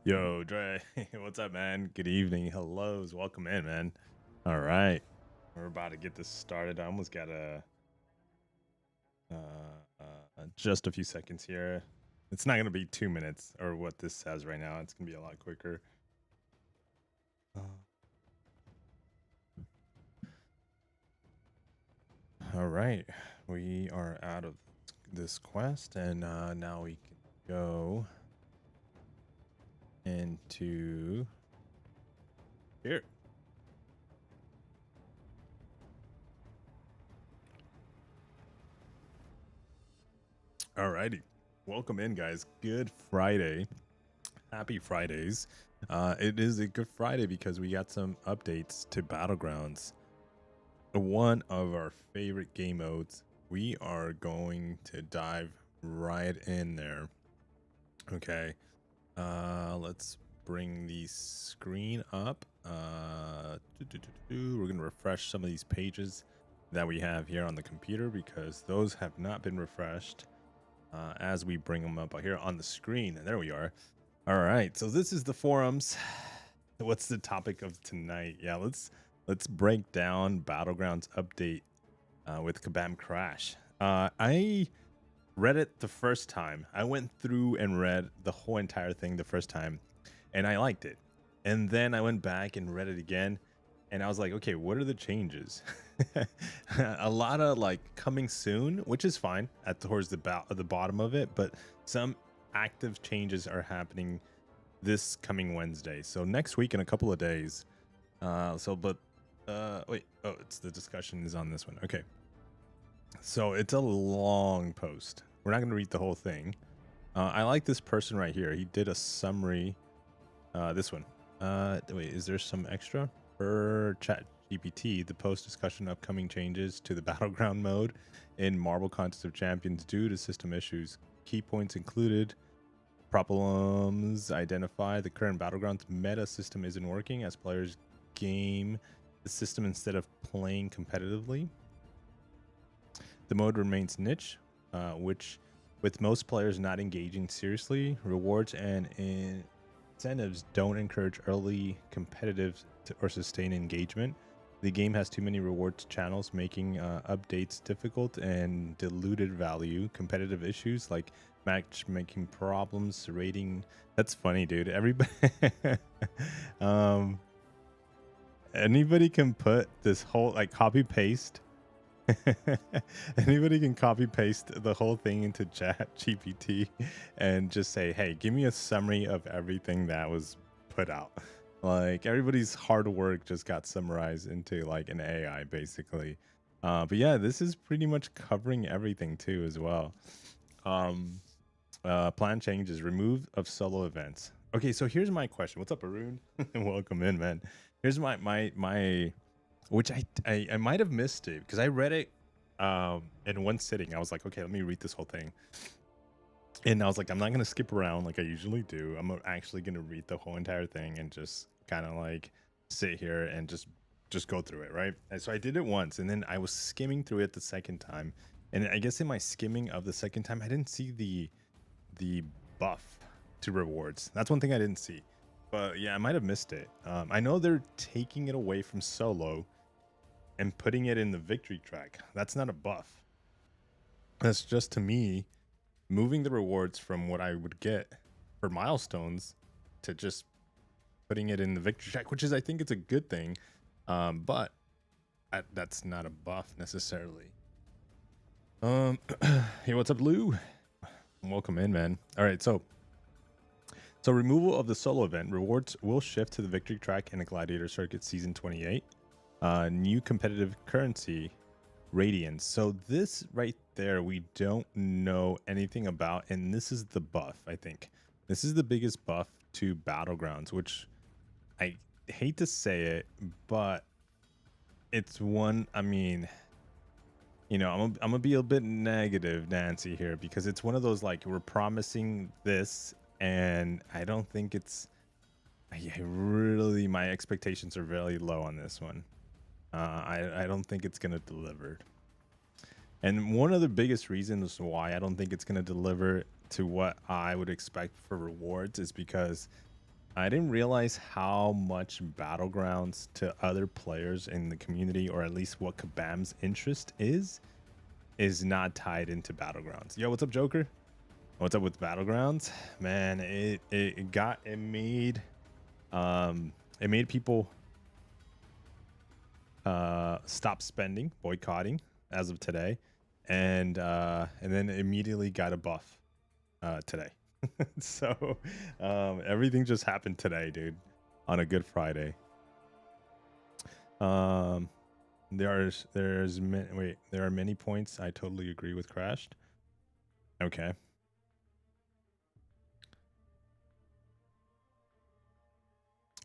Yo, Dre, what's up, man? Good evening. Hellos. Welcome in, man. All right. We're about to get this started. I almost got just a few seconds here. It's not going to be 2 minutes or what this says right now. It's going to be a lot quicker. Uh, all right. We are out of this quest, and now we can go into here. Alrighty. Welcome in, guys. Good Friday. Happy Fridays. It is a good Friday because we got some updates to Battlegrounds. One of our favorite game modes. We are going to dive right in there. Okay. Let's bring the screen up. We're going to refresh some of these pages that we have here on the computer because those have not been refreshed. As we bring them up here on the screen. And there we are. All right. So this is the forums. What's the topic of tonight? Yeah, let's break down Battlegrounds update with Kabam Crash. I read it the first time. I went through and read the whole entire thing the first time, and I liked it. And then I went back and read it again, and I was like, okay, what are the changes? A lot of like coming soon, which is fine towards the bottom of it, but some active changes are happening this coming Wednesday. So next week in a couple of days. Wait, it's the discussion is on this one. Okay. So it's a long post. We're not going to read the whole thing. I like this person right here. He did a summary. This one. Wait, is there some extra? For chat GPT, the post discussion upcoming changes to the battleground mode in Marble Contest of Champions due to system issues. Key points included: problems identify the current battlegrounds meta system isn't working as players game the system instead of playing competitively. The mode remains niche, which with most players not engaging seriously. Rewards and incentives don't encourage early competitive or sustained engagement. The game has too many rewards channels, making updates difficult and diluted value. Competitive issues like matchmaking problems, rating. That's funny, dude. Everybody, anybody can put this whole like copy paste. Anybody can copy paste the whole thing into chat GPT and just say, hey, give me a summary of everything that was put out. Like everybody's hard work just got summarized into like an AI basically. But yeah, this is pretty much covering everything too as well. Plan changes, remove of solo events. Okay, so here's my question. What's up, Arun? Welcome in, man. Here's my which I might have missed it because I read it in one sitting. I was like, okay, let me read this whole thing. And I was like, I'm not going to skip around like I usually do. I'm actually going to read the whole entire thing and just kind of like sit here and just go through it, right? And so I did it once, and then I was skimming through it the second time. And I guess in my skimming of the second time, I didn't see the buff to rewards. That's one thing I didn't see. But yeah, I might have missed it. I know they're taking it away from solo and putting it in the victory track. That's not a buff. That's just, to me, moving the rewards from what I would get for milestones to just putting it in the victory track, which is, I think it's a good thing. But that's not a buff necessarily. Hey, what's up, Lou? Welcome in, man. All right, so removal of the solo event. Rewards will shift to the victory track in a Gladiator Circuit Season 28. New competitive currency, Radiance. So this right there, we don't know anything about, and this is the buff, I think. This is the biggest buff to Battlegrounds, which I hate to say it, but it's one, I mean, you know, I'm gonna be a bit negative, Nancy, here, because it's one of those, like, we're promising this, and I don't think it's, my expectations are very low on this one. I don't think it's going to deliver. And one of the biggest reasons why I don't think it's going to deliver to what I would expect for rewards is because I didn't realize how much Battlegrounds to other players in the community, or at least what Kabam's interest is not tied into Battlegrounds. Yo, what's up, Joker? What's up with Battlegrounds? Man, it made people stop spending, boycotting as of today, and then immediately got a buff today. So everything just happened today, dude, on a Good Friday. There are many points I totally agree with Crashed. Okay.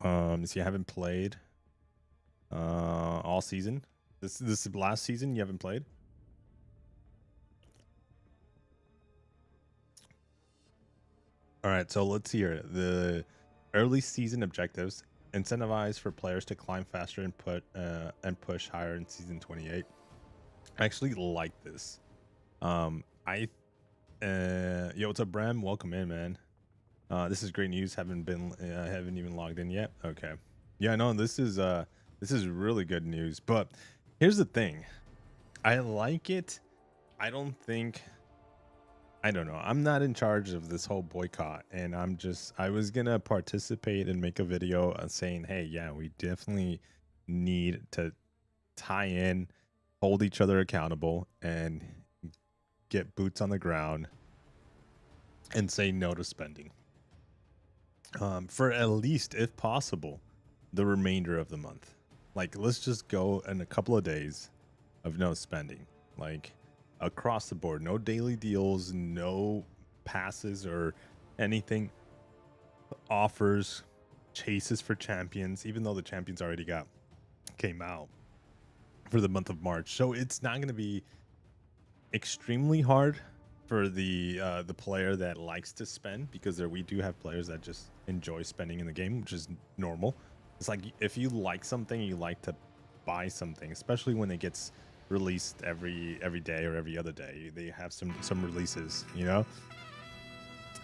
So you haven't played all season. This is last season you haven't played. All right, so let's see here. The early season objectives incentivize for players to climb faster and push higher in season 28. I actually like this. Yo, what's up, Bram? Welcome in, man. This is great news. Haven't even logged in yet. Okay. Yeah, no, this is really good news. But here's the thing. I like it. I don't know. I'm not in charge of this whole boycott, and I was gonna participate and make a video saying, hey, yeah, we definitely need to tie in, hold each other accountable, and get boots on the ground and say no to spending. For at least, if possible, the remainder of the month. Like, let's just go in a couple of days of no spending. Like, across the board, no daily deals, no passes or anything, offers, chases for champions, even though the champions already came out for the month of March. So it's not going to be extremely hard for the player that likes to spend, because we do have players that just enjoy spending in the game, which is normal. It's like, if you like something, you like to buy something, especially when it gets released every day or every other day. They have some releases, you know.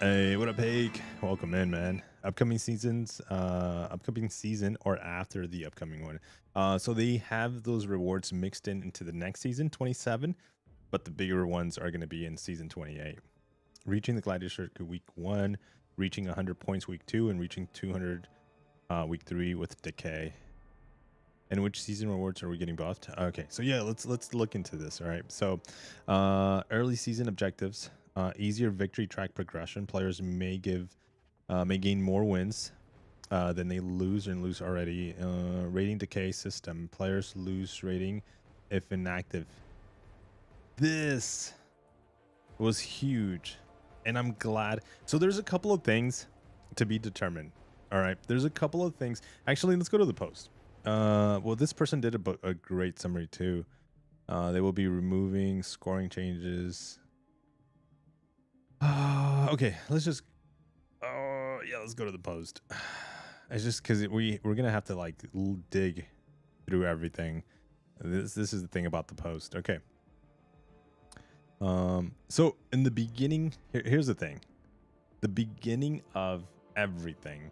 Hey, what up, Hake? Welcome in, man. Upcoming season or after the upcoming one. So they have those rewards mixed into the next season, 27, but the bigger ones are going to be in season 28. Reaching the Gladiator Circuit week 1, reaching 100 points week 2, and reaching 200 week 3 with Decay. And which season rewards are we getting buffed? Okay, so yeah, let's look into this. All right, so early season objectives, easier victory track progression. Players may gain more wins than they lose already. Rating decay system. Players lose rating if inactive. This was huge, and I'm glad. So there's a couple of things to be determined. All right, there's a couple of things. Actually, let's go to the post. Well, this person did a great summary too. They will be removing scoring changes. Okay, let's just let's go to the post. It's just because we're gonna have to like dig through everything. This is the thing about the post. Okay. So in the beginning, here's the thing. The beginning of everything,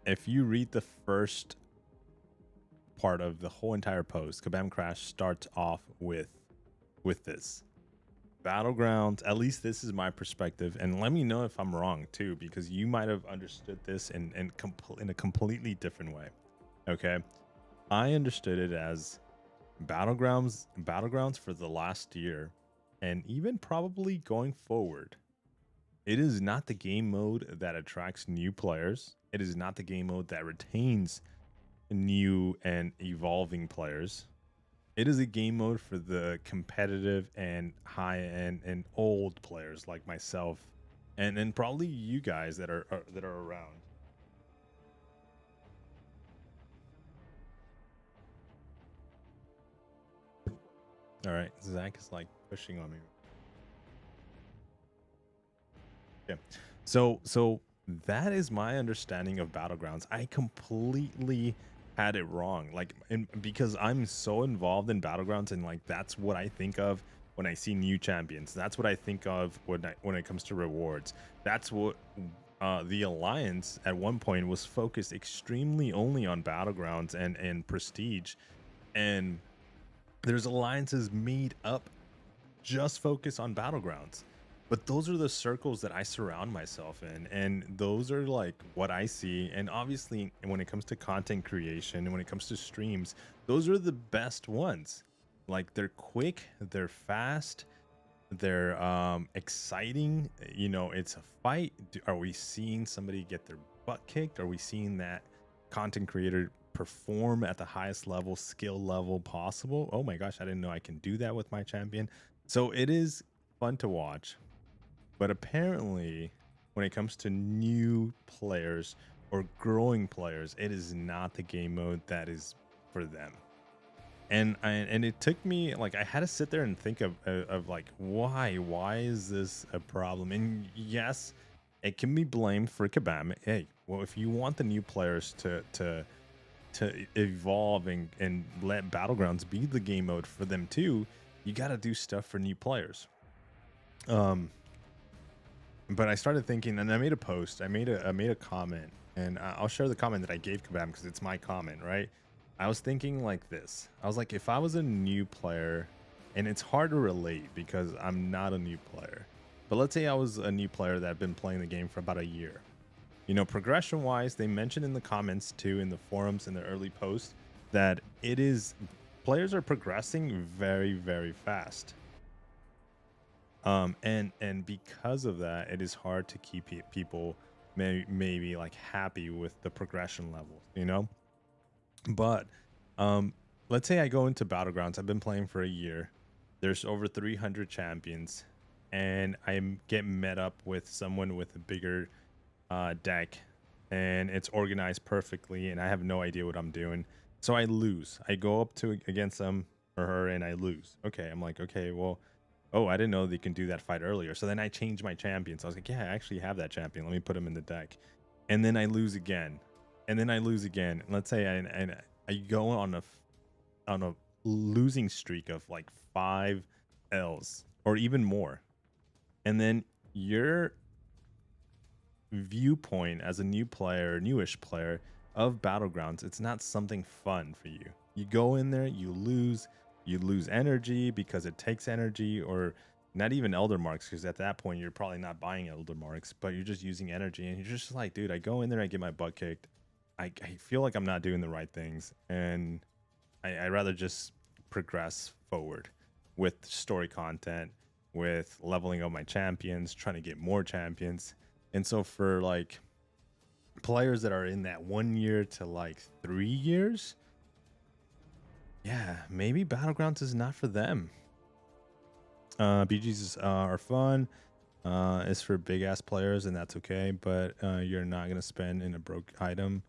if you read the first part of the whole entire post, Kabam Crash starts off with this. Battlegrounds, at least this is my perspective, and let me know if I'm wrong too, because you might have understood this in a completely different way. Okay, I understood it as battlegrounds for the last year, and even probably going forward. It is not the game mode that attracts new players. It is not the game mode that retains new and evolving players. It is a game mode for the competitive and high-end and old players like myself, and probably you guys that are around. All right, Zach is like pushing on me. Yeah, so that is my understanding of Battlegrounds. I completely had it wrong, like, because I'm so involved in Battlegrounds, and like that's what I think of when I see new champions. That's what I think of when it comes to rewards. That's what the alliance at one point was focused extremely only on battlegrounds and prestige, and there's alliances made up just focus on battlegrounds. But those are the circles that I surround myself in, and those are like what I see. And obviously, when it comes to content creation and when it comes to streams, those are the best ones. Like, they're quick, they're fast, they're exciting. You know, it's a fight. Are we seeing somebody get their butt kicked? Are we seeing that content creator perform at the highest level, skill level possible? Oh my gosh, I didn't know I can do that with my champion. So it is fun to watch. But apparently, when it comes to new players or growing players, it is not the game mode that is for them. And it took me, like, I had to sit there and think of like, why is this a problem? And yes, it can be blamed for Kabam. Hey, well, if you want the new players to evolve and let Battlegrounds be the game mode for them too, you got to do stuff for new players. But I started thinking, and I made a post. I made a comment, and I'll share the comment that I gave Kabam because it's my comment, right? I was thinking like this. I was like, if I was a new player, and it's hard to relate because I'm not a new player, but let's say I was a new player that had been playing the game for about a year. You know, progression wise, they mentioned in the comments too, in the forums, in the early posts, that it is, players are progressing very, very fast. And because of that, it is hard to keep people maybe like happy with the progression levels, you know. But let's say I go into Battlegrounds. I've been playing for a year. There's over 300 champions, and I get met up with someone with a bigger deck, and it's organized perfectly, and I have no idea what I'm doing. So I lose. I go up to against them or her, and I lose. Okay, I'm like, okay, well, oh, I didn't know they can do that fight earlier. So then I changed my champion. So I was like, yeah, I actually have that champion. Let me put him in the deck. And then I lose again. And then I lose again. And let's say I go on a losing streak of like 5 L's or even more. And then your viewpoint as a new player, newish player of Battlegrounds, it's not something fun for you. You go in there, you lose energy because it takes energy, or not even elder marks, because at that point you're probably not buying elder marks, but you're just using energy, and you're just like, dude, I go in there, I get my butt kicked. I feel like I'm not doing the right things, and I rather just progress forward with story content, with leveling up my champions, trying to get more champions. And so for like players that are in that 1 year to like 3 years, yeah, maybe Battlegrounds is not for them. BGs are fun. It's for big ass players, and that's okay. But you're not gonna spend in a broke item.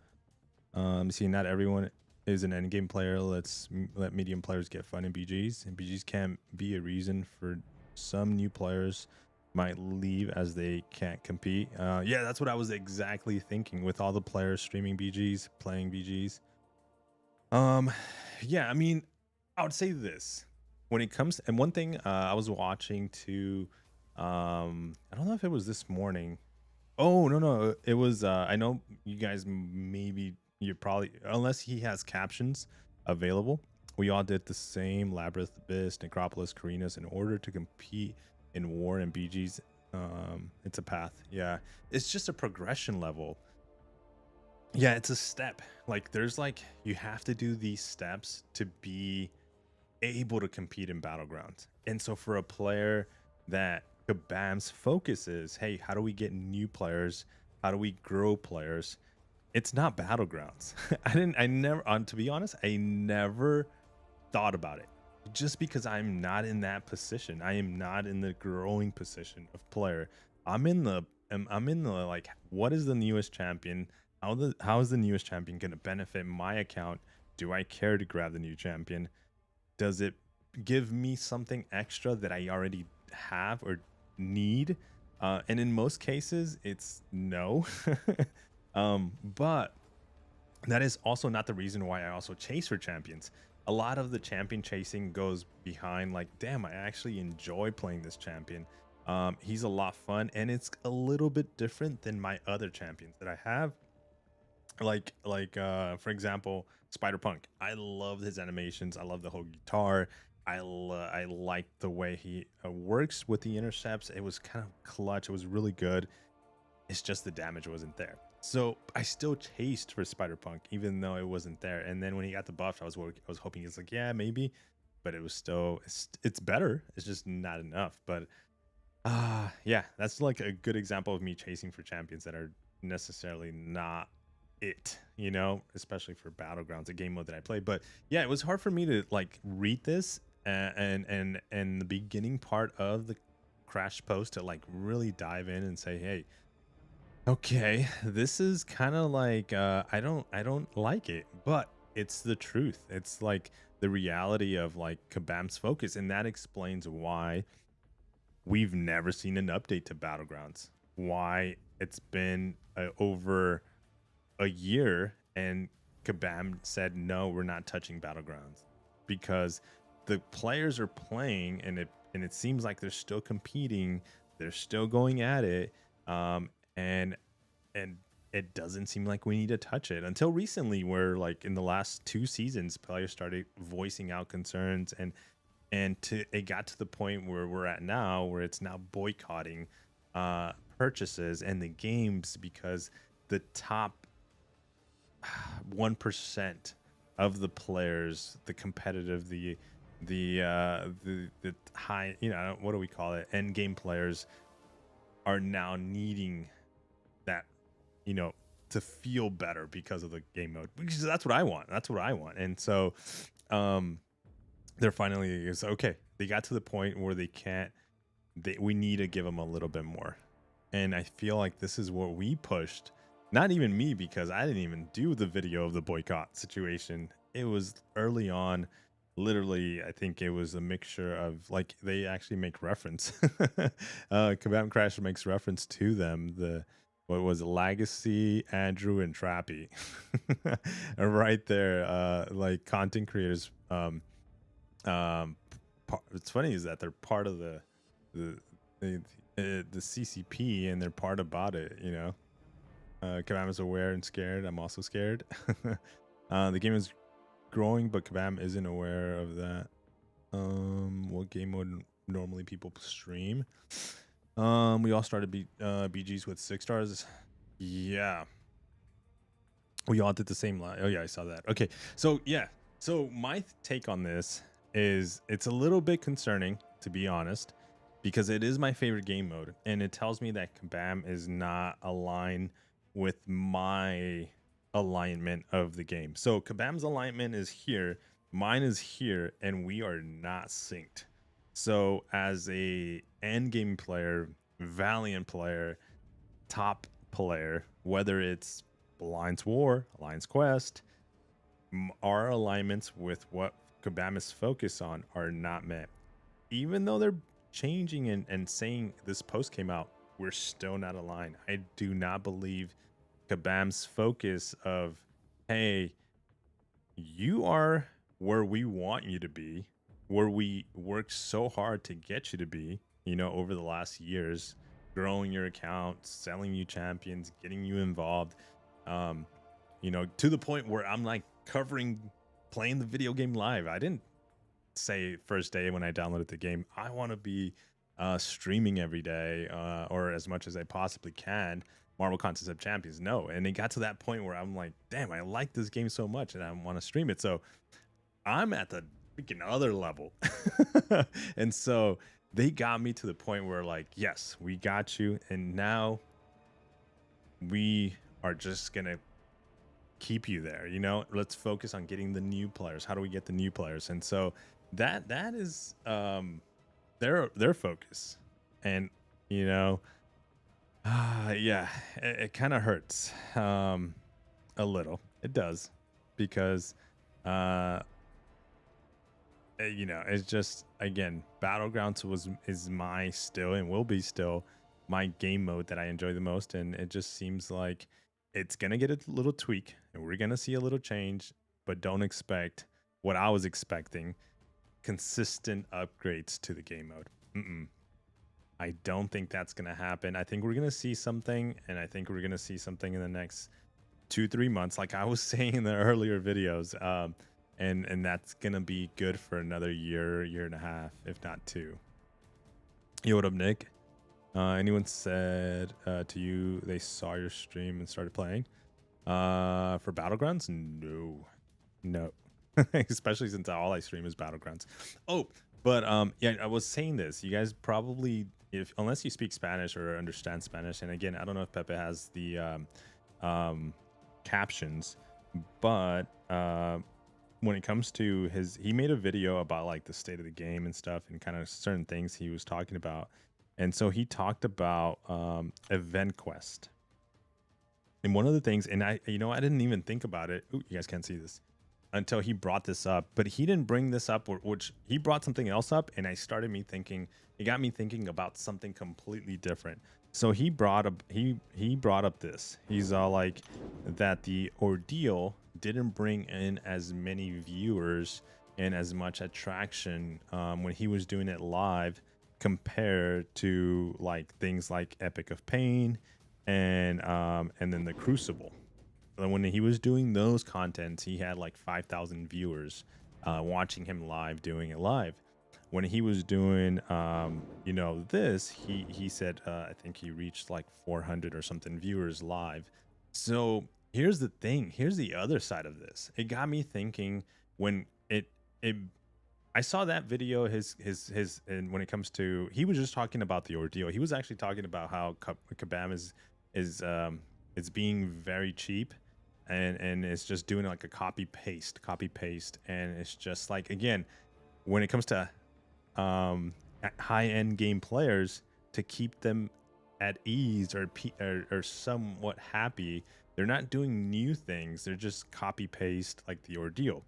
See, not everyone is an endgame player. Let medium players get fun in BGs, and BGs can be a reason for some new players might leave as they can't compete. Yeah, that's what I was exactly thinking with all the players streaming BGs, playing BGs. Yeah, I mean, I would say this when it comes, and one thing I was watching too, I don't know if it was this morning. Oh, no, it was I know you guys, maybe you probably, unless he has captions available, we all did the same Labyrinth, Abyss, Necropolis, Carinas in order to compete in war and BGs. It's a path. Yeah, it's just a progression level. Yeah, it's a step. Like, there's like, you have to do these steps to be able to compete in Battlegrounds. And so for a player that Kabam's focus is, hey, how do we get new players? How do we grow players? It's not Battlegrounds. I never, to be honest, I never thought about it, just because I'm not in that position. I am not in the growing position of player. I'm in the like, what is the newest champion? How is the newest champion going to benefit my account? Do I care to grab the new champion? Does it give me something extra that I already have or need? And in most cases, it's no. But that is also not the reason why I also chase for champions. A lot of the champion chasing goes behind like, damn, I actually enjoy playing this champion. He's a lot fun, and it's a little bit different than my other champions that I have. For example, Spider Punk. I love his animations. I love the whole guitar. I like the way he works with the intercepts. It was kind of clutch. It was really good. It's just the damage wasn't there. So I still chased for Spider Punk even though it wasn't there. And then when he got the buff, I was hoping it's like, yeah, maybe, but it was still it's better. It's just not enough. But yeah, that's like a good example of me chasing for champions that are necessarily not it, especially for Battlegrounds, a game mode that I play. But yeah, it was hard for me to like read this and the beginning part of the crash post to like really dive in and say, hey, okay, this is kind of like I don't like it, but it's the truth. It's like the reality of like Kabam's focus, and that explains why we've never seen an update to Battlegrounds. Why it's been over a year and Kabam said no, we're not touching Battlegrounds because the players are playing and it seems like they're still competing, they're still going at it, and and it doesn't seem like we need to touch it until recently, where like in the last 2 seasons, players started voicing out concerns and it got to the point where we're at now, where it's now boycotting purchases and the games because the top 1% of the players, the competitive, the high, what do we call it, end game players, are now needing that, to feel better because of the game mode, because that's what I want. And so they're finally is okay. They got to the point where we need to give them a little bit more. And I feel like this is what we pushed. Not even me, because I didn't even do the video of the boycott situation. It was early on. Literally, I think it was a mixture of like, they actually make reference. Kabam Crash makes reference to them. What was it, Legacy, Andrew, and Trappy. Right there. Like content creators. It's funny is that they're part of the the CCP, and they're part about it. Kabam is aware and scared. I'm also scared. The game is growing, but Kabam isn't aware of that. What game mode normally people stream? We all started BGs with 6 stars. Yeah, we all did the same line. Oh yeah, I saw that. Okay, so yeah, so my take on this is it's a little bit concerning, to be honest, because it is my favorite game mode, and it tells me that Kabam is not aligned with my alignment of the game. So Kabam's alignment is here, mine is here, and we are not synced. So as a end game player, Valiant player, top player, whether it's Alliance War, Alliance Quest, our alignments with what Kabam is focused on are not met. Even though they're changing and saying this post came out, we're still not aligned. I do not believe Kabam's focus of, hey, you are where we want you to be, where we worked so hard to get you to be, over the last years, growing your account, selling you champions, getting you involved, to the point where I'm like playing the video game live. I didn't say first day when I downloaded the game, I want to be streaming every day, or as much as I possibly can, Marvel Contest of Champions. No. And it got to that point where I'm like, damn, I like this game so much and I want to stream it. So I'm at the freaking other level. And so they got me to the point where like, yes, we got you. And now we are just going to keep you there. Let's focus on getting the new players. How do we get the new players? And so that is their focus. And yeah, it kind of hurts a little. It does, because it's just, again, Battlegrounds is my still and will be still my game mode that I enjoy the most, and it just seems like it's gonna get a little tweak and we're gonna see a little change, but don't expect what I was expecting, consistent upgrades to the game mode. I don't think that's going to happen. I think we're going to see something, and I think we're going to see something in the next 2-3 months, like I was saying in the earlier videos. And that's going to be good for another year and a half, if not two. Yo, what up, Nick? Anyone said to you they saw your stream and started playing? For Battlegrounds? No. Especially since all I stream is Battlegrounds. Oh, but yeah, I was saying this. You guys probably, if unless you speak Spanish or understand Spanish, and again, I don't know if Pepe has the captions, but when it comes to he made a video about like the state of the game and stuff, and kind of certain things he was talking about. And so he talked about event quest. And one of the things, and I didn't even think about it. Ooh, you guys can't see this until he brought this up, but he didn't bring this up, which he brought something else up. And it got me thinking about something completely different. So he brought up this. He's all like that the ordeal didn't bring in as many viewers and as much attraction when he was doing it live compared to like things like Epic of Pain and then the Crucible. When he was doing those contents, he had like 5,000 viewers watching him live, doing it live. When he was doing this, he said I think he reached like 400 or something viewers live. So here's the thing, here's the other side of this. It got me thinking when I saw that video, and when it comes to, he was just talking about the ordeal. He was actually talking about how Kabam is being very cheap, and it's just doing like a copy paste, and it's just like, again, when it comes to high end game players, to keep them at ease or somewhat happy, they're not doing new things. They're just copy paste like the ordeal.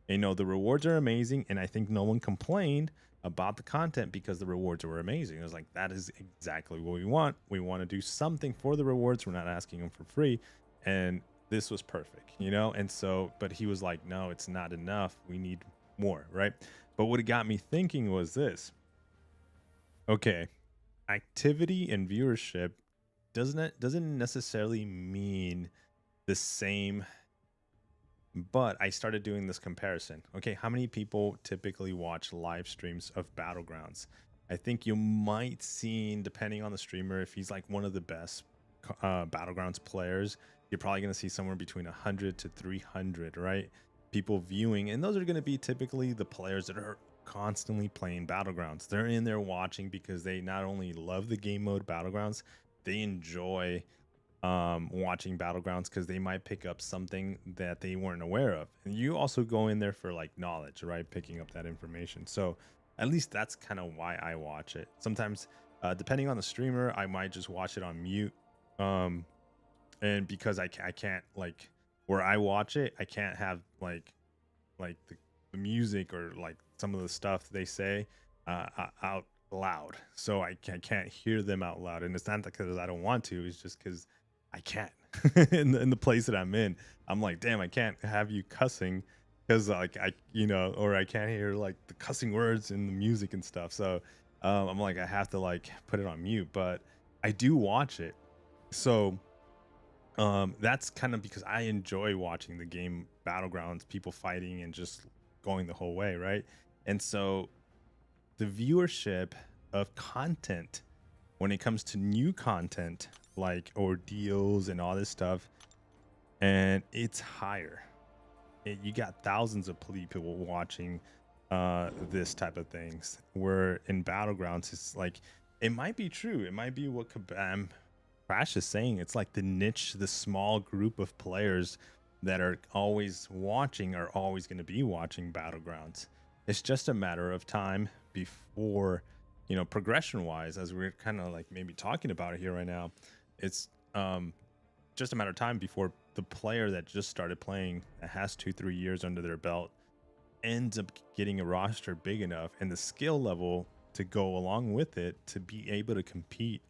The rewards are amazing, and I think no one complained about the content because the rewards were amazing. It was like, that is exactly what we want. We want to do something for the rewards. We're not asking them for free, and this was perfect, And so, but he was like, no, it's not enough. We need more, right? But what it got me thinking was this. Okay, activity and viewership doesn't necessarily mean the same. But I started doing this comparison. Okay, how many people typically watch live streams of Battlegrounds? I think you might see, depending on the streamer, if he's like one of the best Battlegrounds players, you're probably going to see somewhere between 100 to 300, right? People viewing, and those are going to be typically the players that are constantly playing Battlegrounds. They're in there watching because they not only love the game mode Battlegrounds, they enjoy watching Battlegrounds because they might pick up something that they weren't aware of. And you also go in there for like knowledge, right? Picking up that information. So at least that's kind of why I watch it. Sometimes depending on the streamer, I might just watch it on mute, and because I can't, like, where I watch it, I can't have like the music or like some of the stuff they say out loud, so I can't hear them out loud. And it's not because I don't want to, it's just because I can't. in the place that I'm in, I'm like, damn, I can't have you cussing because like or I can't hear like the cussing words in the music and stuff. So I'm like, I have to like put it on mute, but I do watch it. So that's kind of because I enjoy watching the game Battlegrounds, people fighting and just going the whole way, right? And so the viewership of content, when it comes to new content like ordeals and all this stuff, and it's higher. You got thousands of people watching this type of things, where in Battlegrounds it's like, it might be true, it might be what Kabam Crash is saying. It's like the niche, the small group of players that are always watching are always going to be watching Battlegrounds. It's just a matter of time before, progression wise, as we're kind of like maybe talking about it here right now, it's just a matter of time before the player that just started playing, that has 2-3 years under their belt, ends up getting a roster big enough and the skill level to go along with it to be able to compete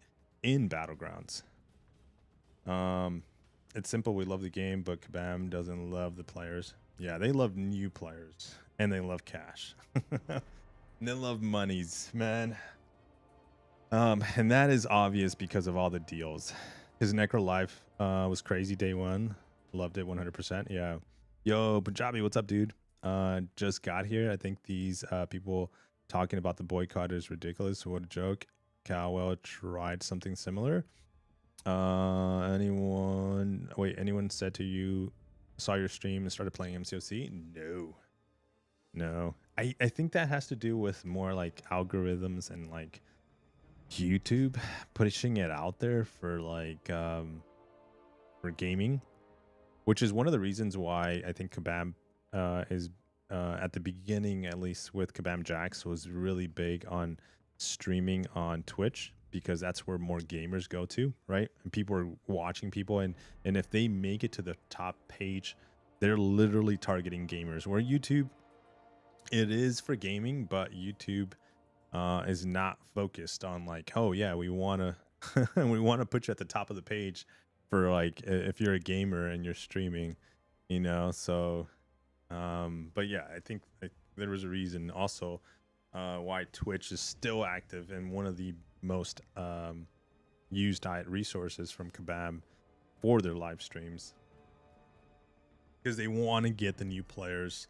in Battlegrounds. It's simple. We love the game, but Kabam doesn't love the players. Yeah, they love new players and they love cash. And they love monies, man. And that is obvious because of all the deals. His Necro Life was crazy day one. Loved it 100%. Yeah. Yo, Punjabi, what's up, dude? Just got here. I think these people talking about the boycott is ridiculous. What a joke. Cowell tried something similar. Anyone said to you, saw your stream and started playing MCOC? No. No. I think that has to do with more like algorithms and like YouTube pushing it out there for like for gaming, which is one of the reasons why I think Kabam is at the beginning, at least with Kabam Jax, was really big on streaming on Twitch because that's where more gamers go to, right? And people are watching people, and if they make it to the top page, they're literally targeting gamers. Where YouTube, it is for gaming, but YouTube is not focused on like, oh yeah, we want to we want to put you at the top of the page for like if you're a gamer and you're streaming, you know. So but yeah, I think like, there was a reason also why Twitch is still active and one of the most used resources from Kabam for their live streams, because they want to get the new players.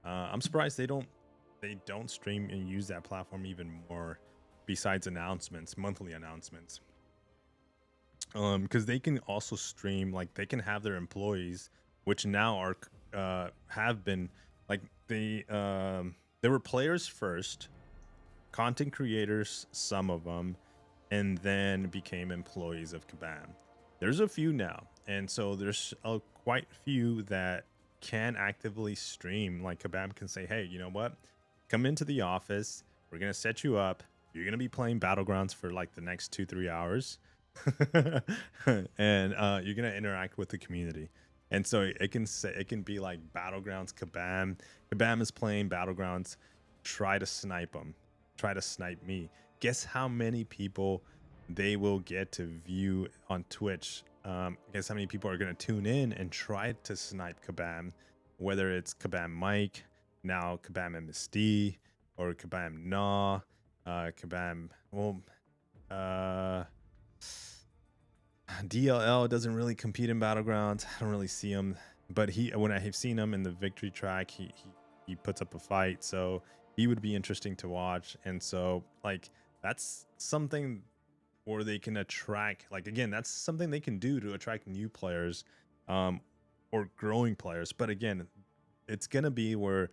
I'm surprised they don't stream and use that platform even more besides announcements, monthly announcements. Because they can also stream, like they can have their employees, which now are have been like they were players first, content creators, some of them, and then became employees of Kabam. There's a few now, and so there's quite few that can actively stream. Like Kabam can say, hey, you know what, come into the office, we're gonna set you up, you're gonna be playing Battlegrounds for like the next 2-3 hours. And you're gonna interact with the community, and so it can be like Battlegrounds Kabam is playing Battlegrounds, try to snipe them, try to snipe me. Guess how many people they will get to view on Twitch. Guess how many people are gonna tune in and try to snipe Kabam, whether it's Kabam Mike, now Kabam MSD, or Kabam Nah, Kabam, well, DLL doesn't really compete in Battlegrounds. I don't really see him, but when I have seen him in the victory track, he puts up a fight, so he would be interesting to watch. And so like that's something where they can attract, like again, that's something they can do to attract new players, or growing players. But again, it's gonna be where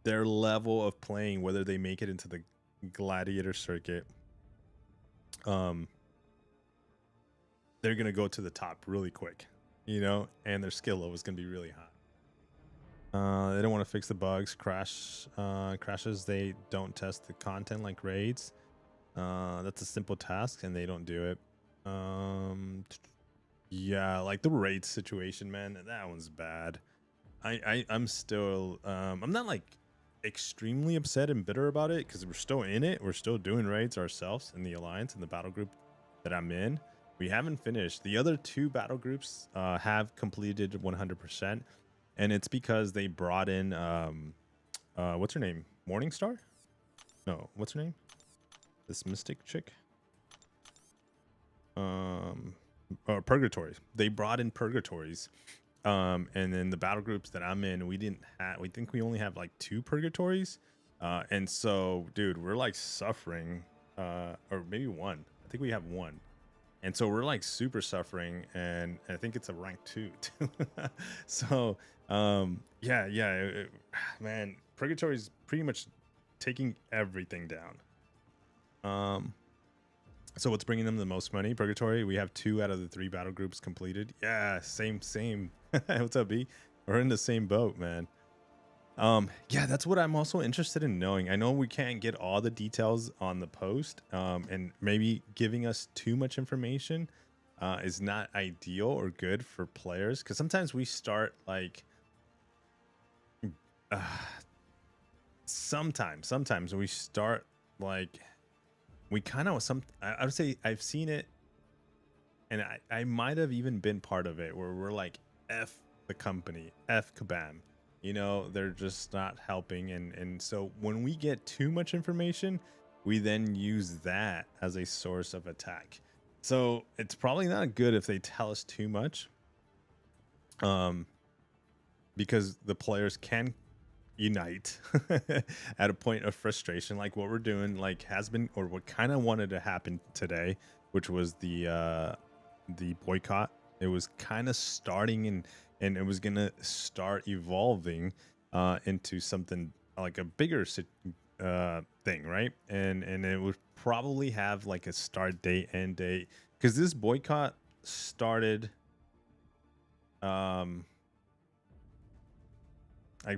their level of playing, whether they make it into the gladiator circuit, they're gonna go to the top really quick, you know, and their skill level is gonna be really high. They don't want to fix the bugs, crashes. They don't test the content like raids. That's a simple task, and they don't do it. Yeah, like the raid situation, man, that one's bad. I'm still I'm not like extremely upset and bitter about it because we're still in it. We're still doing raids ourselves in the alliance, in the battle group that I'm in. We haven't finished. The other two battle groups have completed 100%, and it's because they brought in what's her name? Morningstar? No, what's her name? This mystic chick? Purgatory. They brought in purgatories. And then the battle groups that I'm in, we think we only have like 2 purgatories. And so, dude, we're like suffering, or maybe 1. I think we have 1. And so we're like super suffering, and I think it's a rank 2 too. So man, purgatory is pretty much taking everything down. So what's bringing them the most money? Purgatory. We have 2 out of the 3 battle groups completed. Yeah, same. What's up, B? We're in the same boat, man. Yeah, that's what I'm also interested in knowing. I know we can't get all the details on the post, and maybe giving us too much information is not ideal or good for players, because sometimes we start like sometimes we start like we kind of I would say I've seen it, and I might have even been part of it, where we're like, F the company, F Kabam, you know, they're just not helping. And so when we get too much information, we then use that as a source of attack. So it's probably not good if they tell us too much, because the players can unite at a point of frustration, like what we're doing, like has been, or what kind of wanted to happen today, which was the boycott. It was kind of starting, and it was gonna start evolving into something like a bigger thing, right? And it would probably have like a start date, end date, because this boycott started. um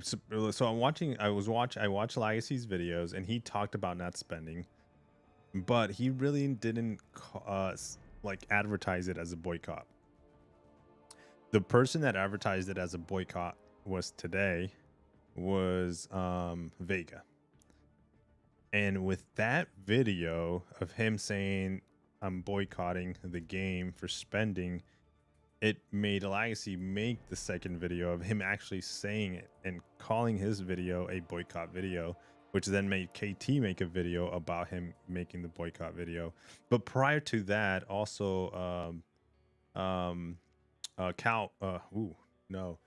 so I'm watching. I watched Legacy's videos, and he talked about not spending, but he really didn't like advertise it as a boycott. The person that advertised it as a boycott was Vega, and with that video of him saying I'm boycotting the game for spending, it made Legacy make the second video of him actually saying it and calling his video a boycott video, which then made KT make a video about him making the boycott video. But prior to that, also Cal ooh no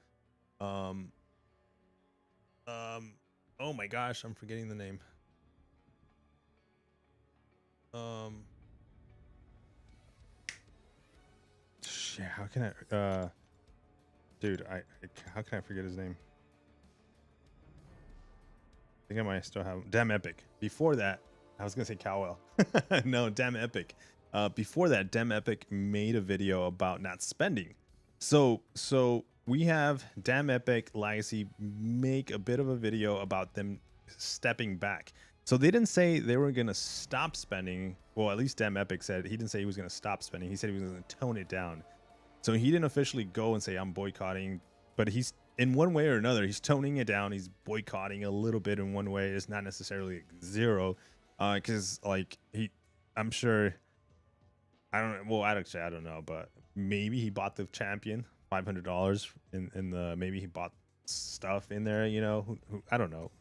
um oh my gosh, I'm forgetting the name. Shit, how can I dude, how can I forget his name? I think I might still have Damn Epic. Before that, I was gonna say Cowell. No, Damn Epic. Before that, Damn Epic made a video about not spending. So we have Damn Epic, Legacy make a bit of a video about them stepping back. So they didn't say they were gonna stop spending. Well, at least Damn Epic said he didn't say he was gonna stop spending. He said he was gonna tone it down. So he didn't officially go and say I'm boycotting, but he's in one way or another, he's toning it down. He's boycotting a little bit in one way. It's not necessarily zero, because like I'm sure, I don't. Well, I don't know, but maybe he bought the champion $500 in the. Maybe he bought stuff in there. You know, I don't know.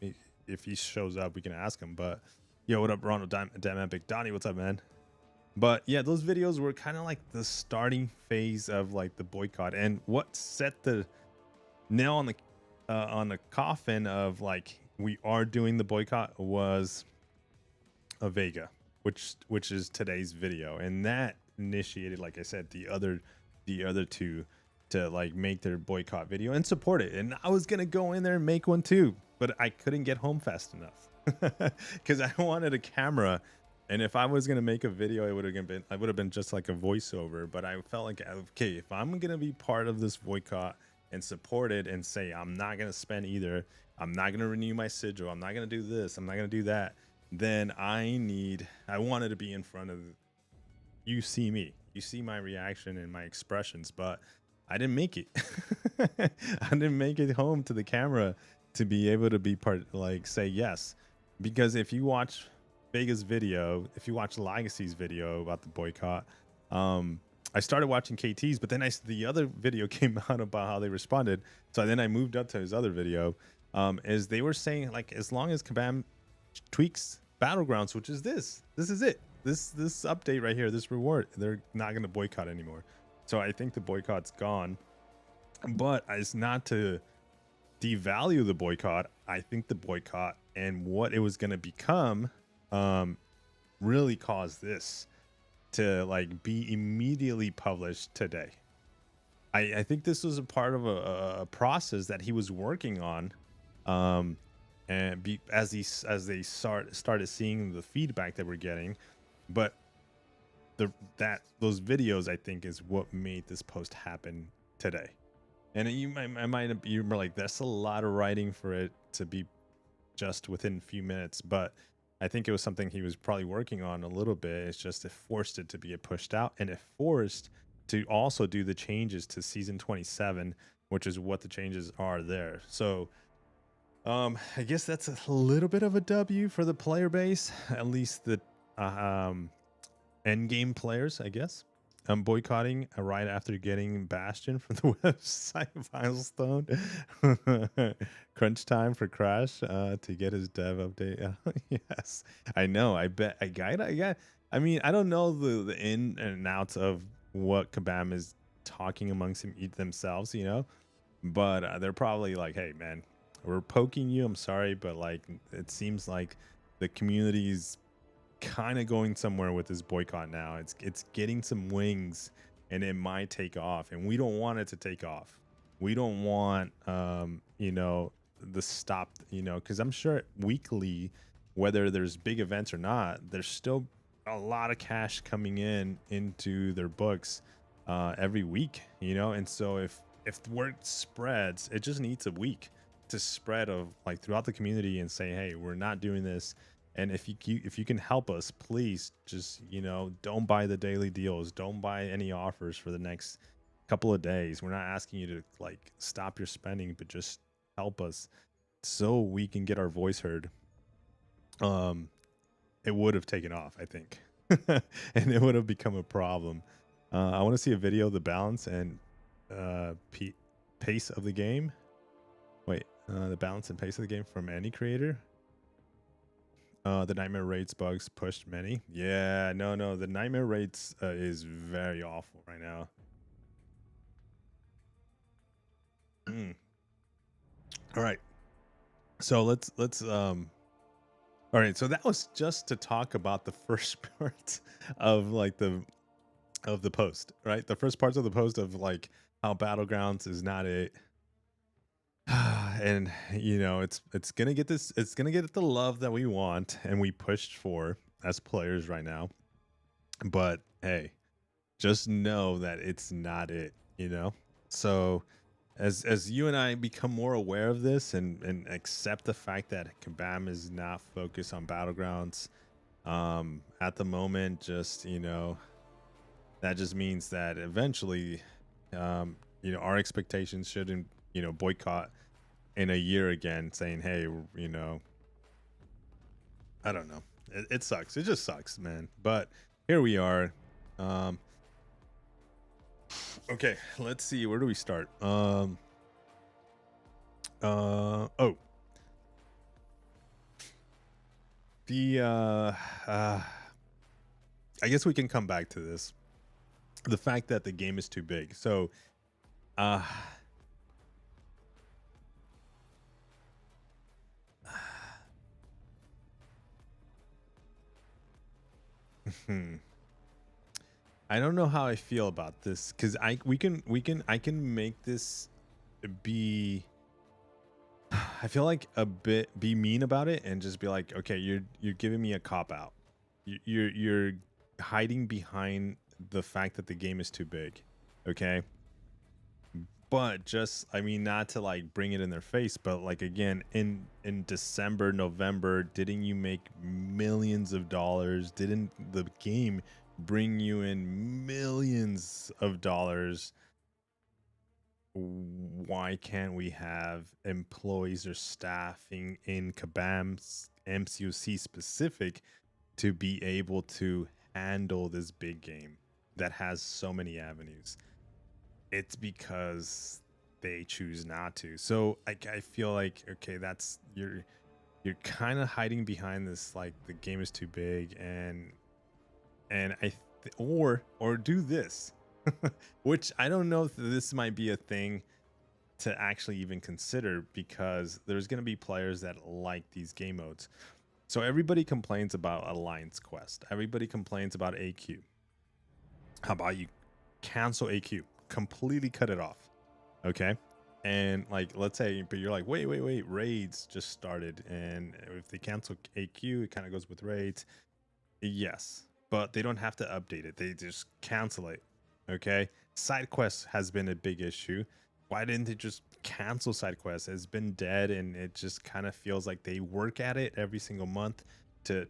If he shows up, we can ask him. But yo, what up, Ronald? Damn Epic, Donnie, what's up, man? But yeah, those videos were kind of like the starting phase of like the boycott, and what set the nail on the coffin of like we are doing the boycott was a Vega, which is today's video, and that initiated, like I said, the other two to like make their boycott video and support it. And I was gonna go in there and make one too, but I couldn't get home fast enough because I wanted a camera. And if I was gonna make a video, it would have been just like a voiceover. But I felt like, okay, if I'm gonna be part of this boycott and support it and say I'm not gonna spend either, I'm not gonna renew my sigil, I'm not gonna do this, I'm not gonna do that, then I wanted to be in front of you. See me, you see my reaction and my expressions, but I didn't make it. I didn't make it home to the camera to be able to be part, like say yes. Because if you watch Vega's video, if you watch Legacy's video about the boycott, I started watching KT's, but then the other video came out about how they responded. So then I moved up to his other video, as they were saying, like, as long as Kabam tweaks Battlegrounds, which is this is it. This update right here, this reward, they're not going to boycott anymore. So I think the boycott's gone, but it's not to devalue the boycott. I think the boycott and what it was going to become really caused this to like be immediately published today. I think this was a part of a process that he was working on, and as they started seeing the feedback that we're getting. But those videos, I think, is what made this post happen today. And you're like, that's a lot of writing for it to be just within a few minutes, but I think it was something he was probably working on a little bit. It's just it forced it to be pushed out, and it forced to also do the changes to season 27, which is what the changes are there. So I guess that's a little bit of a W for the player base, at least the end game players, I guess. boycotting right after getting Bastion from the website Milestone. Crunch time for Crash to get his dev update. Yes, I know. I bet I got. I got. I mean, I don't know the in and outs of what Kabam is talking amongst themselves, you know, but they're probably like, "Hey, man, we're poking you. I'm sorry, but like, it seems like the community's kind of going somewhere with this boycott now. It's getting some wings, and it might take off, and we don't want it to take off. We don't want you know, the stop, you know, because I'm sure weekly, whether there's big events or not, there's still a lot of cash coming in into their books every week, you know. And so if the word spreads, it just needs a week to spread of like throughout the community and say, hey, we're not doing this. And if you can help us, please just, you know, don't buy the daily deals, don't buy any offers for the next couple of days. We're not asking you to like stop your spending, but just help us so we can get our voice heard. It would have taken off, I think. And it would have become a problem. I want to see a video of the balance and pace of the game. Wait, the balance and pace of the game from any creator. The nightmare rates bugs pushed many. Yeah, no, the nightmare rates is very awful right now. All right, so let's all right, so that was just to talk about the first part of like the post, right? The first parts of the post of like how Battlegrounds is not a and you know, it's gonna get this, it's gonna get the love that we want and we pushed for as players right now. But hey, just know that it's not it, you know. So as you and I become more aware of this and accept the fact that Kabam is not focused on Battlegrounds at the moment, just, you know, that just means that eventually you know, our expectations shouldn't, you know, boycott in a year again, saying, hey, you know, I don't know, it sucks, it just sucks, man, but here we are. Okay, let's see, where do we start? Oh, the I guess we can come back to this, the fact that the game is too big. So I don't know how I feel about this, because I can make this be I feel like a bit be mean about it and just be like, okay, you're giving me a cop out. You're hiding behind the fact that the game is too big. Okay. But just, I mean, not to like bring it in their face, but like again, in December, November, didn't you make millions of dollars? Didn't the game bring you in millions of dollars? Why can't we have employees or staffing in Kabam's MCOC specific to be able to handle this big game that has so many avenues? It's because they choose not to. So I feel like, okay, that's you're kind of hiding behind this, like the game is too big, and or do this, which I don't know if this might be a thing to actually even consider, because there's going to be players that like these game modes. So everybody complains about Alliance Quest. Everybody complains about AQ. How about you cancel AQ? Completely cut it off. Okay. And like, let's say, but you're like, wait, raids just started, and if they cancel AQ, it kind of goes with raids. Yes, but they don't have to update it, they just cancel it. Okay. Side quests has been a big issue. Why didn't they just cancel side quests? It's been dead, and it just kind of feels like they work at it every single month to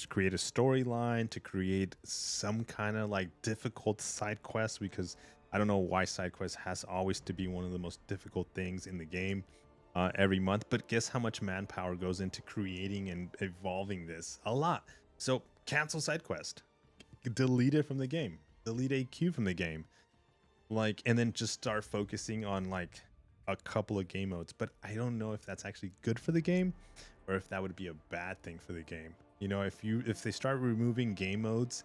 create a storyline, to create some kind of like difficult side quests, because I don't know why side quest has always to be one of the most difficult things in the game every month. But guess how much manpower goes into creating and evolving this? A lot. So cancel side quest, delete it from the game, delete AQ from the game, like, and then just start focusing on like a couple of game modes. But I don't know if that's actually good for the game or if that would be a bad thing for the game. You know, if they start removing game modes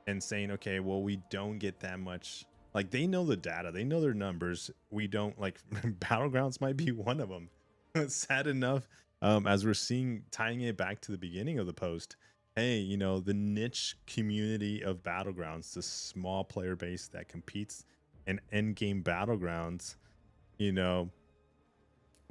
and saying, okay, well, we don't get that much, like, they know the data, they know their numbers, we don't, like, Battlegrounds might be one of them. Sad enough, as we're seeing, tying it back to the beginning of the post, hey, you know, the niche community of Battlegrounds, the small player base that competes in end game Battlegrounds, you know,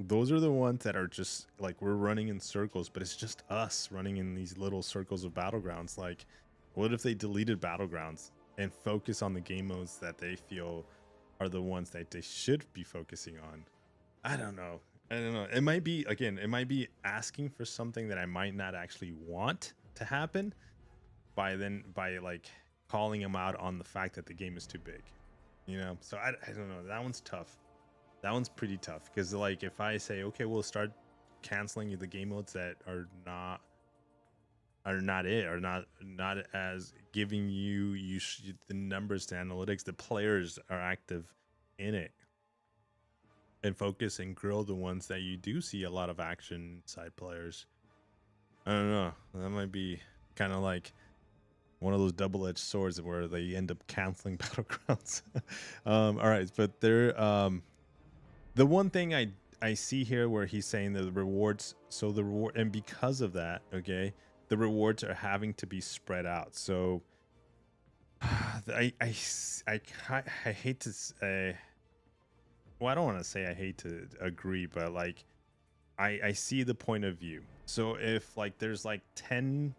those are the ones that are just like, we're running in circles, but it's just us running in these little circles of Battlegrounds. Like, what if they deleted Battlegrounds and focus on the game modes that they feel are the ones that they should be focusing on? I don't know. I don't know. It might be, again, it might be asking for something that I might not actually want to happen by like calling them out on the fact that the game is too big, you know? So I don't know. That one's tough. That one's pretty tough because, like, if I say, okay, we'll start canceling the game modes that are not as giving you the numbers, the analytics, the players are active in it, and focus and grill the ones that you do see a lot of action side players. I don't know. That might be kind of like one of those double-edged swords where they end up canceling Battlegrounds. All right, but they're the one thing I see here where he's saying that the rewards, so the reward, and because of that, okay, the rewards are having to be spread out. So I hate to say, well, I don't want to say I hate to agree, but like I see the point of view. So if like there's like 10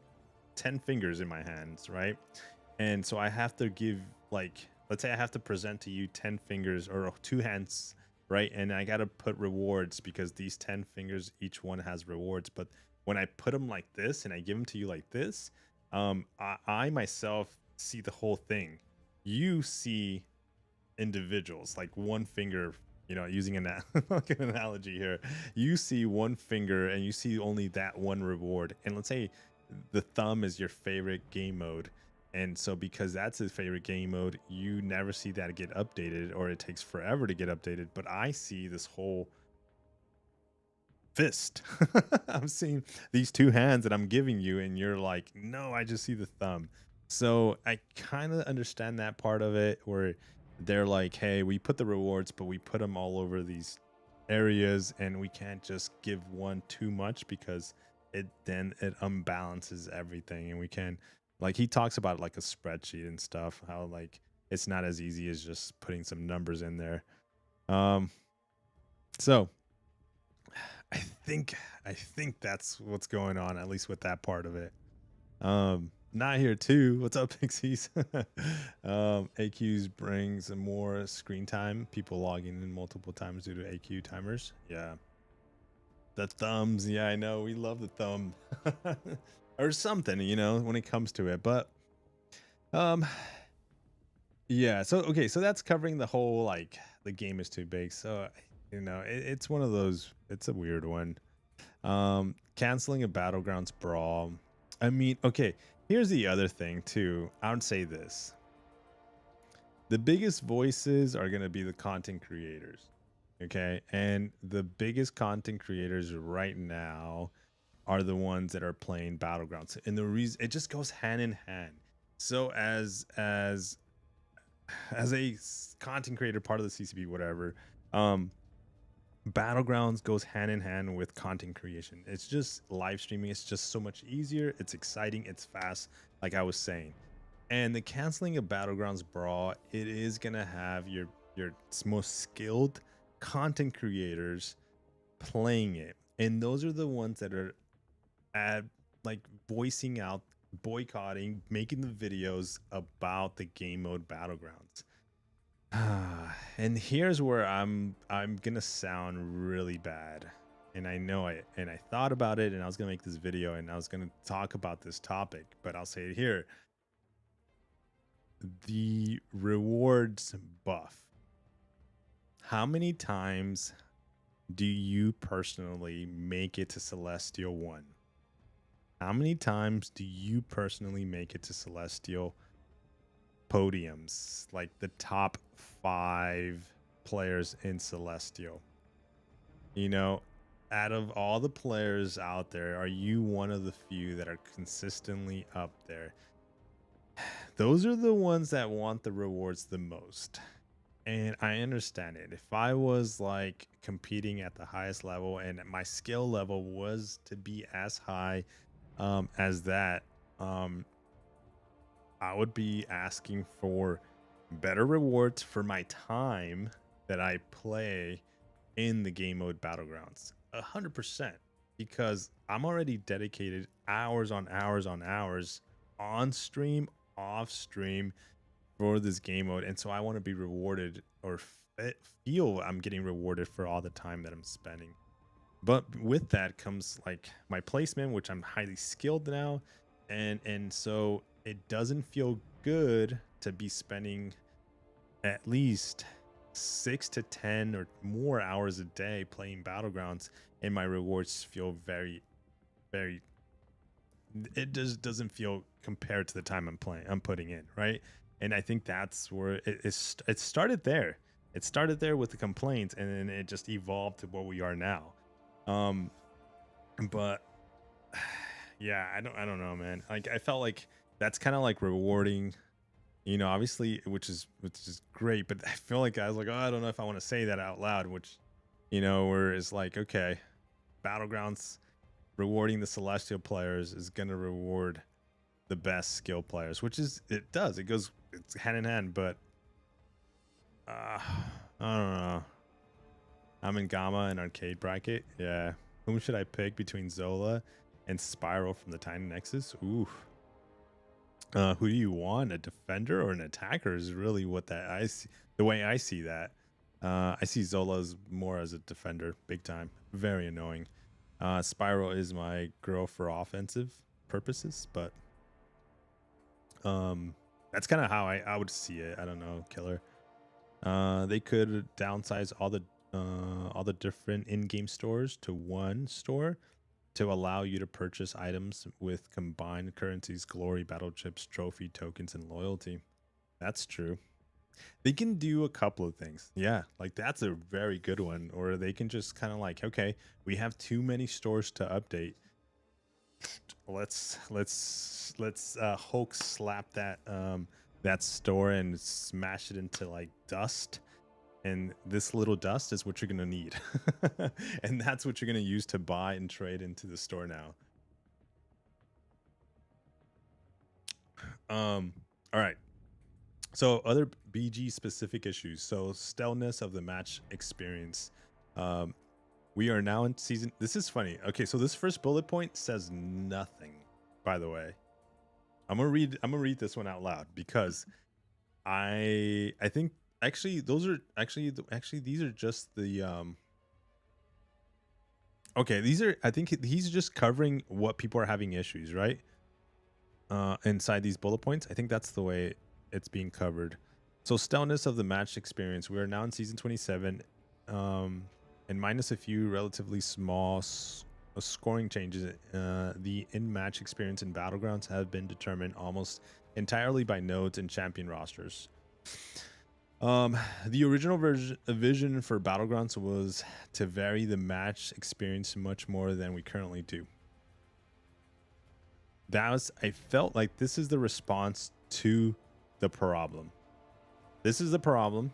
fingers in my hands, right? And so I have to give, like, let's say I have to present to you 10 fingers or 2 hands, right? And I got to put rewards because these 10 fingers, each one has rewards. But when I put them like this and I give them to you like this, I myself see the whole thing. You see individuals, like one finger, you know, using like an analogy here. You see one finger and you see only that one reward. And let's say the thumb is your favorite game mode. And so because that's his favorite game mode, you never see that get updated, or it takes forever to get updated. But I see this whole fist. I'm seeing these 2 hands that I'm giving you, and you're like, no, I just see the thumb. So I kind of understand that part of it, where they're like, hey, we put the rewards, but we put them all over these areas, and we can't just give one too much because it unbalances everything. And we can, like, he talks about like a spreadsheet and stuff, how like it's not as easy as just putting some numbers in there. So I think that's what's going on, at least with that part of it. Not here too. What's up, Pixies? AQs brings more screen time. People logging in multiple times due to AQ timers. Yeah. The thumbs. Yeah, I know. We love the thumb. Or something, you know, when it comes to it. But yeah, so okay, so that's covering the whole, like, the game is too big. So, you know, it's one of those, it's a weird one. Canceling a Battlegrounds brawl. I mean, okay, here's the other thing too. I would say this. The biggest voices are going to be the content creators. Okay? And the biggest content creators right now are the ones that are playing Battlegrounds. And the reason, it just goes hand in hand. So as a content creator, part of the CCP, whatever, Battlegrounds goes hand in hand with content creation. It's just live streaming. It's just so much easier. It's exciting. It's fast, like I was saying. And the canceling of Battlegrounds brawl, it is gonna have your most skilled content creators playing it, and those are the ones that are like voicing out, boycotting, making the videos about the game mode Battlegrounds. And here's where I'm gonna sound really bad, and I know it, and I thought about it, and I was gonna make this video and I was gonna talk about this topic, but I'll say it here. The rewards buff. How many times do you personally make it to Celestial 1? How many times do you personally make it to Celestial podiums, like the top 5 players in Celestial. You know, out of all the players out there, are you one of the few that are consistently up there? Those are the ones that want the rewards the most. And I understand it. If I was like competing at the highest level and my skill level was to be as high as that, um, I would be asking for better rewards for my time that I play in the game mode Battlegrounds. 100%. Because I'm already dedicated hours on hours on hours on stream, off stream for this game mode. And so I want to be rewarded or feel I'm getting rewarded for all the time that I'm spending. But with that comes like my placement, which I'm highly skilled now. And so it doesn't feel good to be spending at least 6 to 10 or more hours a day playing Battlegrounds, and my rewards feel very, very, it just doesn't feel compared to the time I'm putting in, right? And I think that's where it started there. It started there with the complaints, and then it just evolved to where we are now. But yeah, I don't know, man. Like I felt like that's kind of like rewarding, obviously, which is great. But I feel like I was like, oh, I don't know if I want to say that out loud, which, where it's like, okay, Battlegrounds rewarding the Celestial players is gonna reward the best skill players, which is it goes it's hand in hand. But I don't know. I'm in Gamma and arcade bracket. Yeah, whom should I pick between Zola and Spiral from the Tiny Nexus? Ooh. Who do you want, a defender or an attacker? Is really what that I see. The way I see that, I see Zola's more as a defender, big time. Very annoying. Spiral is my girl for offensive purposes, but that's kind of how I would see it. I don't know, Killer. They could downsize all the different in-game stores to one store to allow you to purchase items with combined currencies, glory, battle chips, trophy, tokens, and loyalty. That's true. They can do a couple of things. Yeah, like that's a very good one. Or they can just kind of like, okay, we have too many stores to update. Let's Hulk slap that store and smash it into like dust. And this little dust is what you're gonna need. And that's what you're gonna use to buy and trade into the store now. All right. So other BG specific issues. So stillness of the match experience. We are now in season. This is funny. Okay, so this first bullet point says nothing, by the way. I'm gonna read this one out loud because I think actually those are actually these are just the okay, these are I think he's just covering what people are having issues, right? Inside these bullet points. I think that's the way it's being covered. So stillness of the match experience. We are now in season 27. And minus a few relatively small scoring changes, the in-match experience in Battlegrounds have been determined almost entirely by nodes and champion rosters. The original vision for Battlegrounds was to vary the match experience much more than we currently do. I felt like this is the response to the problem. This is the problem.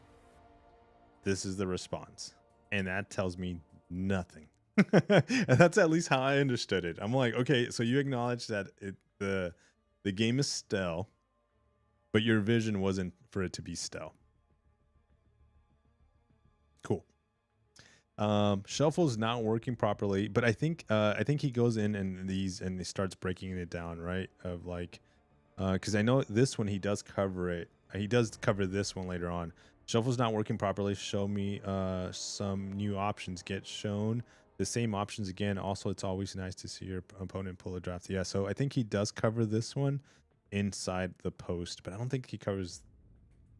This is the response. And that tells me nothing. And that's at least how I understood it. I'm like, okay, so you acknowledge that the game is stale, but your vision wasn't for it to be stale. Cool. Shuffle's not working properly, but I think he goes in and he starts breaking it down, right? Of like, because I know this one he does cover it. He does cover this one later on. Shuffle's not working properly. Show me some new options. Get shown the same options again. Also, it's always nice to see your opponent pull a draft. Yeah, so I think he does cover this one inside the post, but I don't think he covers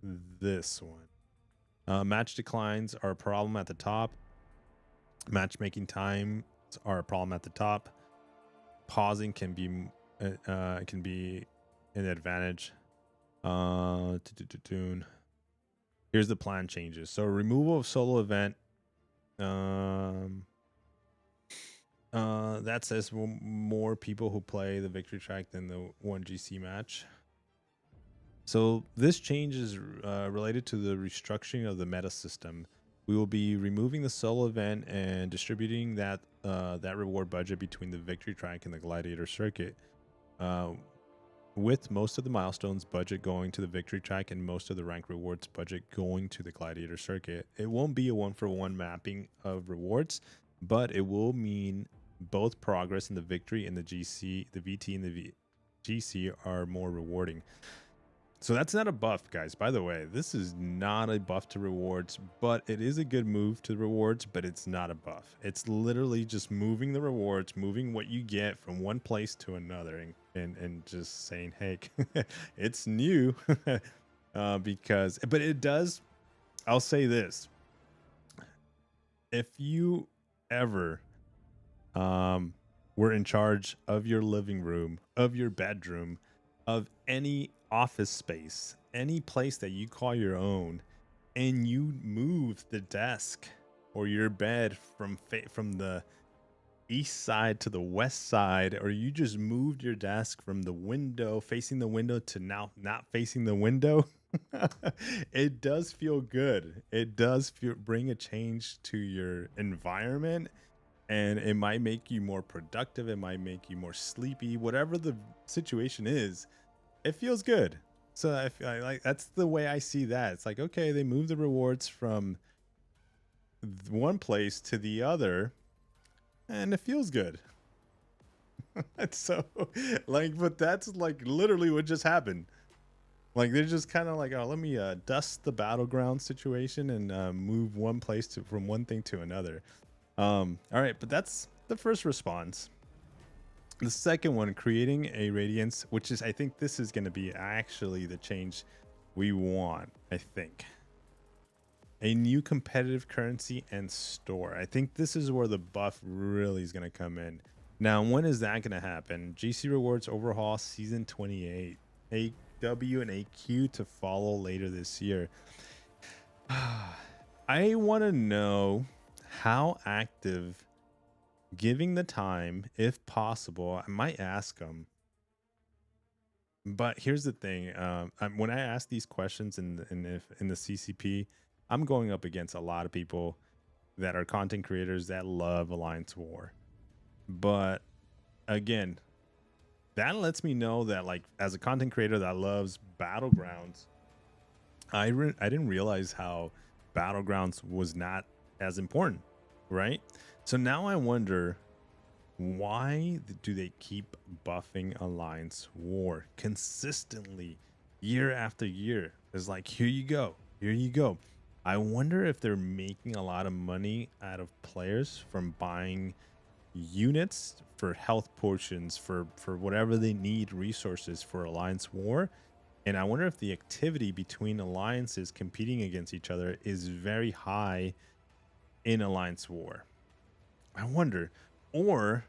this one. Match declines are a problem at the top. Matchmaking times are a problem at the top. Pausing can be an advantage. Tune. Here's the plan changes. So removal of solo event. That says more people who play the victory track than the 1GC match. So this change is related to the restructuring of the meta system. We will be removing the solo event and distributing that reward budget between the victory track and the gladiator circuit. With most of the milestones budget going to the victory track and most of the rank rewards budget going to the gladiator circuit. It won't be a one-for-one mapping of rewards, but it will mean both progress in the victory and the GC, the VT and the GC are more rewarding. So that's not a buff, guys. By the way, this is not a buff to rewards, but it is a good move to rewards, but it's not a buff. It's literally just moving the rewards, moving what you get from one place to another and just saying, hey, it's new. But it does, I'll say this. If you ever were in charge of your living room, of your bedroom, of any office space, any place that you call your own, and you move the desk or your bed from the east side to the west side, or you just moved your desk from the window facing the window to now not facing the window, it does feel good. It does bring a change to your environment, and it might make you more productive. It might make you more sleepy, whatever the situation is. It feels good. So I like, that's the way I see that. It's like, okay, they move the rewards from one place to the other, and it feels good. So like, but that's like literally what just happened. Like they're just kind of like, oh, let me dust the battleground situation and move one place from one thing to another. All right, but that's the first response. The second one, creating a radiance, which is, I think this is going to be actually the change we want. I think a new competitive currency and store. I think this is where the buff really is going to come in. Now, when is that going to happen? GC rewards overhaul season 28, AW and AQ to follow later this year. I want to know how active, giving the time, if possible. I might ask them, but here's the thing: when I ask these questions in the CCP, I'm going up against a lot of people that are content creators that love Alliance War. But again, that lets me know that, like, as a content creator that loves Battlegrounds, I didn't realize how Battlegrounds was not as important, right? So now I wonder, why do they keep buffing Alliance War consistently year after year? It's like, here you go, here you go. I wonder if they're making a lot of money out of players from buying units for health potions, for whatever they need, resources for Alliance War. And I wonder if the activity between alliances competing against each other is very high in Alliance War. I wonder, or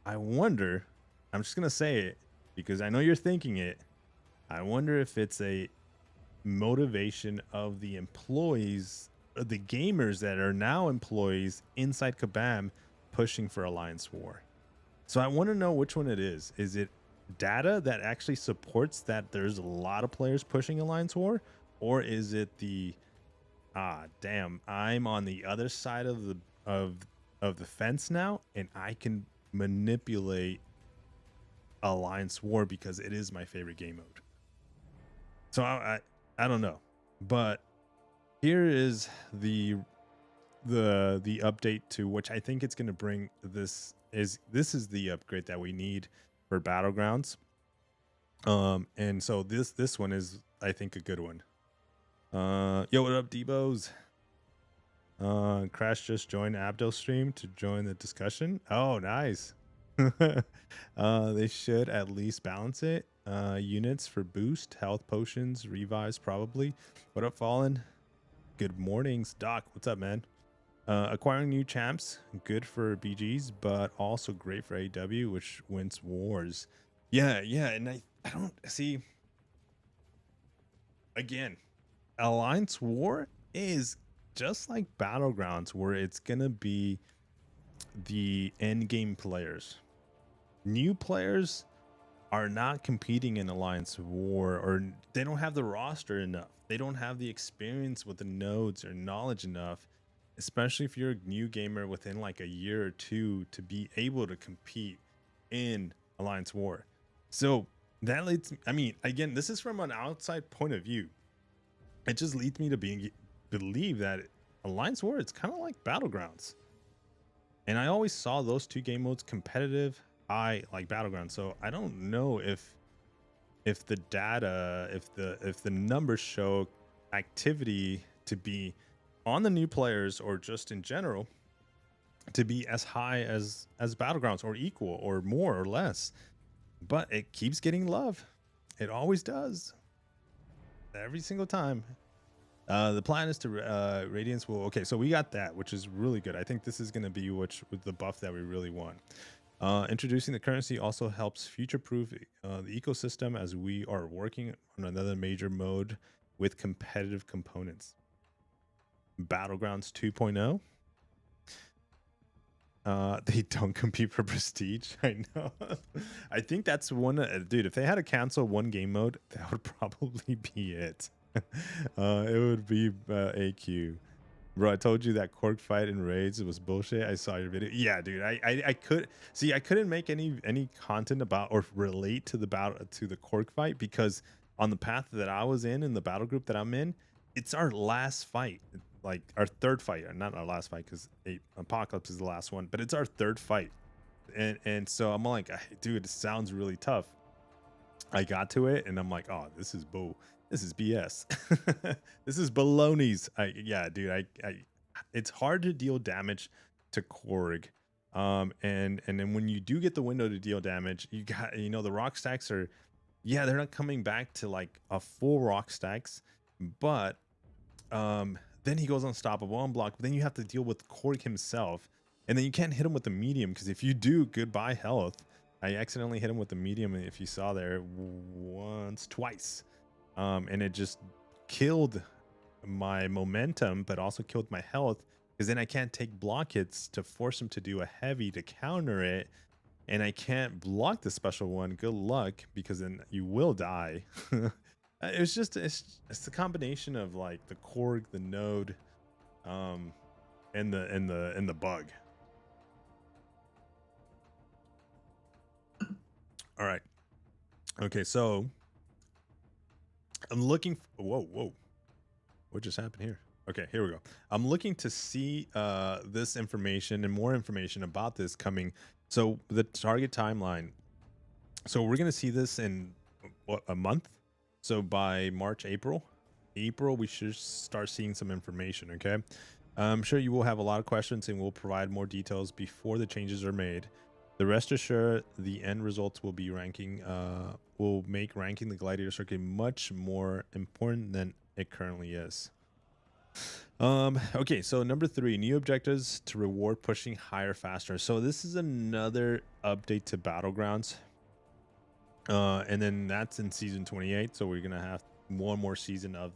I wonder, I'm just going to say it because I know you're thinking it. I wonder if it's a motivation of the employees, the gamers that are now employees inside Kabam, pushing for Alliance War. So I want to know which one it is. Is it data that actually supports that there's a lot of players pushing Alliance War, or is it the damn, I'm on the other side of the fence now and I can manipulate Alliance War because it is my favorite game mode? So I don't know, but here is the update to which I think it's going to bring. This is the upgrade that we need for Battlegrounds. And so this one is, I think, a good one. Yo, what up, Debos? Crash just joined Abdo stream to join the discussion. Oh, nice. They should at least balance it. Units for boost, health potions, revives probably. What up, Fallen? Good mornings, Doc. What's up, man? Acquiring new champs, good for BGs, but also great for AW, which wins wars. Yeah, and I don't see. again, Alliance War is just like Battlegrounds, where it's gonna be the end game players. New players are not competing in Alliance War, or they don't have the roster enough. They don't have the experience with the nodes or knowledge enough, especially if you're a new gamer within like a year or two, to be able to compete in Alliance War. So that leads me, I mean, again, this is from an outside point of view. It just leads me to believe that Alliance War, it's kind of like Battlegrounds. And I always saw those two game modes competitive. I like Battlegrounds, so I don't know if the data, if the numbers show activity to be on the new players, or just in general to be as high as Battlegrounds, or equal, or more or less. But it keeps getting love. It always does. Every single time. The plan is to Radiance will. Okay, so we got that, which is really good. I think this is going to be with the buff that we really want. Introducing the currency also helps future-proof the ecosystem, as we are working on another major mode with competitive components. Battlegrounds 2.0. They don't compete for prestige. I know. I think that's one. Dude, if they had to cancel one game mode, that would probably be it. It would be AQ. Bro, I told you that Cork fight in raids was bullshit. I saw your video. Yeah, dude. I couldn't make any content about or relate to the Cork fight, because on the path that I was in the battle group that I'm in, it's our last fight. Like our third fight, not our last fight, because Apocalypse is the last one, but it's our third fight. And so I'm like, dude, it sounds really tough. I got to it and I'm like, oh, this is bull. This is BS. This is baloney's. Yeah, dude. It's hard to deal damage to Korg. And then when you do get the window to deal damage, you got, the rock stacks are, yeah, they're not coming back to like a full rock stacks, but then he goes unstoppable on block. But then you have to deal with Korg himself, and then you can't hit him with the medium, because if you do, goodbye health. I accidentally hit him with the medium, if you saw there, twice. And it just killed my momentum, but also killed my health, because then I can't take block hits to force him to do a heavy to counter it, and I can't block the special one. Good luck, because then you will die. It's the combination of like the Korg, the node, and the bug. All right. Okay, so I'm looking whoa. What just happened here? Okay, here we go. I'm looking to see this information and more information about this coming. So the target timeline. So we're gonna see this in what, a month? So by March, April, we should start seeing some information. Okay. I'm sure you will have a lot of questions, and we'll provide more details before the changes are made. The rest assured, the end results will be will make ranking the Gladiator circuit much more important than it currently is. Okay, so number 3, new objectives to reward pushing higher faster. So this is another update to Battlegrounds. And then that's in season 28. So we're gonna have one more season of,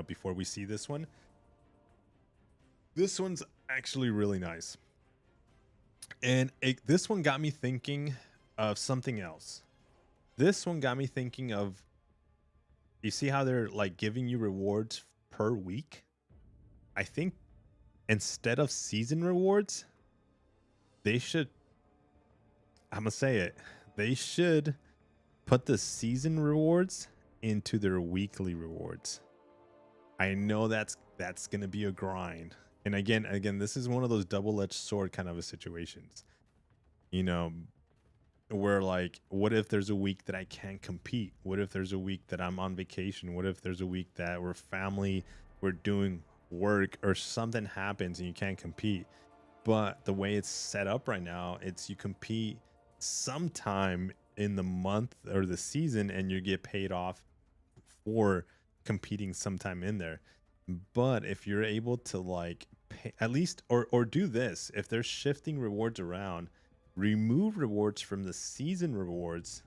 before we see this one. This one's actually really nice. And this one got me thinking of something else. This one got me thinking of, you see how they're like giving you rewards per week? I think instead of season rewards, they should, I'm gonna say it, they should put the season rewards into their weekly rewards. I know that's gonna be a grind. And again, this is one of those double-edged sword kind of a situations. Where like, what if there's a week that I can't compete? What if there's a week that I'm on vacation? What if there's a week that we're family, we're doing work, or something happens and you can't compete? But the way it's set up right now, it's you compete sometime in the month or the season, and you get paid off for competing sometime in there. But if you're able to like pay, at least, or do this, if they're shifting rewards around, remove rewards from the season rewards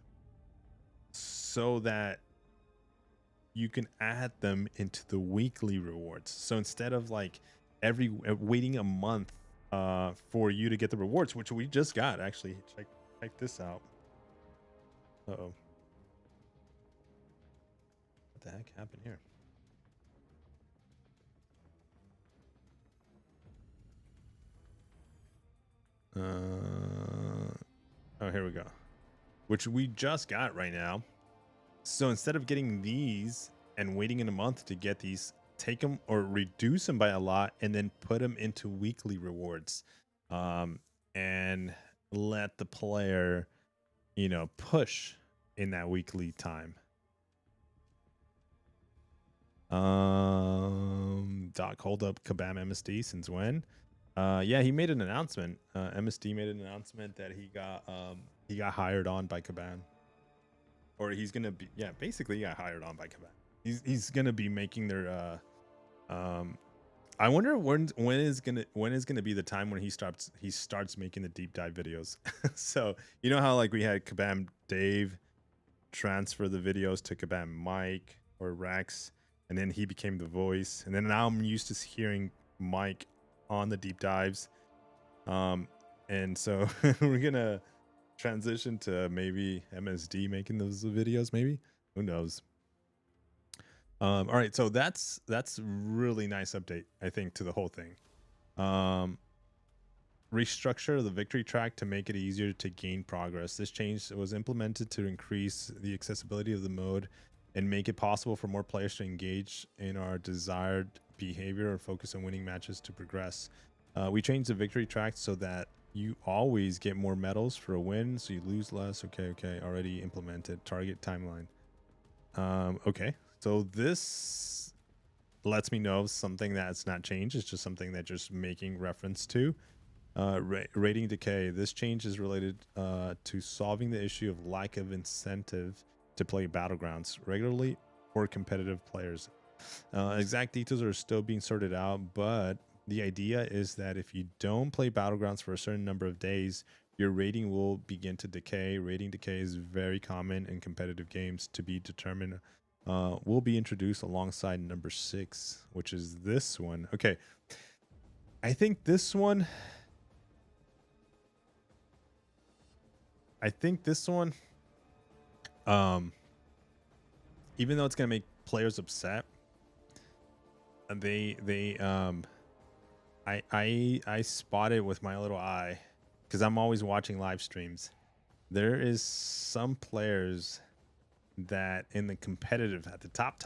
so that you can add them into the weekly rewards. So instead of like waiting a month for you to get the rewards, which we just got actually. Check this out. Uh-oh. What the heck happened here? Oh, here we go. Which we just got right now. So instead of getting these and waiting in a month to get these, take them or reduce them by a lot and then put them into weekly rewards, and let the player, push in that weekly time. Doc, hold up Kabam MSD since when? Yeah, he made an announcement. MSD made an announcement that he got hired on by Kabam. Or he's gonna be, yeah, basically he got hired on by Kabam. He's gonna be making their I wonder when is gonna be the time when he starts making the deep dive videos. So you know how like we had Kabam Dave transfer the videos to Kabam Mike or Rex, and then he became the voice, and then now I'm used to hearing Mike on the deep dives, and so we're gonna transition to maybe MSD making those videos, maybe, who knows. All right, so that's really nice update, I think, to the whole thing. Restructure the victory track to make it easier to gain progress. This change was implemented to increase the accessibility of the mode and make it possible for more players to engage in our desired behavior or focus on winning matches to progress. We changed the victory track so that you always get more medals for a win, so you lose less. Okay, already implemented. Target timeline. Okay, so this lets me know something that's not changed. It's just something that just making reference to. Rating decay. This change is related to solving the issue of lack of incentive to play Battlegrounds regularly for competitive players. Exact details are still being sorted out, but the idea is that if you don't play Battlegrounds for a certain number of days, your rating will begin to decay. Rating decay is very common in competitive games. To be determined will be introduced alongside number 6, which is this one. Okay, I think this one even though it's gonna make players upset, I spot it with my little eye because I'm always watching live streams. There is some players that in the competitive at the top,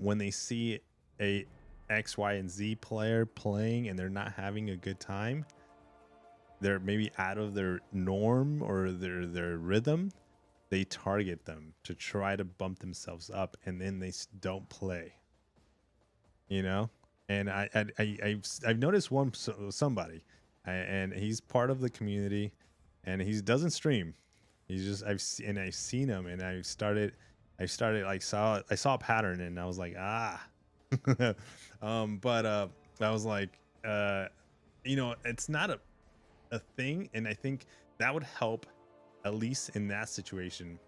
when they see a X, Y, and Z player playing and they're not having a good time, they're maybe out of their norm or their rhythm, they target them to try to bump themselves up, and then they don't play. And I've noticed somebody, and he's part of the community, and he doesn't stream. He's just I've seen him, and I started like I saw a pattern, and I was like, but I was like, it's not a thing, and I think that would help at least in that situation,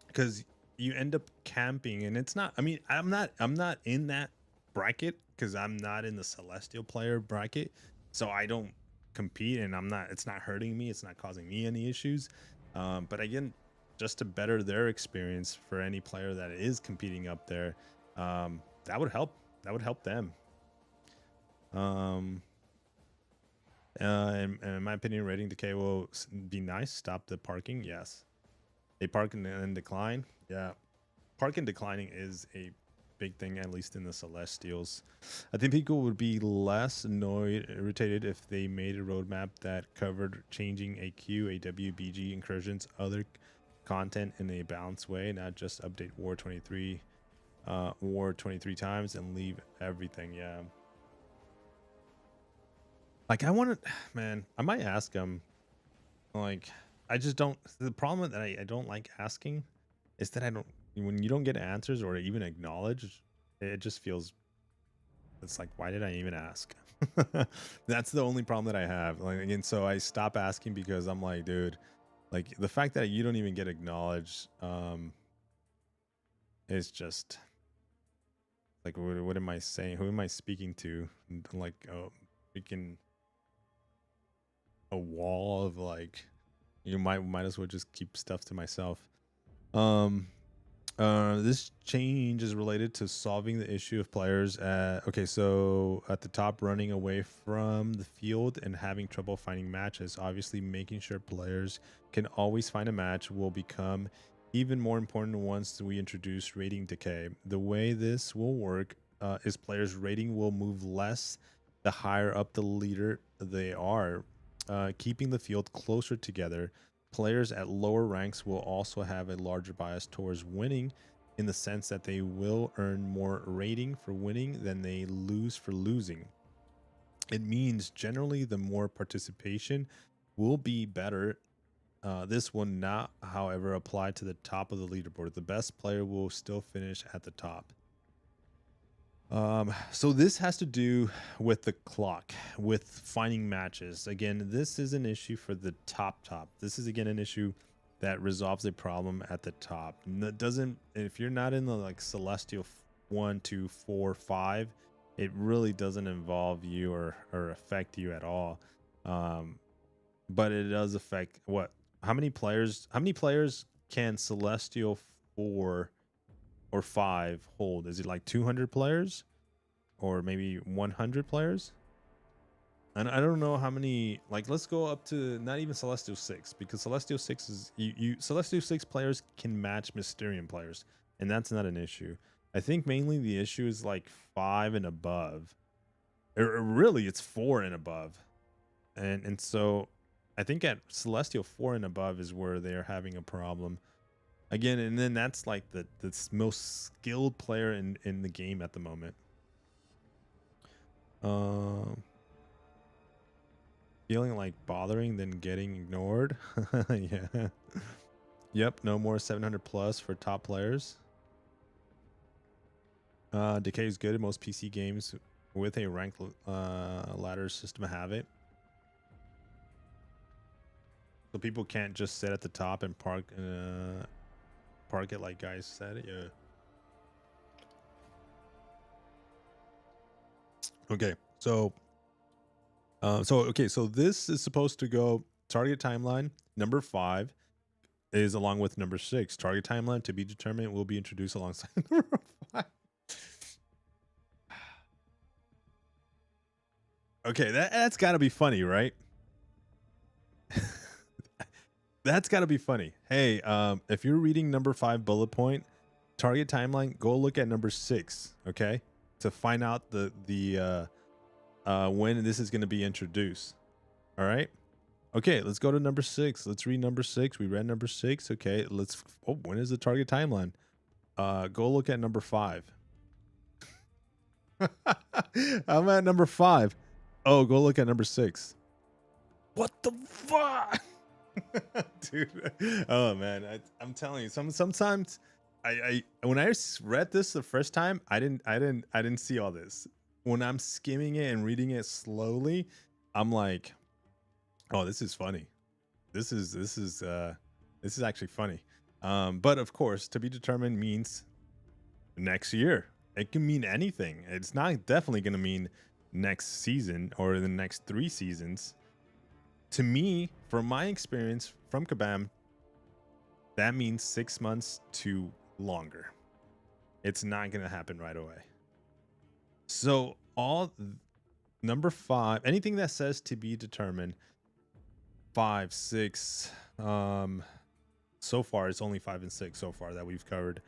because you end up camping, and it's not. I mean, I'm not in that bracket because I'm not in the celestial player bracket, so I don't compete, and it's not hurting me, it's not causing me any issues. But again, just to better their experience for any player that is competing up there, that would help them. In my opinion, rating decay will be nice. Stop the parking. Yes, they park and then decline. Yeah, parking declining is a big thing, at least in the Celestials. I think people would be less irritated if they made a roadmap that covered changing AQ, AW, BG, incursions, other content in a balanced way, not just update war 23 times and leave everything. Yeah, like I want to, man, I might ask him. Like, I just don't. The problem that I don't like asking is that when you don't get answers or even acknowledged, it just feels, it's like, why did I even ask? That's the only problem that I have. Like, again, so I stop asking because I'm like, dude, like the fact that you don't even get acknowledged, It's just like, what am I saying? Who am I speaking to? Like, freaking a wall of like, you might as well just keep stuff to myself. Um, this change is related to solving the issue of players okay, so at the top, running away from the field and having trouble finding matches. Obviously, making sure players can always find a match will become even more important once we introduce rating decay. The way this will work is players' rating will move less the higher up the leader they are, keeping the field closer together. Players at lower ranks will also have a larger bias towards winning, in the sense that they will earn more rating for winning than they lose for losing. It means generally the more participation will be better. This will not, however, apply to the top of the leaderboard. The best player will still finish at the top. So this has to do with the clock, with finding matches. Again, this is an issue for the top. This is again an issue that resolves a problem at the top. It doesn't, if you're not in the like Celestial 1, 2, 4, 5, it really doesn't involve you or affect you at all. But it does affect what? How many players can Celestial 4 or 5 hold? Is it like 200 players or maybe 100 players? And I don't know how many, like, let's go up to not even Celestial 6, because Celestial 6 is Celestial 6 players can match Mysterium players, and that's not an issue. I think mainly the issue is like 5 and above. Or really it's 4 and above. And so I think at Celestial 4 and above is where they're having a problem. Again, and then that's like the most skilled player in the game at the moment. Feeling like bothering than getting ignored. Yeah. Yep, no more 700 plus for top players. Decay is good in most PC games with a ranked ladder system have it. So people can't just sit at the top and park it like guys said. Yeah. Okay, so so this is supposed to go target timeline. Number 5 is along with number 6. Target timeline to be determined will be introduced alongside number 5. Okay, that's got to be funny, right? That's got to be funny. Hey, if you're reading number 5 bullet point, target timeline, go look at number 6, okay? To find out the when this is going to be introduced. All right? Okay, let's go to number 6. Let's read number 6. We read number 6. Okay, when is the target timeline? Go look at number 5. I'm at number 5. Oh, go look at number 6. What the fuck? Dude. Oh man, I'm telling you, sometimes I when I read this the first time, I didn't see all this. When I'm skimming it and reading it slowly, I'm like, oh, this is funny. This is actually funny. But of course, to be determined means next year. It can mean anything. It's not definitely going to mean next season or the next 3 seasons. To me, from my experience from Kabam, that means 6 months to longer. It's not going to happen right away. So number 5, anything that says to be determined, 5, 6, so far it's only 5 and 6 so far that we've covered,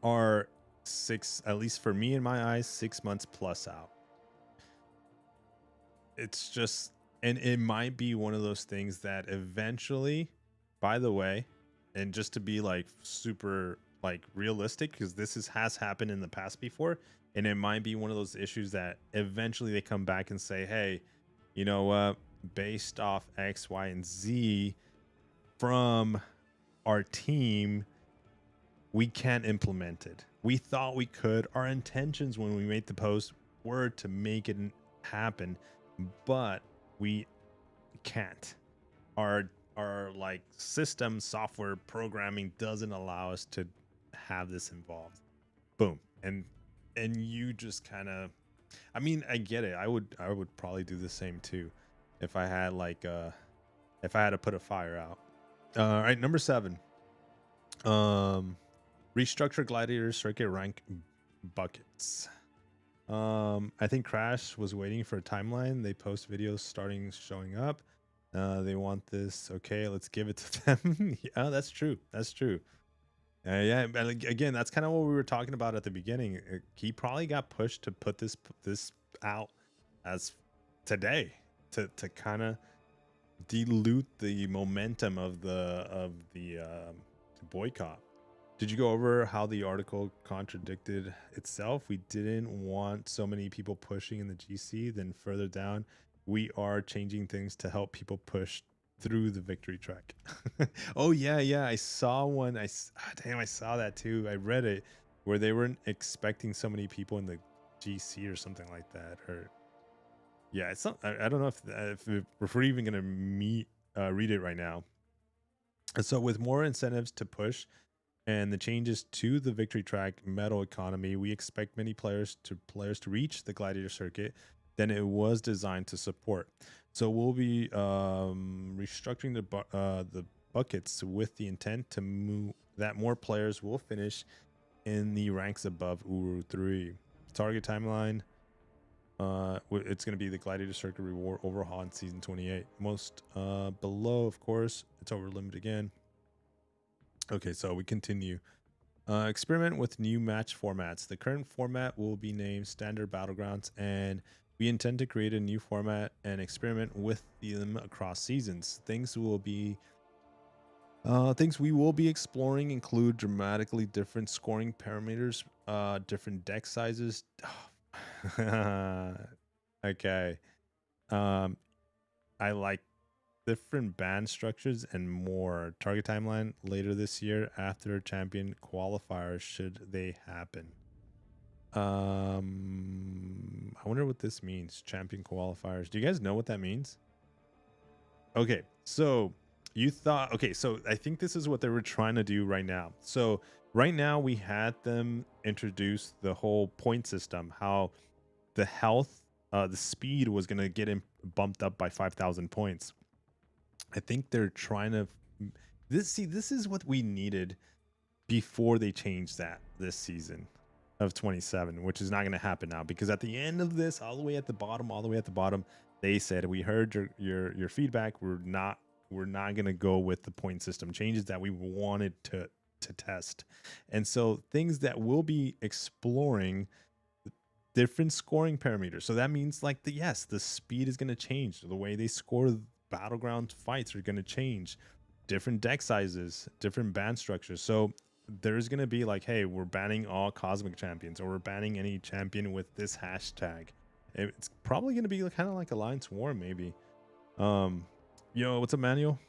are 6, at least for me in my eyes, 6 months plus out. It's just, and it might be one of those things that eventually, by the way, and just to be like super like realistic, because this has happened in the past before, and it might be one of those issues that eventually they come back and say, hey, you know what, based off X, Y, and Z from our team, we can't implement it. We thought we could. Our intentions when we made the post were to make it happen, but we can't. Our like system software programming doesn't allow us to have this involved. Boom. And you just kind of, I mean, I get it. I would probably do the same too if I had like if I had to put a fire out. All right, number 7. Restructure gladiator circuit rank buckets. I think Crash was waiting for a timeline. They post videos starting showing up. They want this. Okay, let's give it to them. Yeah, that's true. That's true. Yeah, and again, that's kind of what we were talking about at the beginning. He probably got pushed to put this out as today to kind of dilute the momentum of the boycott. Did you go over how the article contradicted itself? We didn't want so many people pushing in the GC. Then further down, we are changing things to help people push through the victory track. Oh yeah, I saw one. Damn, I saw that too. I read it where they weren't expecting so many people in the GC or something like that. Or yeah, it's not. I don't know if we're even gonna read it right now. So with more incentives to push and the changes to the victory track medal economy, we expect many players to reach the gladiator circuit than it was designed to support. So we'll be restructuring the buckets with the intent to move that more players will finish in the ranks above Uru 3. Target timeline. It's going to be the gladiator circuit reward overhaul in season 28. Most below, of course, it's over limit again. Okay, so we continue. Experiment with new match formats. The current format will be named Standard Battlegrounds, and we intend to create a new format and experiment with them across seasons. Things we will be exploring include dramatically different scoring parameters, different deck sizes. Okay. I like different band structures and more. Target timeline later this year after champion qualifiers should they happen. I wonder what this means. Champion qualifiers. Do you guys know what that means? Okay, so you thought, okay, so I think this is what they were trying to do right now. So right now we had them introduce the whole point system, how the health, the speed was going to get bumped up by 5,000 points. I think they're trying to this is what we needed before they changed that this season of 27, which is not going to happen now, because at the end of this, all the way at the bottom, they said, we heard your feedback. We're not going to go with the point system changes that we wanted to test. And so things that we'll be exploring, different scoring parameters. So that means like the speed is going to change. The way they score battleground fights are going to change. Different deck sizes, different band structures. So there's going to be like, hey, we're banning all cosmic champions, or we're banning any champion with this hashtag. It's probably going to be kind of like Alliance War, maybe. Yo, what's up, Manuel?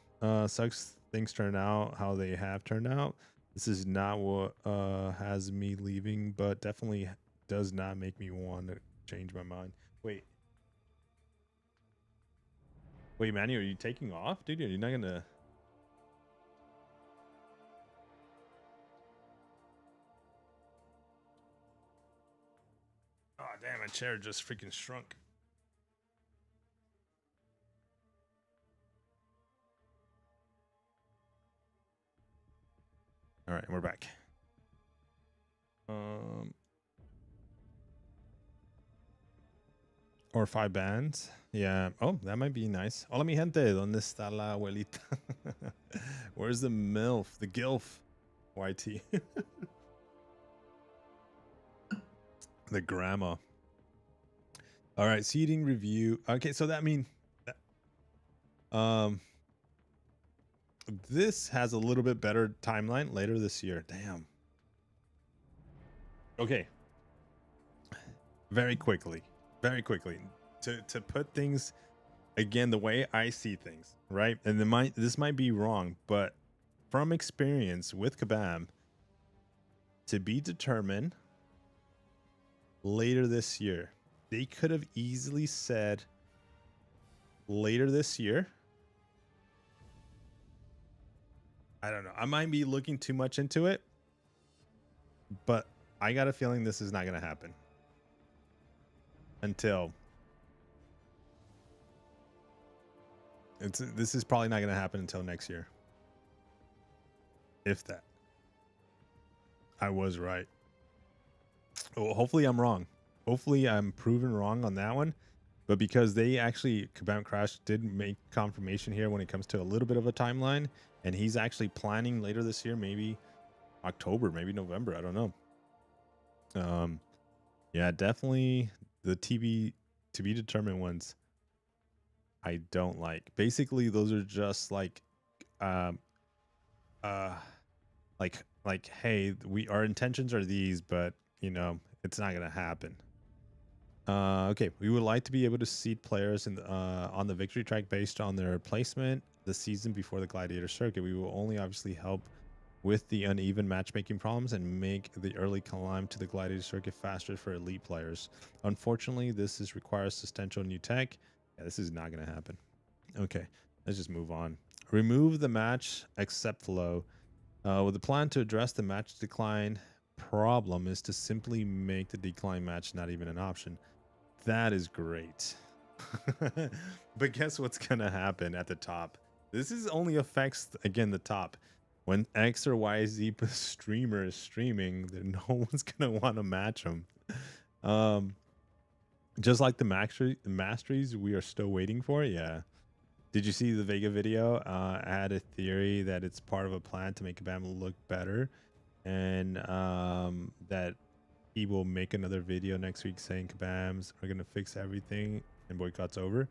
Sucks things turn out how they have turned out. This is not what has me leaving, but definitely does not make me want to change my mind. Wait, Manny, are you taking off, dude? You're not gonna... Oh, damn, my chair just freaking shrunk. All right, we're back. Or 5 bands. Yeah. Oh, that might be nice. Hola, mi gente. ¿Dónde está la abuelita? Where's the MILF? The GILF? YT. The grandma. All right, seating review. Okay, so that means this has a little bit better timeline later this year. Damn. Okay. Very quickly to put things again the way I see things, right? And this might be wrong, but from experience with Kabam, to be determined later this year. They could have easily said later this year. I don't know. I might be looking too much into it, but I got a feeling this is not going to happen until this is probably not going to happen until next year. If that. I was right. Well, hopefully I'm wrong. Hopefully I'm proven wrong on that one. But because they actually, Kabam Crash did make confirmation here when it comes to a little bit of a timeline, and he's actually planning later this year, maybe October, maybe November, I don't know. Yeah, definitely the TV to be determined ones I don't like. Basically, those are just um uh like hey, our intentions are these, but you know, it's not gonna happen. Okay, we would like to be able to seed players on the victory track based on their placement the season before the Gladiator Circuit. We will only obviously help with the uneven matchmaking problems and make the early climb to the Gladiator Circuit faster for elite players. Unfortunately, requires substantial new tech. Yeah, this is not going to happen. Okay, let's just move on. Remove the match accept flow. With the plan to address the match decline problem is to simply make the decline match not even an option. That is great. But guess what's going to happen at the top? This is only affects, again, the top. When X or YZ streamer is streaming, then no one's going to want to match them. Just like the masteries, we are still waiting for it. Yeah. Did you see the Vega video? I had a theory that it's part of a plan to make Kabam look better, and that he will make another video next week saying Kabams are gonna fix everything and boycott's over.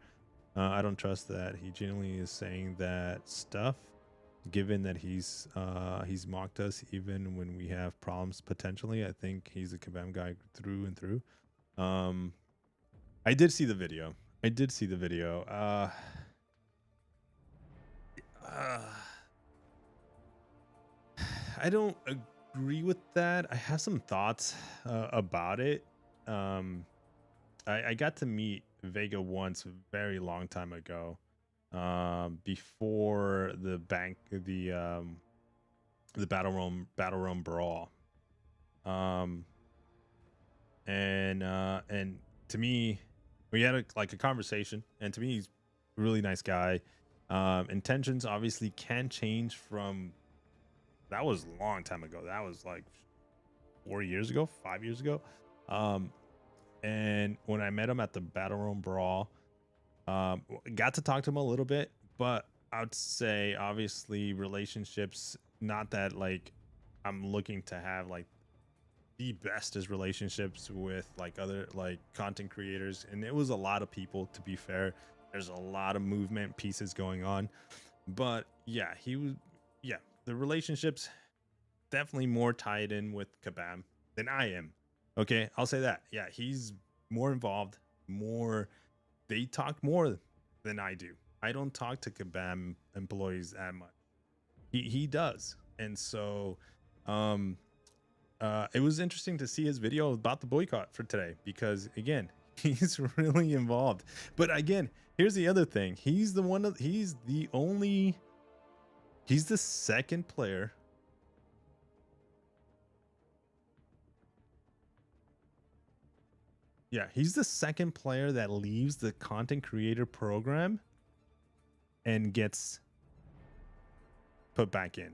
I don't trust that he genuinely is saying that stuff, given that he's mocked us even when we have problems potentially. I think he's a Kabam guy through and through. I did see the video. I don't agree with that. I have some thoughts about it. I got to meet Vega once a very long time ago, before the battle room brawl. And to me, we had a conversation, and to me, he's a really nice guy. Intentions obviously can change from. That was a long time ago. That was like 4 years ago, 5 years ago. And when I met him at the Battle Room Brawl, got to talk to him a little bit, but I would say obviously relationships, not that like I'm looking to have like the bestest relationships with like other like content creators. And it was a lot of people, to be fair. There's a lot of movement pieces going on. But yeah, the relationships definitely more tied in with Kabam than I am. Okay, I'll say that. Yeah, he's more involved, they talk more than I do. I don't talk to Kabam employees that much. He does. And so it was interesting to see his video about the boycott for today, because again, he's really involved. But again, here's the other thing. He's the second player. Yeah, he's the second player that leaves the content creator program and gets put back in.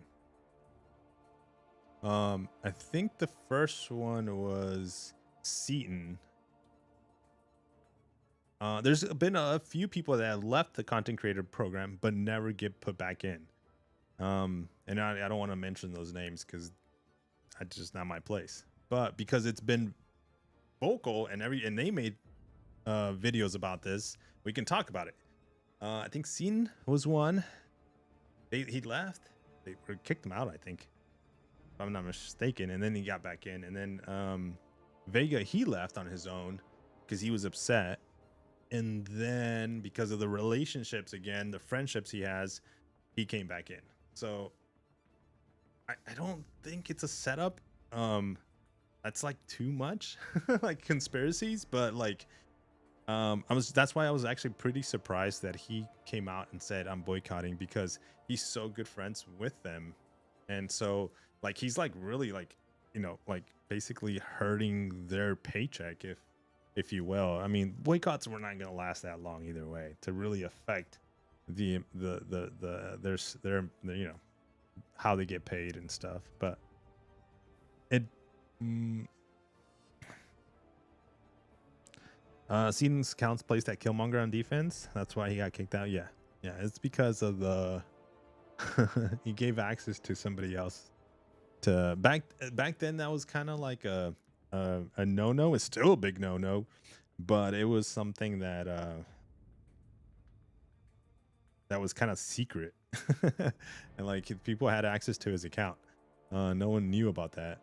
I think the first one was Seaton. There's been a few people that have left the content creator program but never get put back in. And I don't want to mention those names because that's just not my place. But because it's been vocal and they made videos about this, we can talk about it. I think Seaton was one. He left. They kicked him out, I think, if I'm not mistaken, and then he got back in. And then Vega, he left on his own because he was upset. And then because of the relationships, again, the friendships he has, he came back in. So I don't think it's a setup. That's like too much like conspiracies, but like that's why I was actually pretty surprised that he came out and said I'm boycotting, because he's so good friends with them. And so like he's like really like like basically hurting their paycheck, if you will. I mean, boycotts were not going to last that long either way to really affect their how they get paid and stuff. But it mm, Seedings counts placed that Killmonger on defense. That's why he got kicked out. Yeah, it's because of the he gave access to somebody else. To back then, that was kind of like a no. It's still a big no, but it was something that that was kind of secret, and like people had access to his account. No one knew about that,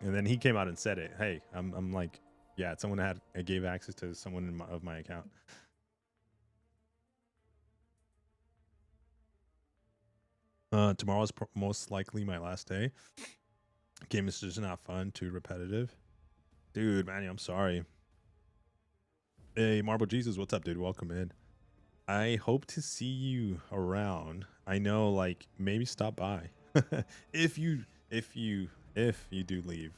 and then he came out and said it. Hey, I'm like, yeah, someone gave access to someone of my account. Tomorrow is most likely my last day. Game is just not fun, too repetitive. Dude, Manny, I'm sorry. Hey, Marble Jesus, what's up, dude? Welcome in. I hope to see you around. I know, like, maybe stop by if you do leave.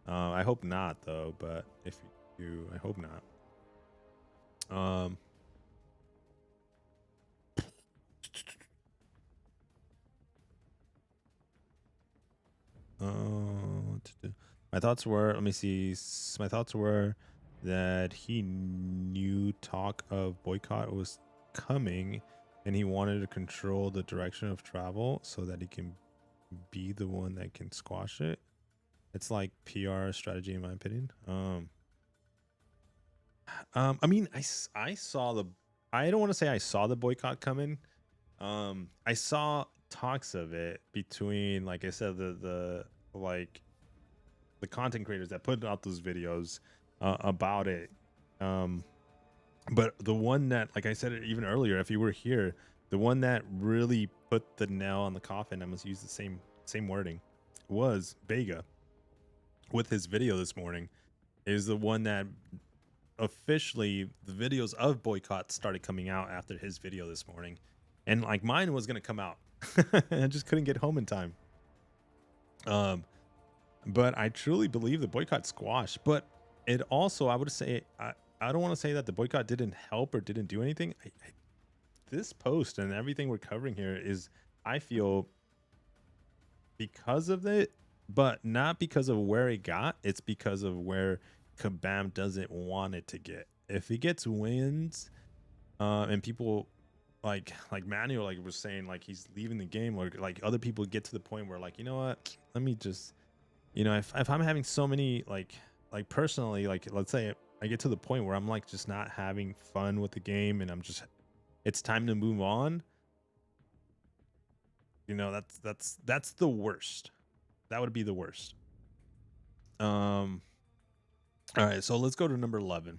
I hope not though, but if you do, I hope not. My thoughts were, let me see. My thoughts were that he knew talk of boycott was coming and he wanted to control the direction of travel so that he can be the one that can squash it. It's like PR strategy, in my opinion. I mean, I saw the, I don't want to say I saw the boycott coming. I saw talks of it between, like I said, the like the content creators that put out those videos about it. But the one that, like I said it even earlier, if you were here, the one that really put the nail on the coffin, I must use the same wording, was Bega with his video this morning. Is the one that officially the videos of boycott started coming out after his video this morning, and like mine was gonna come out. I just couldn't get home in time. But I truly believe the boycott squashed. But it also, I would say, I don't want to say that the boycott didn't help or didn't do anything. This post and everything we're covering here is, I feel, because of it, but not because of where it got. It's because of where Kabam doesn't want it to get. If he gets wins, and people like Manuel like was saying, like he's leaving the game, or like other people get to the point where like, you know what, let me just, if I'm having so many like personally, like let's say I get to the point where I'm like just not having fun with the game and I'm just, it's time to move on. That's the worst. That would be the worst. All right, so let's go to number 11.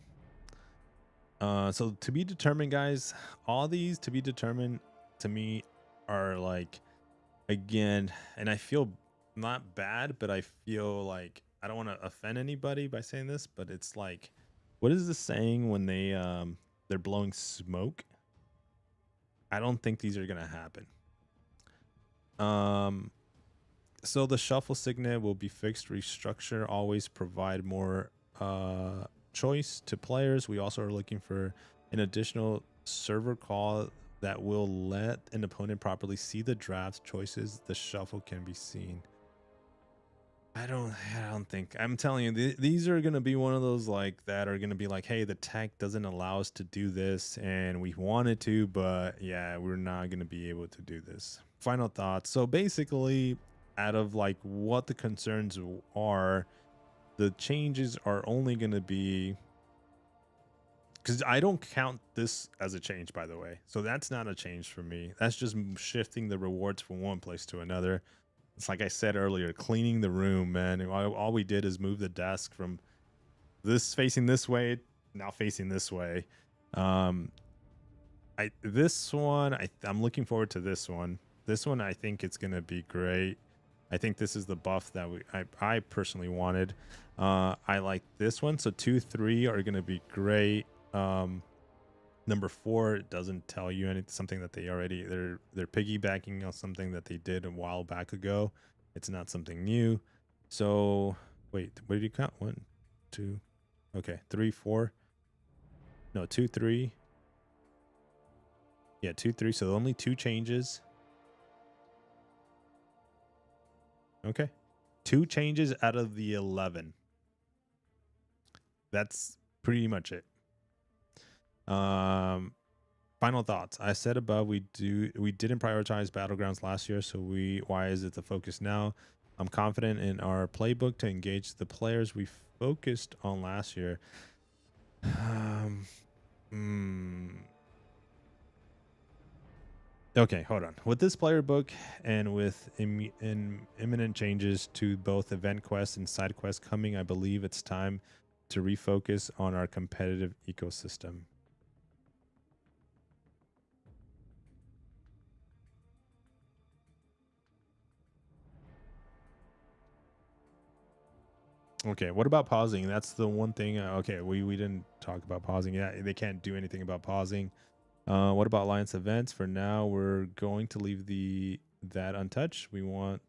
So to be determined, guys, all these to be determined to me are like, again, and I feel not bad, but I feel like I don't want to offend anybody by saying this, but it's like, what is the saying when they're blowing smoke? I don't think these are gonna happen. So the shuffle signet will be fixed, restructure, always provide more choice to players. We also are looking for an additional server call that will let an opponent properly see the draft choices. The shuffle can be seen. I don't think, I'm telling you, these are going to be one of those like that are going to be like, hey, the tech doesn't allow us to do this and we wanted to, but yeah, we're not going to be able to do this. Final thoughts. So basically, out of like what the concerns are, the changes are only going to be, because I don't count this as a change, by the way. So that's not a change for me. That's just shifting the rewards from one place to another. It's like I said earlier, cleaning the room, man. All we did is move the desk from this facing this way, now facing this way. This one, I'm looking forward to this one. This one, I think it's gonna be great. I think this is the buff that I personally wanted. I like this one. So 2, 3 are gonna be great. Number 4, it doesn't tell you anything, something that they're piggybacking on something that they did a while back ago. It's not something new. So wait, what did you count? 1, 2, okay, 3, 4. No, 2, 3. Yeah, 2, 3. So only 2 changes. Okay. 2 changes out of the 11. That's pretty much it. Final thoughts. I said above we didn't prioritize Battlegrounds last year, so why is it the focus now? I'm confident in our playbook to engage the players we focused on last year. Okay, hold on. With this player book and with imminent changes to both event quests and side quests coming, I believe it's time to refocus on our competitive ecosystem. Okay, what about pausing? That's the one thing. Okay, we didn't talk about pausing. Yeah, they can't do anything about pausing. What about alliance events? For now, we're going to leave that untouched. We want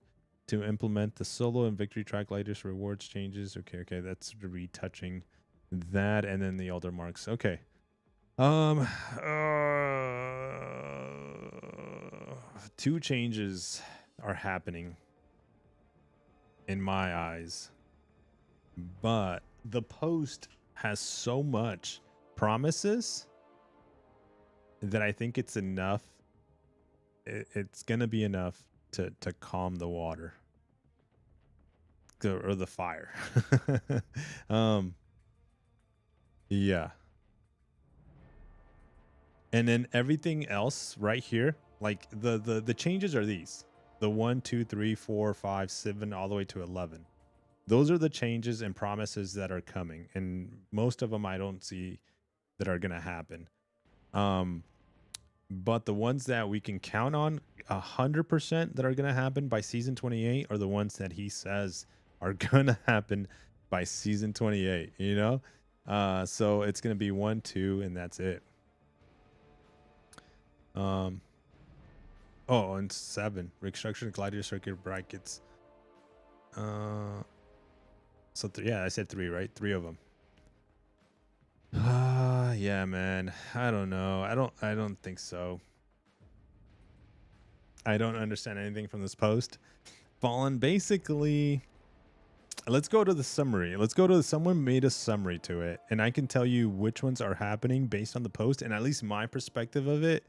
to implement the solo and victory track latest rewards changes. Okay, that's retouching that, and then the elder marks. Okay. Uh, 2 changes are happening in my eyes. But the post has so much promises that I think it's enough. It's gonna be enough to calm the water or the fire. Yeah. And then everything else right here, like the changes are these: the 1, 2, 3, 4, 5, 7, all the way to 11. Those are the changes and promises that are coming, and most of them I don't see that are gonna happen. But the ones that we can count on 100% that are gonna happen by season 28 are the ones that he says are gonna happen by season 28. You know, so it's gonna be 1, 2, and that's it. Oh, and 7 restructured gladiator circuit brackets. So yeah, I said 3, right? 3 of them. Yeah, man. I don't know. I don't think so. I don't understand anything from this post. Fallen, basically, let's go to the summary. Someone made a summary to it, and I can tell you which ones are happening based on the post, and at least my perspective of it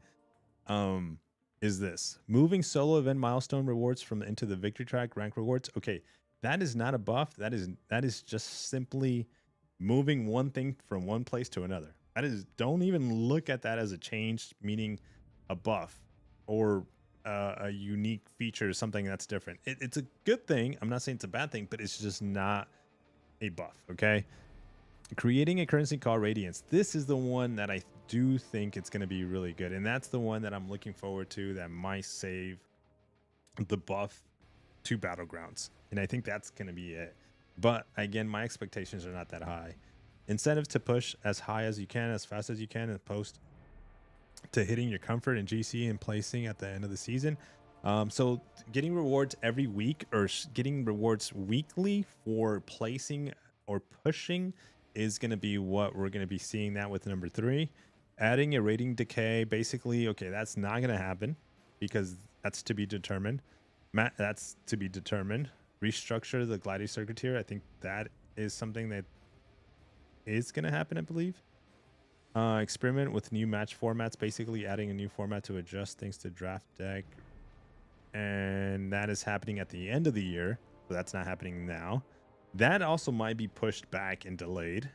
is this: moving solo event milestone rewards from into the victory track rank rewards. Okay, that is not a buff. That is just simply moving one thing from one place to another. That is, don't even look at that as a change, meaning a buff or a unique feature, something that's different. It's a good thing. I'm not saying it's a bad thing, but it's just not a buff. Okay. Creating a currency called Radiance. This is the one that I do think it's going to be really good. And that's the one that I'm looking forward to that might save the buff to Battlegrounds. And I think that's going to be it. But again, my expectations are not that high. Incentives to push as high as you can, as fast as you can, and post to hitting your comfort in GC and placing at the end of the season. So getting rewards every week or getting rewards weekly for placing or pushing is going to be what we're going to be seeing that with number 3. Adding a rating decay, basically, okay, that's not going to happen because that's to be determined. That's to be determined. Restructure the gladiator circuit here. I think that is something that is going to happen, I believe. Experiment with new match formats, basically adding a new format to adjust things to draft deck. And that is happening at the end of the year. So that's not happening now. That also might be pushed back and delayed.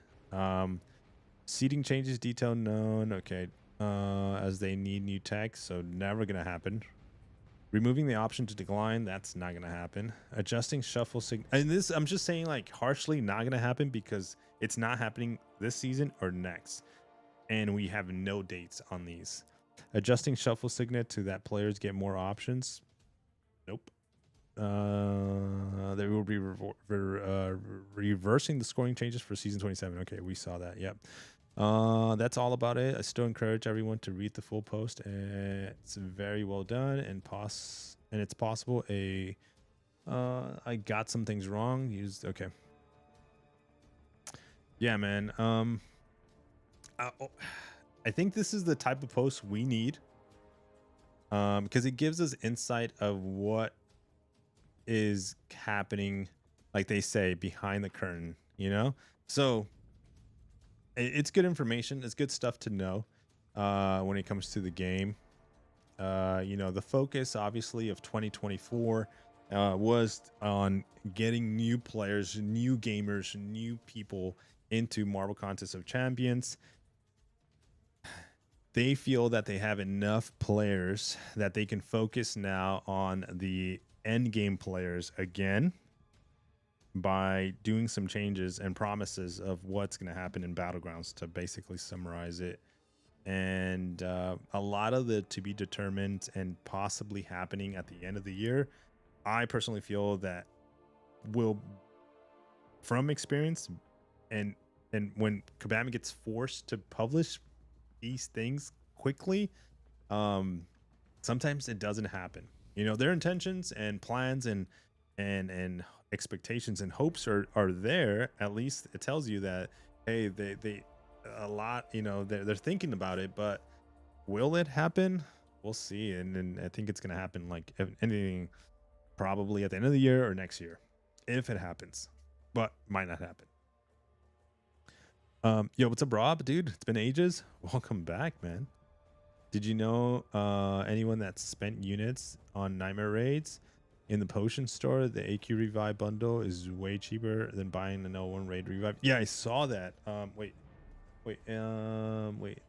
Seating changes, detail known. Okay. As they need new text. So never going to happen. Removing the option to decline. That's not going to happen. Adjusting shuffle signal. And this, I'm just saying like harshly not going to happen because it's not happening this season or next. And we have no dates on these. Adjusting shuffle signet to that players get more options. Nope. They will be reversing the scoring changes for season 27. Okay, we saw that. Yep. That's all about it. I still encourage everyone to read the full post. It's very well done and it's possible a I got some things wrong. Used okay. Yeah, man. I think this is the type of post we need. Because it gives us insight of what is happening, like they say, behind the curtain, you know? So it's good information. It's good stuff to know when it comes to the game. You know, the focus obviously of 2024 was on getting new players, new gamers, new people into Marvel Contest of Champions. They feel that they have enough players that they can focus now on the end game players again by doing some changes and promises of what's going to happen in Battlegrounds, to basically summarize it. And a lot of the to be determined and possibly happening at the end of the year, I personally feel that will, from experience, and when Kabam gets forced to publish these things quickly, sometimes it doesn't happen. You know, their intentions and plans and expectations and hopes are there. At least it tells you that, hey, they a lot, you know, they're thinking about it, but will it happen? We'll see. And I think it's gonna happen, like, if anything, probably at the end of the year or next year, if it happens, but might not happen. Yo, what's up, Rob? Dude, it's been ages. Welcome back, man. Did you know anyone that spent units on Nightmare Raids in the potion store? The AQ Revive bundle is way cheaper than buying an L1 Raid Revive. Yeah, I saw that. Wait.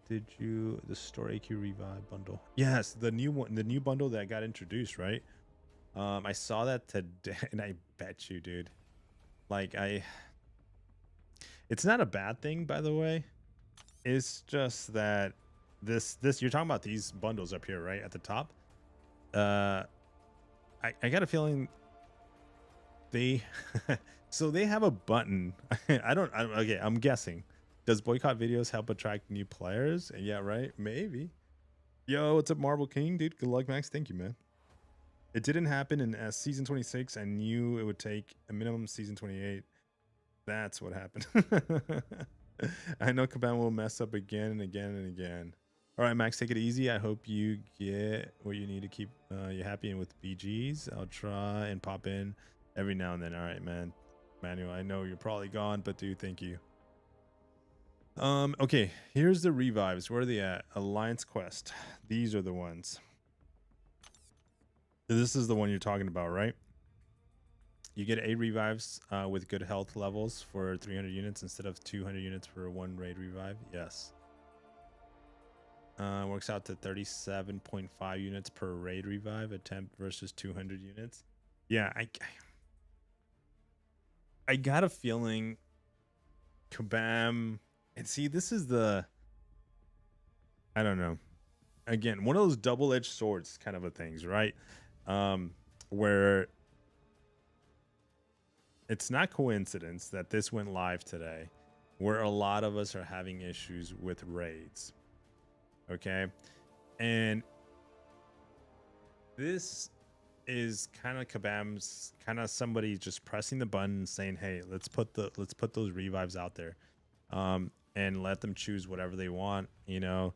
Did you the store AQ Revive bundle? Yes, the new one, the new bundle that got introduced, right? I saw that today, and I bet you, dude, like it's not a bad thing, by the way. It's just that this you're talking about these bundles up here, right at the top. I got a feeling they so they have a button. Okay, I'm guessing. Does boycott videos help attract new players? Yeah, right. Maybe. Yo, what's up, Marble King, dude? Good luck, Max. Thank you, man. It didn't happen in season 26. I knew it would take a minimum season 28. That's what happened. I know Kabam will mess up again and again and again. All right, Max, take it easy. I hope you get what you need to keep you happy. And with BGs, I'll try and pop in every now and then. All right, man. Manuel, I know you're probably gone, but dude, thank you. Okay, here's the revives. Where are they at? Alliance Quest. These are the ones. This is the one you're talking about, right? You get 8 revives with good health levels for 300 units instead of 200 units for 1 raid revive. Yes. Works out to 37.5 units per raid revive attempt versus 200 units. Yeah, I got a feeling Kabam, and see, this is the, I don't know. Again, one of those double-edged swords kind of a things, right? Where it's not coincidence that this went live today, where a lot of us are having issues with raids. Okay, and this is kind of Kabam's, kind of somebody just pressing the button saying, hey, let's put those revives out there, and let them choose whatever they want. You know,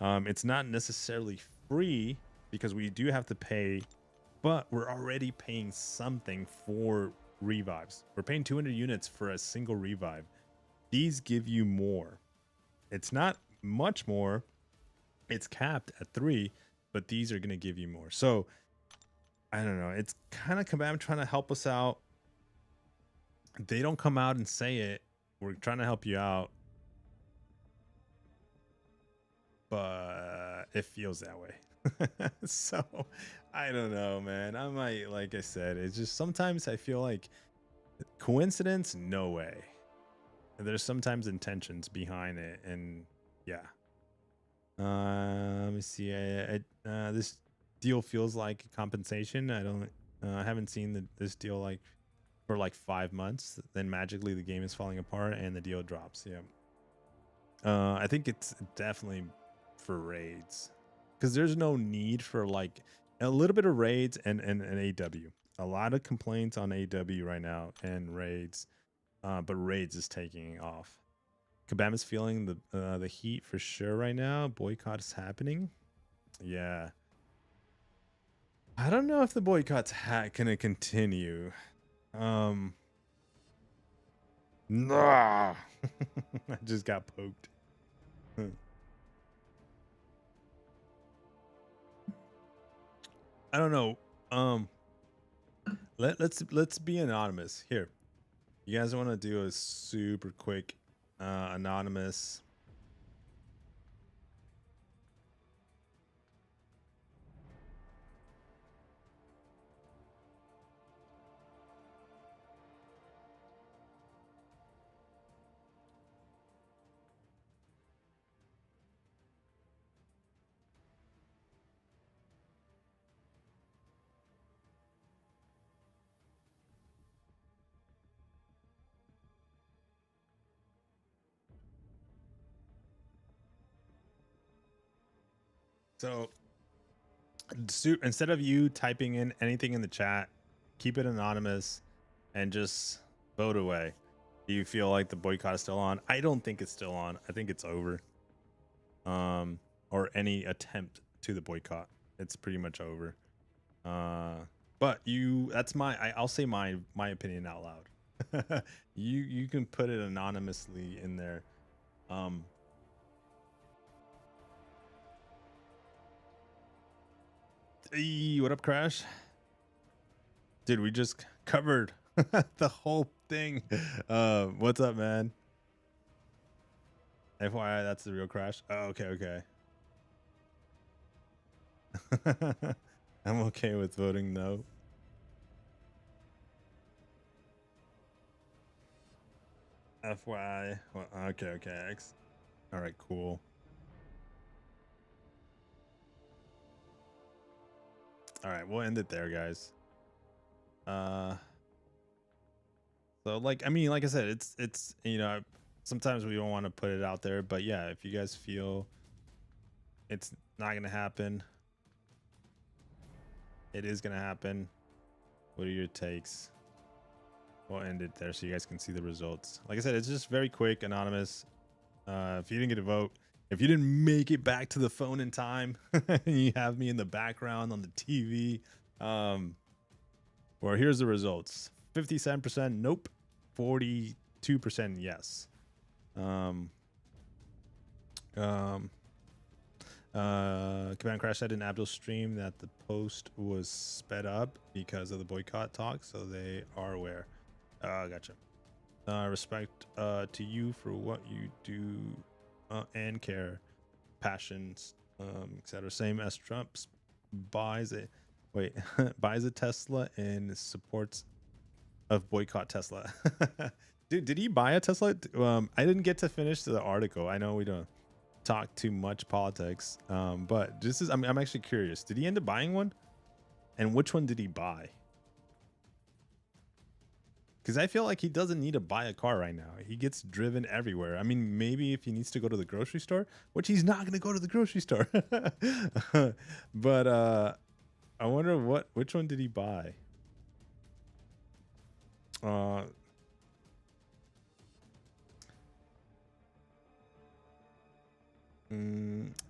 it's not necessarily free because we do have to pay, but we're already paying something for revives. We're paying 200 units for a single revive. These give you more. It's not much more. It's capped at 3, but these are going to give you more. So I don't know. It's kind of Kabam trying to help us out. They don't come out and say it. We're trying to help you out, but it feels that way. So I don't know, man. I might, like I said, it's just sometimes I feel like coincidence, no way. There's sometimes intentions behind it, and yeah. Let me see. This deal feels like compensation. I haven't seen this deal like for like 5 months. Then magically the game is falling apart and the deal drops. Yeah. I think it's definitely for raids, because there's no need for like a little bit of raids and an AW. A lot of complaints on AW right now and raids, but raids is taking off. Kabam is feeling the heat for sure right now. Boycott is happening. Yeah. I don't know if the boycott's gonna continue. Nah. I just got poked. I don't know. Let's be anonymous here. You guys want to do a super quick anonymous? So instead of you typing in anything in the chat, keep it anonymous and just vote away. Do you feel like the boycott is still on? I don't think it's still on. I think it's over. Or any attempt to the boycott. It's pretty much over. But that's I'll say my opinion out loud. You can put it anonymously in there. What up, Crash? Dude, we just covered the whole thing. What's up, man? FYI, that's the real Crash. Oh, okay. I'm okay with voting no. FYI. Well, okay. X. All right, cool. All right, we'll end it there, guys. So like, I mean, like I said, it's you know, sometimes we don't want to put it out there, but yeah, if you guys feel it's not gonna happen, it is gonna happen. What are your takes? We'll end it there so you guys can see the results. Like I said, it's just very quick, anonymous. If you didn't get a vote, if you didn't make it back to the phone in time, and you have me in the background on the TV, well, here's the results. 57% nope, 42% yes. Command Crash said in Abdul's stream that the post was sped up because of the boycott talk, so they are aware. Gotcha. Respect to you for what you do and care, passions, etc. Same as Trump's buys a Tesla and supports of boycott Tesla. Dude, did he buy a Tesla? I didn't get to finish the article. I know we don't talk too much politics, but this is I'm actually curious. Did he end up buying one? And which one did he buy? Because I feel like he doesn't need to buy a car right now. He gets driven everywhere. I mean, maybe if he needs to go to the grocery store, which he's not going to go to the grocery store. But I wonder which one did he buy? Even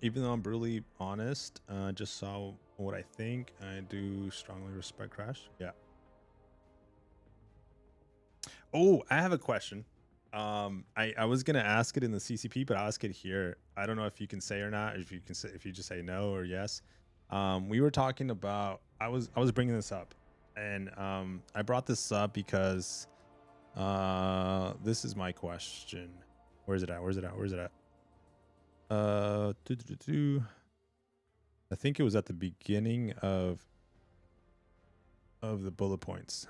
though I'm brutally honest, just saw what I think. I do strongly respect Crash. Yeah. Oh, I have a question. I was gonna ask it in the CCP, but I'll ask it here. I don't know if you can say or not. If you can say, if you just say no or yes. We were talking about. I was bringing this up, and I brought this up because this is my question. Where's it at? I think it was at the beginning of the bullet points.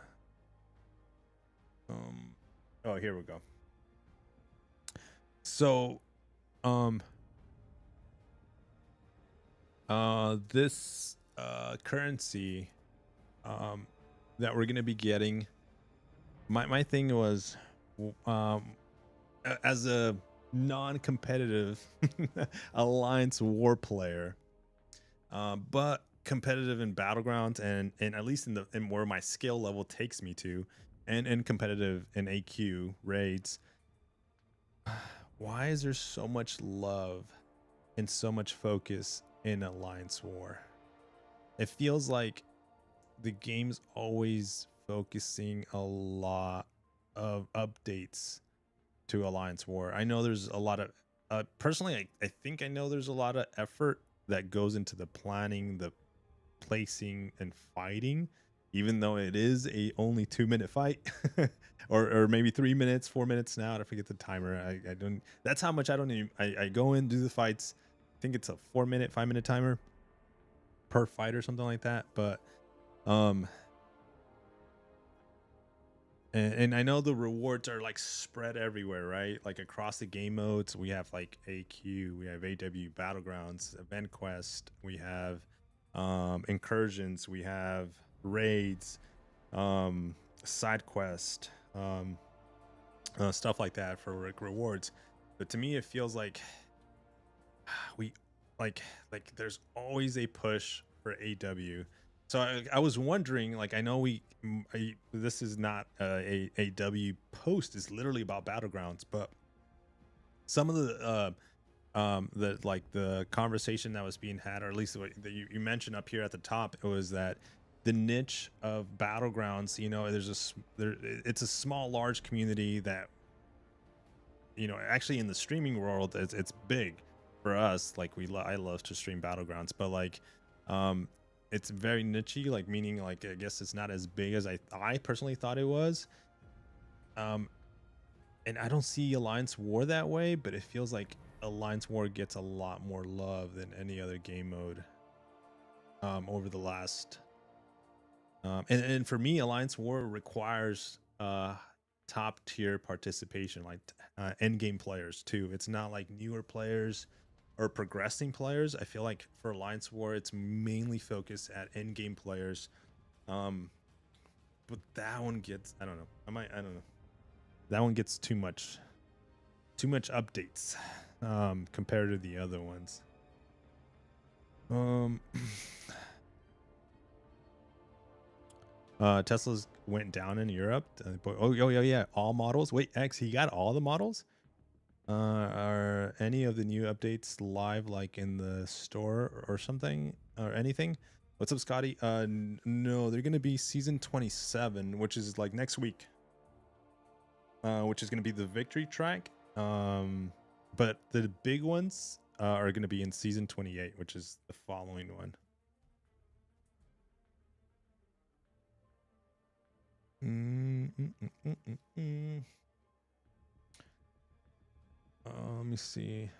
Oh, here we go. So, this currency that we're gonna be getting. My thing was, as a non-competitive alliance war player, but competitive in Battlegrounds, and at least in where my skill level takes me to, and competitive in AQ raids, why is there so much love and so much focus in Alliance War? It feels like the game's always focusing a lot of updates to Alliance War. I know there's a lot of personally, I think I know there's a lot of effort that goes into the planning, the placing, and fighting, even though it is a only 2-minute fight. or maybe 3 minutes, 4 minutes now. I forget the timer. I don't, that's how much I don't even, I go in, do the fights. I think it's a 4-minute, 5-minute timer per fight or something like that. But and I know the rewards are like spread everywhere, right? Like across the game modes, we have like AQ, we have AW Battlegrounds, Event Quest, we have incursions, we have raids, side quest, stuff like that for like rewards. But to me, it feels like we like there's always a push for AW. So I was wondering, like, I know this is not a AW post, it's literally about Battlegrounds, but some of the like the conversation that was being had, or at least what you mentioned up here at the top, it was that the niche of Battlegrounds, you know, it's a small large community that, you know, actually in the streaming world, it's big for us. Like I love to stream Battlegrounds, but like it's very nichey, like meaning like I guess it's not as big as I personally thought it was. And I don't see Alliance War that way, but it feels like Alliance War gets a lot more love than any other game mode over the last and for me, Alliance War requires top tier participation, like end game players too. It's not like newer players or progressing players. I feel like for Alliance War, it's mainly focused at end game players. But that one gets, I don't know. I don't know. That one gets too much updates compared to the other ones. Tesla's went down in Europe. Oh, yeah. All models. Wait, X, he got all the models? Are any of the new updates live, like in the store or something or anything? What's up, Scotty? No, they're going to be season 27, which is like next week, which is going to be the victory track. But the big ones are going to be in season 28, which is the following one. Let me see.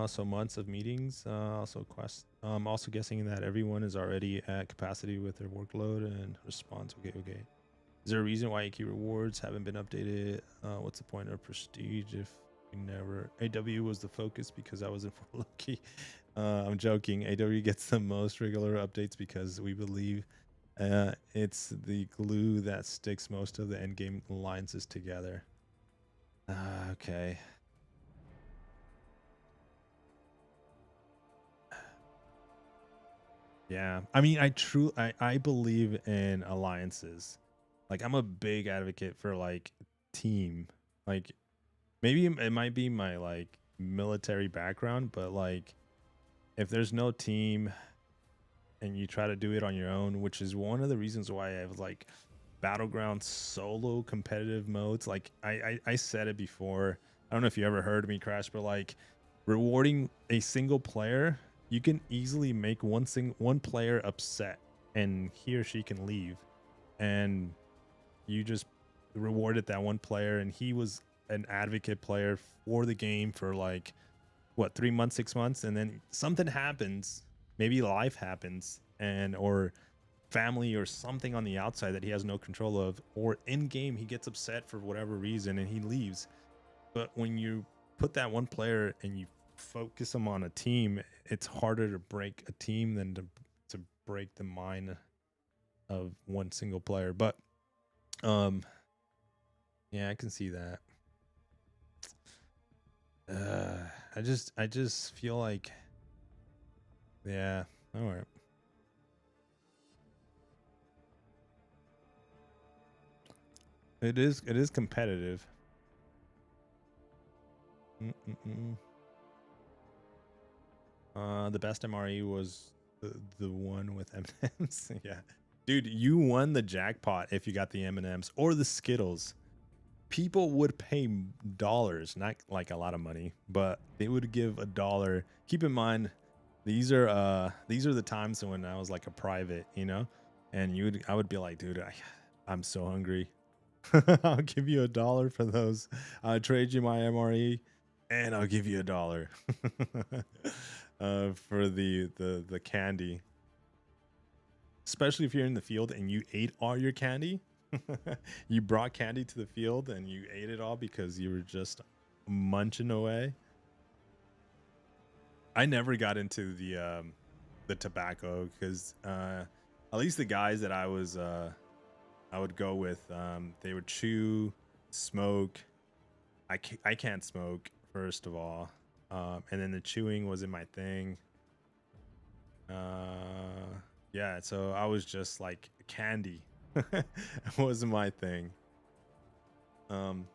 So months of meetings, also quest. Also guessing that everyone is already at capacity with their workload and response. Okay. Is there a reason why AQ rewards haven't been updated? What's the point of prestige if we never? AW was the focus because I wasn't for lucky. I'm joking. AW gets the most regular updates because we believe it's the glue that sticks most of the endgame alliances together. Okay. Yeah, I mean, I believe in alliances. Like, I'm a big advocate for like team. Like, maybe it might be my like military background, but like if there's no team and you try to do it on your own, which is one of the reasons why I have like Battleground solo competitive modes. Like I said it before. I don't know if you ever heard me, Crash, but like rewarding a single player, you can easily make one player upset and he or she can leave, and you just rewarded that one player, and he was an advocate player for the game for like what, 3 months, 6 months, and then something happens, maybe life happens, and or family or something on the outside that he has no control of, or in game he gets upset for whatever reason and he leaves. But when you put that one player and you focus them on a team, it's harder to break a team than to break the mind of one single player. But yeah, I can see that. I just feel like Yeah. All right. It is competitive. Mm-mm-mm. The best MRE was the one with M&Ms. Yeah, dude, you won the jackpot if you got the M&Ms or the Skittles. People would pay dollars, not like a lot of money, but they would give a dollar. Keep in mind, these are the times when I was like a private, you know, and I would be like, dude, I'm so hungry. I'll give you a dollar for those. I'll trade you my MRE, and I'll give you a dollar for the candy. Especially if you're in the field and you ate all your candy. You brought candy to the field and you ate it all because you were just munching away. I never got into the tobacco because at least the guys that I would go with, they would chew, smoke. I can't smoke, first of all. And then the chewing wasn't my thing. Yeah, so I was just like candy. It wasn't my thing. Um,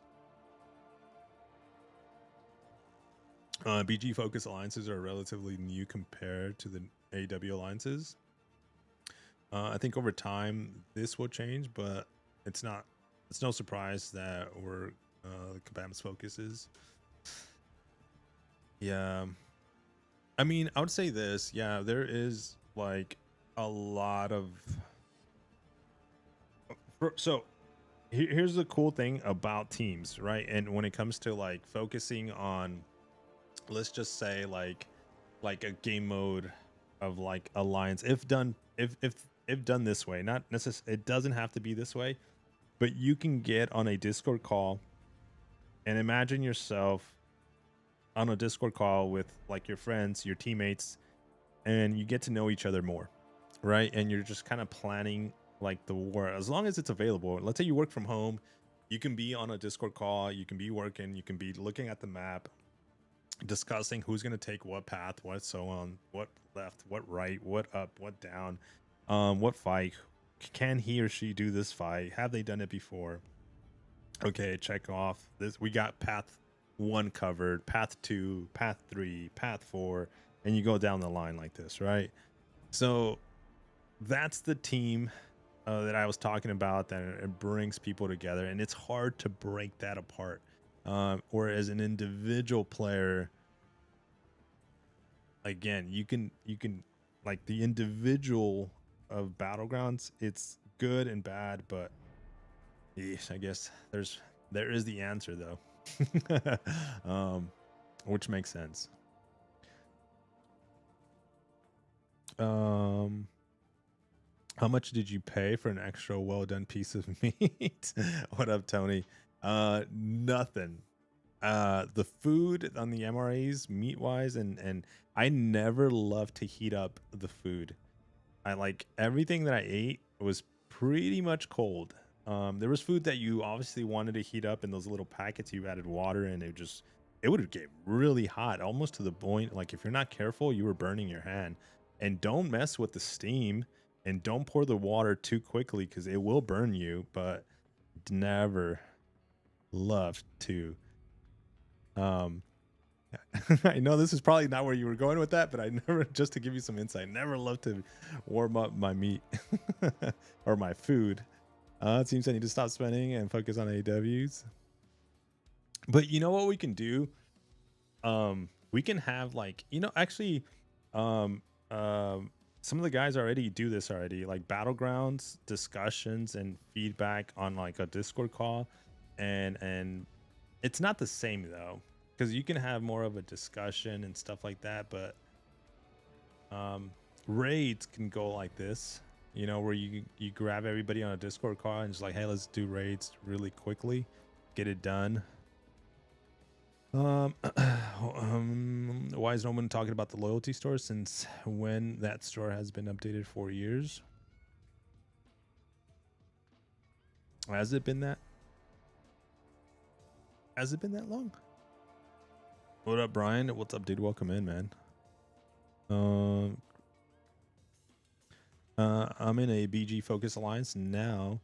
BG focus alliances are relatively new compared to the AW alliances. I think over time this will change, but it's not. It's no surprise that we're Kabam's focus is. Yeah, I mean, I would say this. Yeah, there is like a lot of. So here's the cool thing about teams, right? And when it comes to like focusing on, let's just say like a game mode of like alliance, if done if done this way, not necessarily, it doesn't have to be this way, but you can get on a Discord call and imagine yourself on a Discord call with like your friends, your teammates, and you get to know each other more, right? And you're just kind of planning like the war as long as it's available. Let's say you work from home, you can be on a Discord call, you can be working, you can be looking at the map, discussing who's going to take what path, what so on, what left, what right, what up, what down, what fight. Can he or she do this fight? Have they done it before? Okay, check off this. We got path 1 covered, path 2, path 3, path 4, and you go down the line like this, right? So that's the team that I was talking about, that it brings people together, and it's hard to break that apart. Whereas an individual player, again, you can like the individual of Battlegrounds, it's good and bad, but I guess there is the answer though. Which makes sense. um how much did you pay for an extra well done piece of meat? What up, Tony? Nothing. The food on the MRAs, meat wise, and I never love to heat up the food. I like everything that I ate was pretty much cold. There was food that you obviously wanted to heat up in those little packets. You added water, and it would get really hot, almost to the point like if you're not careful, you were burning your hand. And don't mess with the steam, and don't pour the water too quickly because it will burn you. But never love to. Um, I know this is probably not where you were going with that, but I never, just to give you some insight, never love to warm up my meat or my food. It seems I need to stop spending and focus on AWs. But you know what we can do? We can have like, actually, um, some of the guys already do this already, like Battlegrounds discussions and feedback on like a Discord call, and it's not the same though, because you can have more of a discussion and stuff like that, but raids can go like this, where you grab everybody on a Discord call and just like, hey, let's do raids really quickly, get it done. Why is no one talking about the loyalty store, since when that store has been updated 4 years? Has it been that long? What up, Brian? What's up, dude? Welcome in, man. I'm in a BG Focus Alliance now,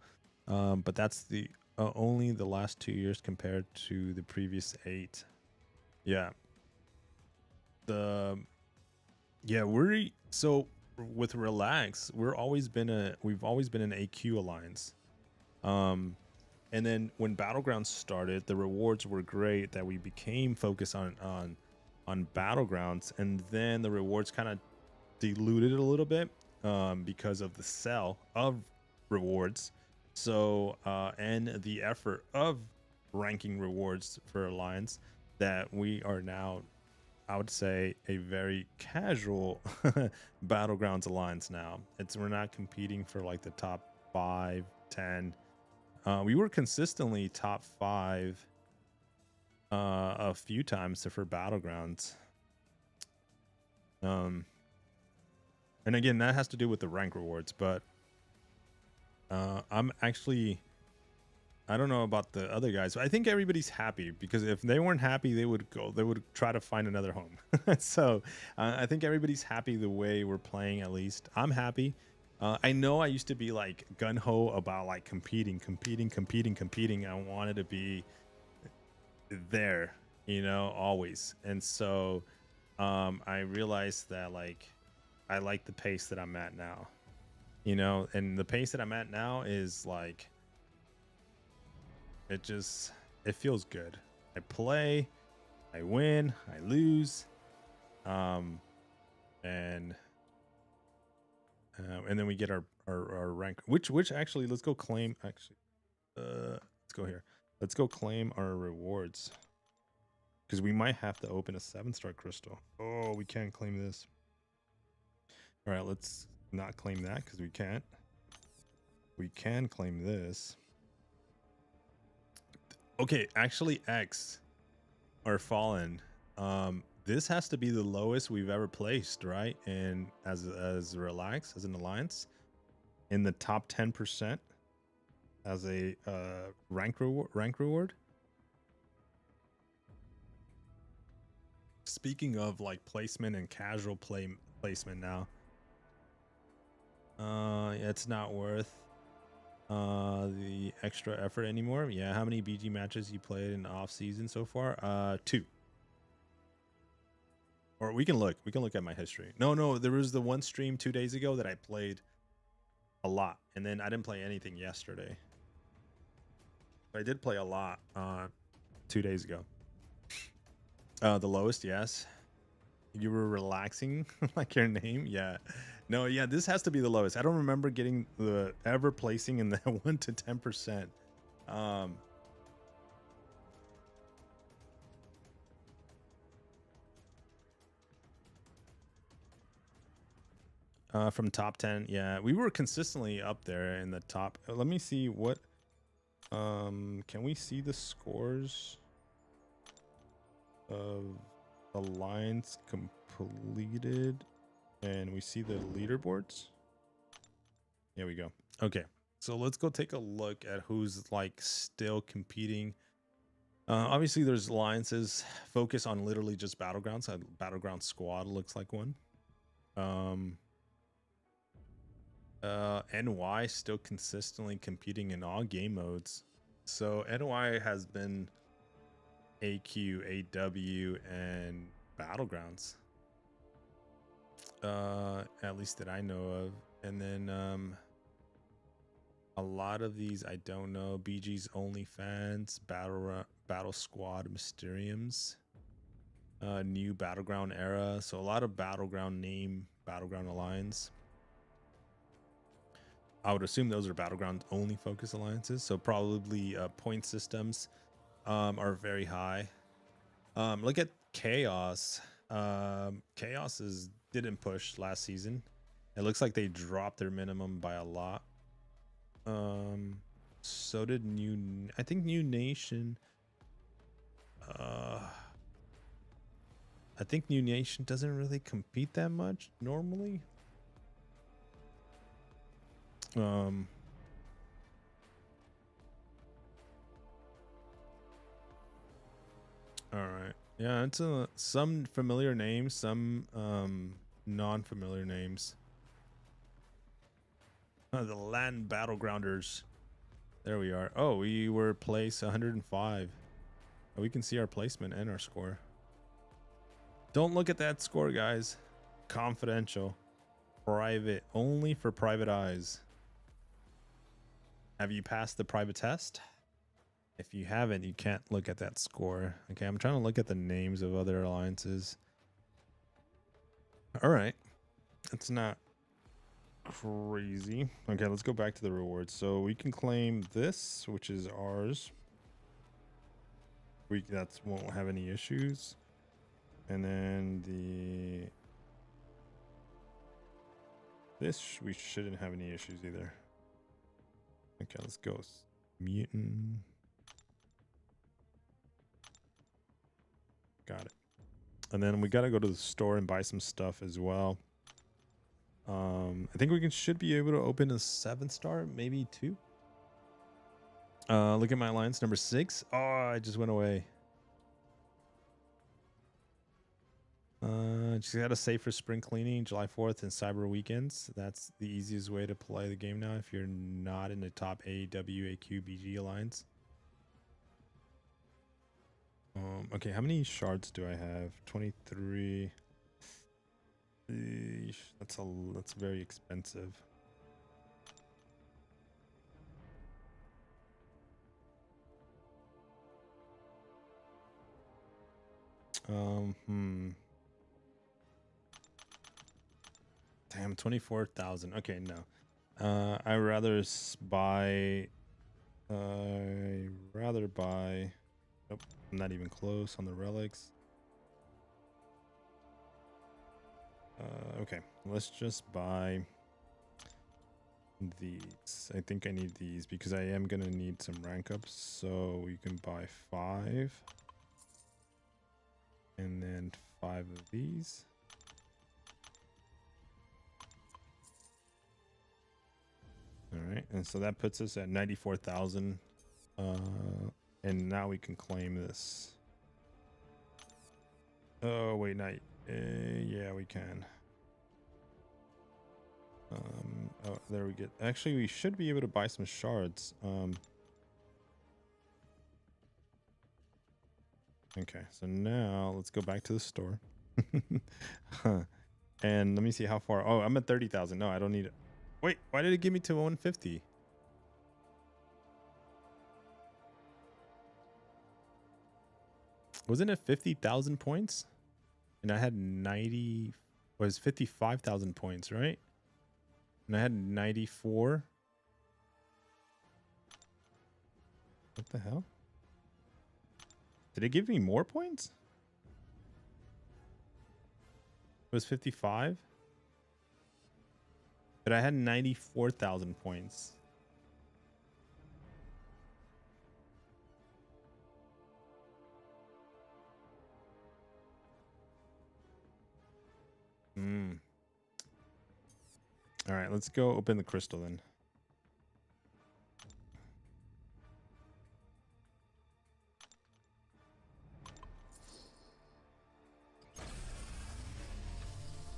but that's the only the last 2 years compared to the previous 8. Yeah. The we're so with Relax, we've always been an AQ alliance. And then when Battlegrounds started, the rewards were great that we became focused on Battlegrounds, and then the rewards kind of diluted a little bit because of the sell of rewards. So and the effort of ranking rewards for Alliance, that we are now, I would say, a very casual Battlegrounds Alliance now. We're not competing for like the top 5, 10. We were consistently top 5 a few times for Battlegrounds. And again, that has to do with the rank rewards, but I'm actually, I don't know about the other guys. I think everybody's happy, because if they weren't happy, they would try to find another home. So I think everybody's happy the way we're playing. At least I'm happy. I know I used to be like gun-ho about like competing. I wanted to be there, always. And so I realized that like I like the pace that I'm at now, and the pace that I'm at now is like, it feels good. I play, I win, I lose, and then we get our rank, which actually, let's go claim. Actually, let's go here. Let's go claim our rewards, because we might have to open a 7-star crystal. Oh, we can't claim this. All right, let's not claim that, because we can't. We can claim this. Okay, actually, X or Fallen. This has to be the lowest we've ever placed, right? And as Relax, as an alliance, in the top 10% as a rank reward. Speaking of like placement and casual placement now, yeah, it's not worth the extra effort anymore. Yeah, how many BG matches you played in the off season so far? 2. Or we can look at my history. No, there was the one stream 2 days ago that I played a lot, and then I didn't play anything yesterday. But I did play a lot 2 days ago. The lowest, yes. You were relaxing like your name. Yeah. No, yeah, this has to be the lowest. I don't remember getting the ever placing in the 1 to 10%. From top 10. Yeah, we were consistently up there in the top. Let me see what can we see the scores of alliance completed, and we see the leaderboards. Here we go. Okay, so let's go take a look at who's like still competing. Obviously there's alliances focus on literally just Battlegrounds. Battleground Squad looks like one. NY still consistently competing in all game modes. So NY has been AQ, AW, and Battlegrounds. At least that I know of. And then a lot of these I don't know. BG's OnlyFans, Battle Squad Mysteriums, new Battleground era. So a lot of Battleground Alliance. I would assume those are Battleground only focus alliances. So probably point systems are very high. Look at Chaos. Chaos didn't push last season. It looks like they dropped their minimum by a lot. So did I think New Nation. I think New Nation doesn't really compete that much normally. All right. Yeah, it's some familiar names, some non-familiar names. The land battlegrounders. There we are. Oh, we were placed 105. Oh, we can see our placement and our score. Don't look at that score, guys. Confidential. Private. Only for private eyes. Have you passed the private test? If you haven't, you can't look at that score. Okay, I'm trying to look at the names of other alliances. All right. That's not crazy. Okay, let's go back to the rewards. So we can claim this, which is ours. That won't have any issues. And then this we shouldn't have any issues either. Okay, let's go. Mutant. Got it. And then we got to go to the store and buy some stuff as well. I think we should be able to open a 7-star, maybe 2. Look at my alliance number 6. Oh, I just went away. Just gotta save for spring cleaning, July 4th, and cyber weekends. That's the easiest way to play the game now if you're not in the top AEW, AQ, BG alliance. Okay, how many shards do I have? 23. That's very expensive. Damn, 24,000. Okay, no. I rather buy. Nope, I'm not even close on the relics. Okay, let's just buy these. I think I need these because I am gonna need some rank ups. So we can buy 5, and then 5 of these. All right, and so that puts us at 94,000. And now we can claim this. Oh wait, not. Yeah, we can. Oh, there we get. Actually, we should be able to buy some shards. Okay, so now let's go back to the store. And let me see how far. Oh, I'm at 30,000. No, I don't need it. Wait, why did it give me to 150? Wasn't it 50,000 points? And I had 90, was 55,000 points, right? And I had 94. What the hell? Did it give me more points? It was 55. But I had 94,000 points. All right, let's go open the crystal then.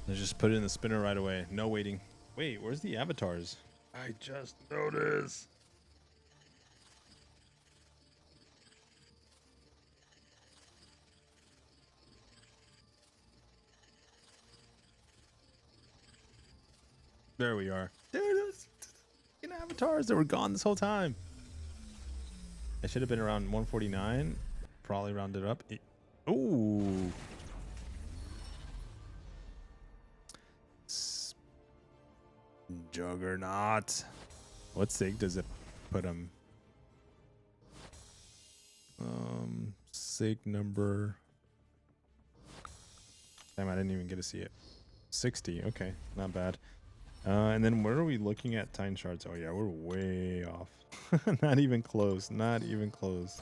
Let's just put it in the spinner right away. No waiting. Wait, where's the avatars? I just noticed. There we are. Dude, those avatars that were gone this whole time. I should have been around 149. Probably rounded up. Ooh. Juggernaut. What sig does it put him? Sig number. Damn, I didn't even get to see it. 60. Okay, not bad. And then where are we looking at Titan shards? Oh yeah, we're way off. Not even close. Not even close.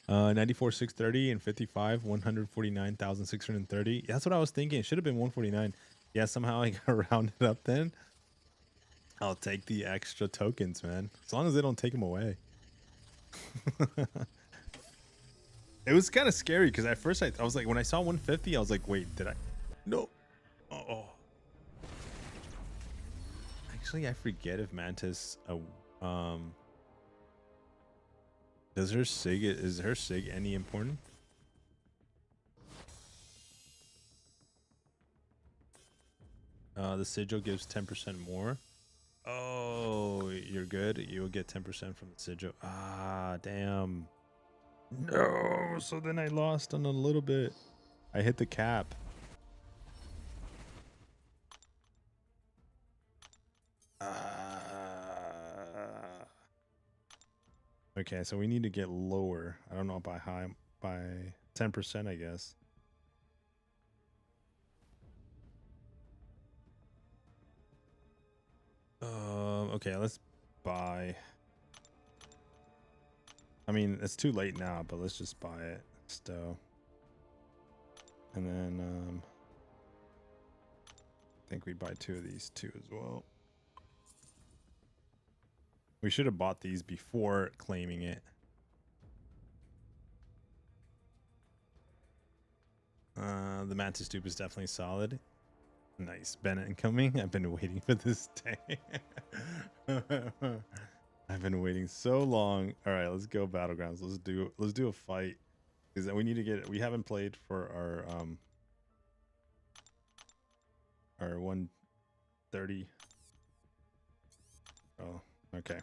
Uh, 94,630 and 55, 149,630. That's what I was thinking. It should have been 149. Yeah, somehow I got rounded up then. I'll take the extra tokens, man. As long as they don't take them away. It was kind of scary because at first I was like, when I saw 150, I was like, wait, did I? No. Oh. Actually, I forget if Mantis. Does her sig? Is her sig any important? The sigil gives 10% more. Oh, you're good. You'll get 10% from the sigil. Ah, damn. No. So then I lost on a little bit. I hit the cap. Okay, so we need to get lower. I don't know by 10%, I guess. Okay, let's buy. I mean, it's too late now, but let's just buy it still. And then I think we buy 2 of these too as well. We should have bought these before claiming it. The Mantis Dupe is definitely solid. Nice. Bennett incoming. I've been waiting for this day. I've been waiting so long. All right, let's go Battlegrounds. Let's do a fight. Because we need to get, we haven't played for our 130. Oh, okay.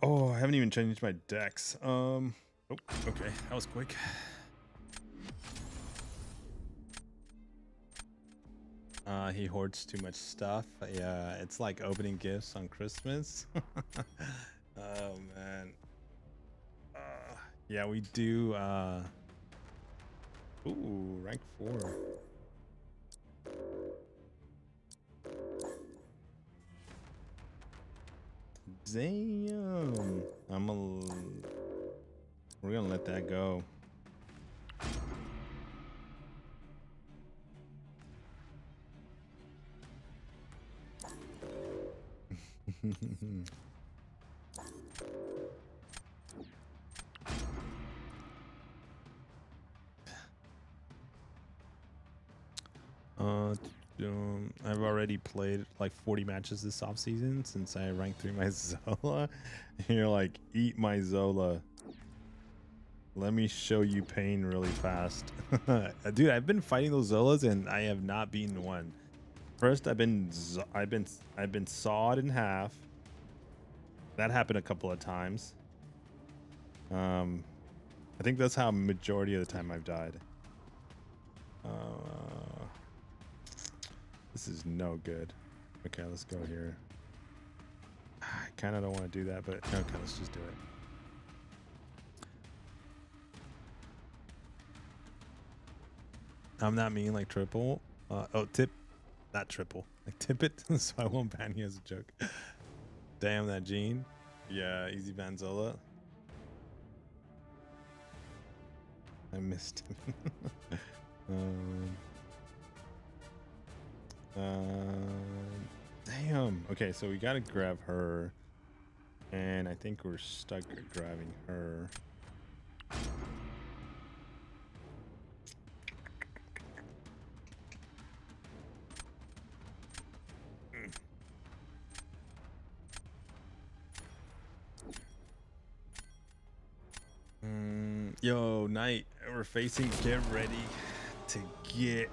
Oh, I haven't even changed my decks. Oh, okay, that was quick. He hoards too much stuff. Yeah, it's like opening gifts on Christmas. Oh man. Yeah, we do. Ooh, rank 4. Damn. We're gonna let that go. I've already played like 40 matches this off season since I ranked 3 my Zola. And you're like, eat my Zola. Let me show you pain really fast. Dude, I've been fighting those Zolas and I have not beaten one. First, I've been sawed in half. That happened a couple of times. I think that's how majority of the time I've died. This is no good. Okay, let's go here. I kind of don't want to do that, but okay, let's just do it. I'm not mean like triple. Not triple. Like tip it, so I won't ban you as a joke. Damn that Gene. Yeah, easy ban Zola. I missed him. Damn. Okay, so we gotta grab her, and I think we're stuck at grabbing her. Yo, Knight, we're facing. Get ready to get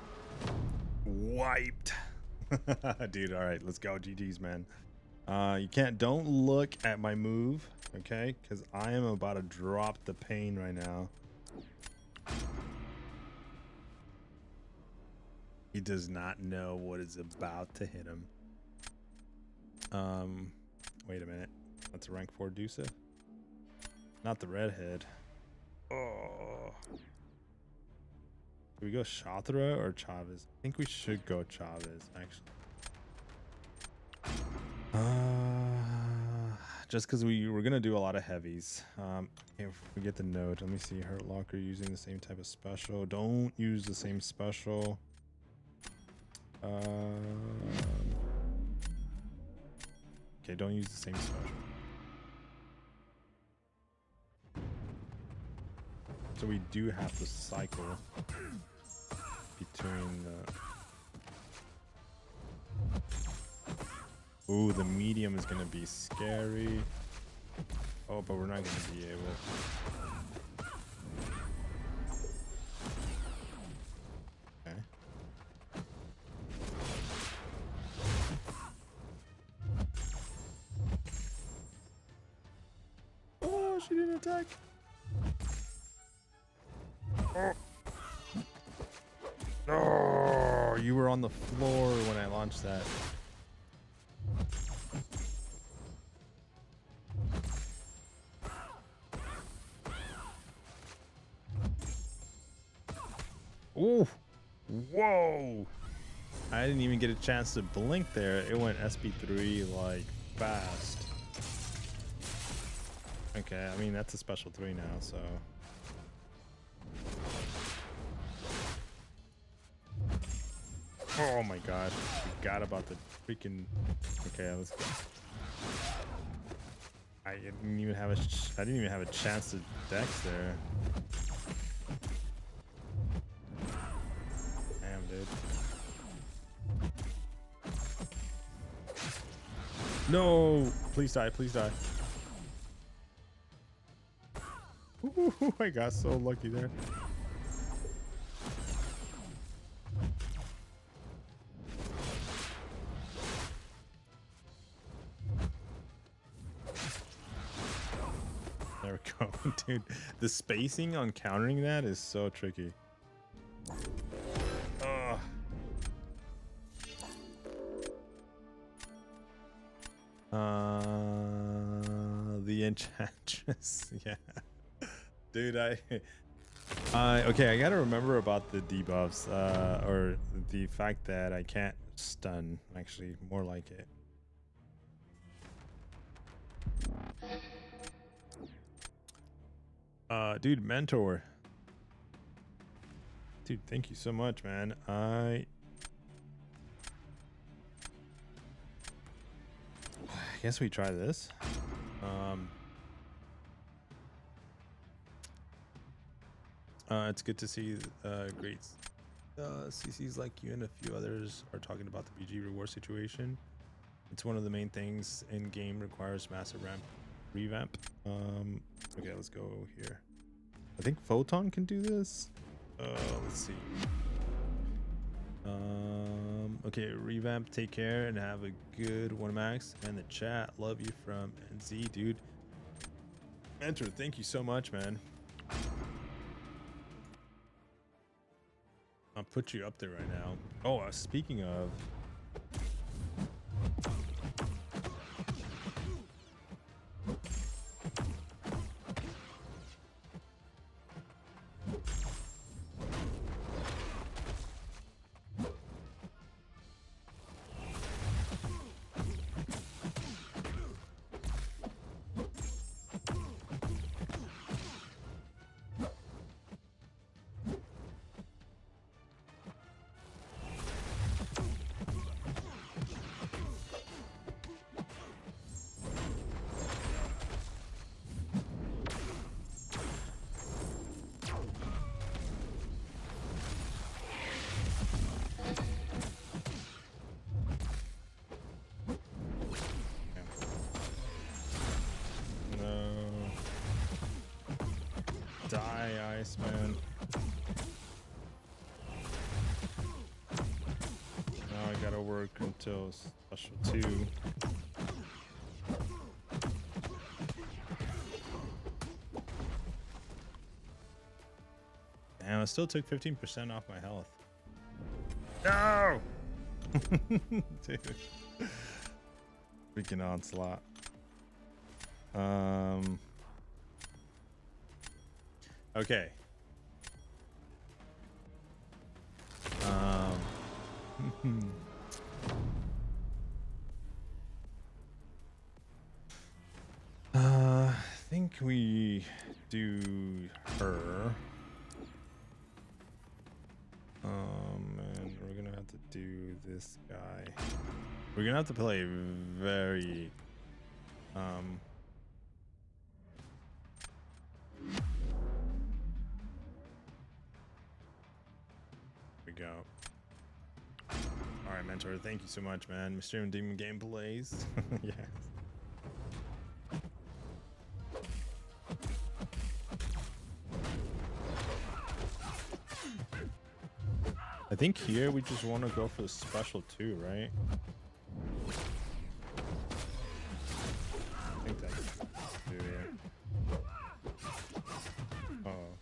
wiped. Dude, all right, let's go. GG's, man. Don't look at my move, okay? Because I am about to drop the pain right now. He does not know what is about to hit him. Wait a minute. That's a rank 4 Dusa. Not the redhead. Oh. Do we go Shatra or Chavez? I think we should go Chavez, actually. Just because we're gonna do a lot of heavies. If we get the note, let me see. Hurt Locker using the same type of special. Don't use the same special. Okay, don't use the same special. So we do have to cycle between the... Ooh, the medium is gonna be scary. Oh, but we're not gonna be able. Okay. Oh, she didn't attack. Oh. Oh, you were on the floor when I launched that. Ooh. Whoa. I didn't even get a chance to blink there. It went SP3 like fast. Okay, I mean, that's a special 3 now, so. Oh my gosh, forgot about the freaking. Okay, let's go. I didn't even have a chance to dex there. Damn, dude. No, please die, please die. Ooh, I got so lucky there. There we go. Dude, the spacing on countering that is so tricky. The enchantress. Yeah. Dude, okay, I gotta remember about the debuffs, or the fact that I can't stun, actually, more like it. Dude, mentor. Dude, thank you so much, man. I guess we try this. It's good to see great CCs like you and a few others are talking about the BG reward situation. It's one of the main things in game, requires massive revamp. Okay, let's go here. I think Photon can do this. Let's see. Okay, revamp, take care, and have a good one, Max. And the chat, love you from NZ, dude. Mentor, thank you so much, man. I'll put you up there right now. Oh, speaking of. Die, Iceman. Now I gotta work until special 2. Damn, I still took 15% off my health. No! Dude. Freaking onslaught. Okay. I think we do her. And we're gonna have to do this guy. We're gonna have to play very go. All right, mentor. Thank you so much, man. Mr. and Demon gameplays. Yes. I think here we just want to go for the special too, right? I think that's yeah. Oh.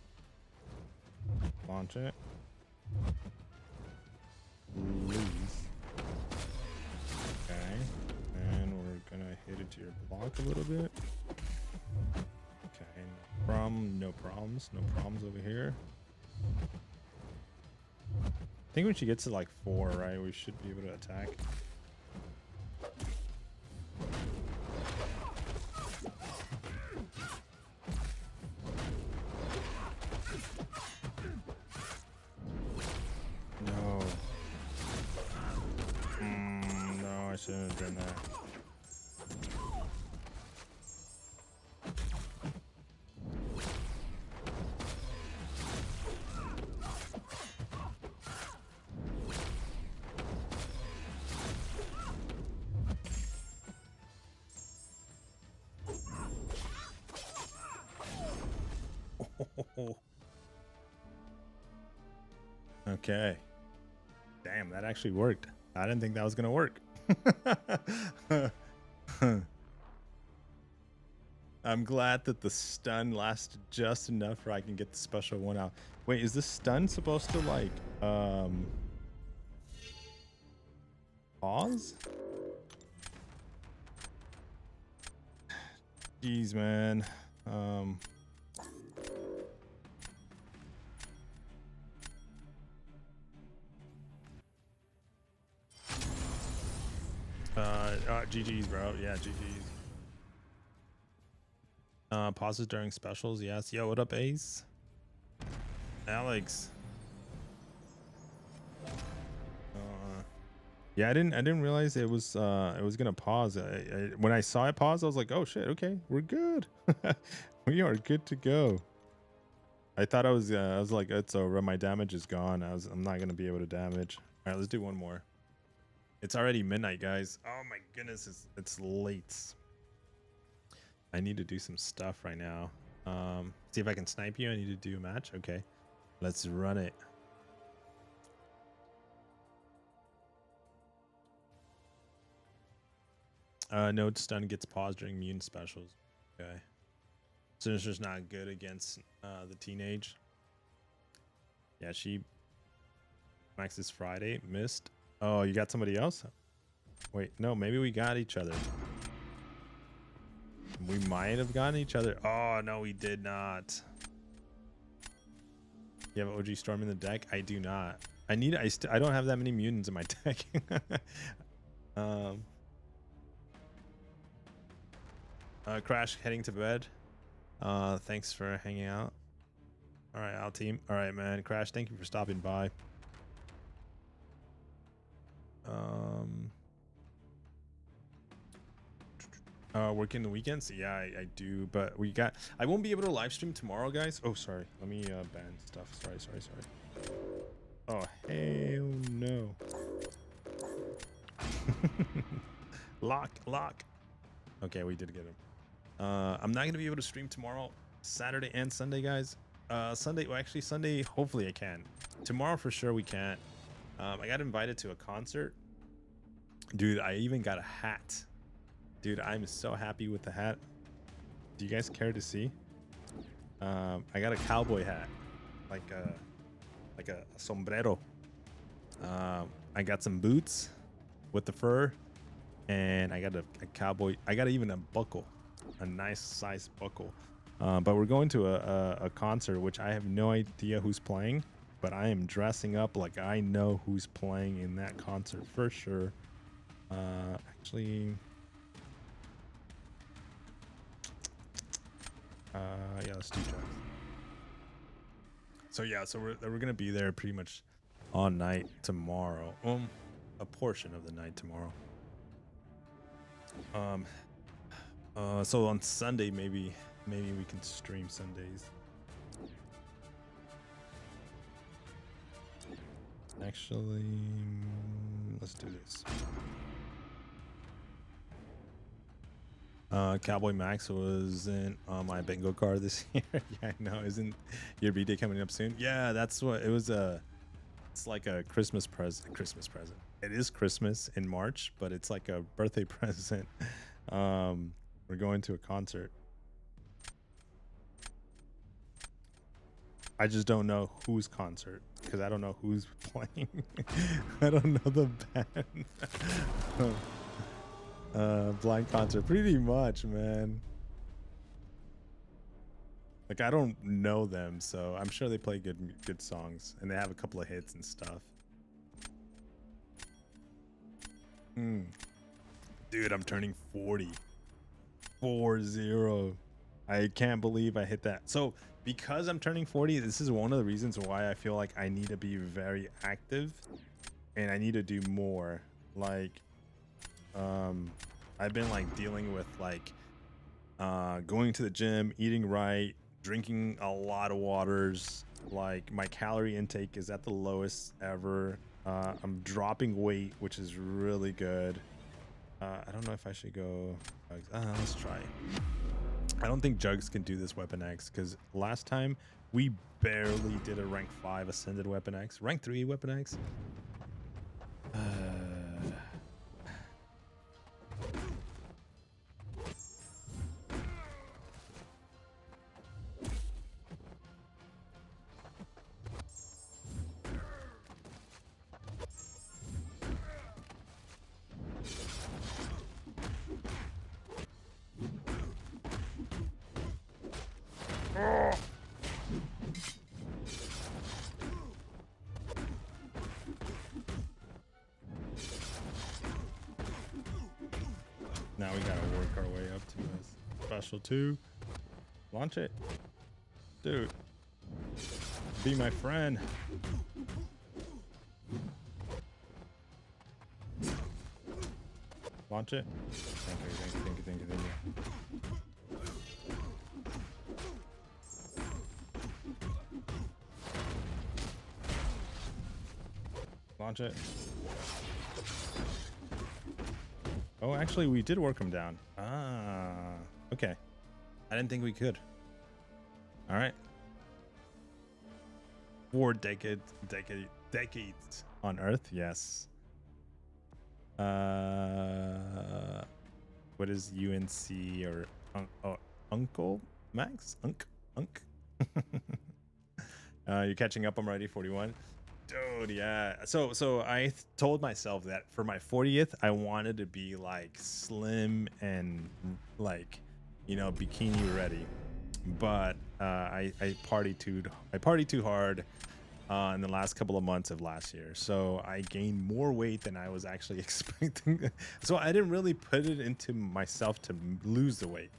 Launch it. Release. Okay. And we're gonna hit it to your block a little bit. Okay. No problems. No problems over here. I think when she gets to like 4, right, we should be able to attack. No. No, I shouldn't have done that. Okay. Damn, that actually worked. I didn't think that was gonna work. I'm glad that the stun lasted just enough where I can get the special one out. Wait, is this stun supposed to like pause? Jeez, man. GG's, bro. Yeah, GG's. Pauses during specials. Yes. Yo, what up, Ace? Alex. Yeah, I didn't realize it was gonna pause. When I saw it pause, I was like, oh shit, okay, we're good. We are good to go. I thought I was like, it's over. My damage is gone. I'm not gonna be able to damage. All right, let's do one more. It's already midnight, guys. Oh my goodness, it's late. I need to do some stuff right now. See if I can snipe you. I need to do a match. Okay, let's run it. Node stun gets paused during mutant specials. Okay, Sinister's not good against the teenage. Yeah, she maxes Friday. Missed. Oh, you got somebody else? Wait, no, maybe we got each other. We might have gotten each other. Oh, no, we did not. You have OG Storm in the deck? I do not. I don't have that many mutants in my deck. Crash heading to bed. Thanks for hanging out. All right, Al team. All right, man. Crash, thank you for stopping by. Working the weekends? Yeah, I do, but I won't be able to live stream tomorrow, guys. Oh, sorry. Let me ban stuff. Sorry. Oh, hell no. Lock. Okay, we did get him. I'm not gonna be able to stream tomorrow, Saturday and Sunday, guys. Sunday, well, actually Sunday, hopefully I can. Tomorrow for sure we can't. I got invited to a concert. Dude, I even got a hat. Dude, I'm so happy with the hat. Do you guys care to see? I got a cowboy hat, like a sombrero. I got some boots with the fur, and I got a cowboy. I got even a buckle, a nice size buckle. But we're going to a concert, which I have no idea who's playing, but I am dressing up like I know who's playing in that concert for sure. Actually, yeah, let's do drugs. So yeah, so we're gonna be there pretty much all night tomorrow. A portion of the night tomorrow. So on Sunday maybe we can stream Sundays. Actually, let's do this. Cowboy Max wasn't on my bingo card this year. Yeah, I know. Isn't your B-Day coming up soon? Yeah, that's what it was. It's like a Christmas present. Christmas present. It is Christmas in March, but it's like a birthday present. We're going to a concert. I just don't know whose concert because I don't know who's playing. I don't know the band. Blind concert, pretty much, man. Like, I don't know them, so I'm sure they play good songs, and they have a couple of hits and stuff. Dude, I'm turning 40. 40. I can't believe I hit that. So because I'm turning 40, this is one of the reasons why I feel like I need to be very active and I need to do more. Like, I've been like dealing with like going to the gym, eating right, drinking a lot of waters. Like, my calorie intake is at the lowest ever. I'm dropping weight, which is really good. I don't know if I should go. Let's try. I don't think Jugs can do this Weapon X because last time we barely did a rank 5 ascended Weapon X. Rank 3 Weapon X. Now we gotta work our way up to this special 2. Launch it. Dude. Be my friend. Launch it. Thank you. Launch it. Oh, actually, we did work him down. Ah, okay. I didn't think we could. All right. 4 decades on Earth. Yes. What is UNC or Uncle Max? Unk. You're catching up. I'm ready. 41. Dude, yeah. So I told myself that for my 40th, I wanted to be like slim and like, you know, bikini ready. But I partied too hard in the last couple of months of last year. So I gained more weight than I was actually expecting. So I didn't really put it into myself to lose the weight.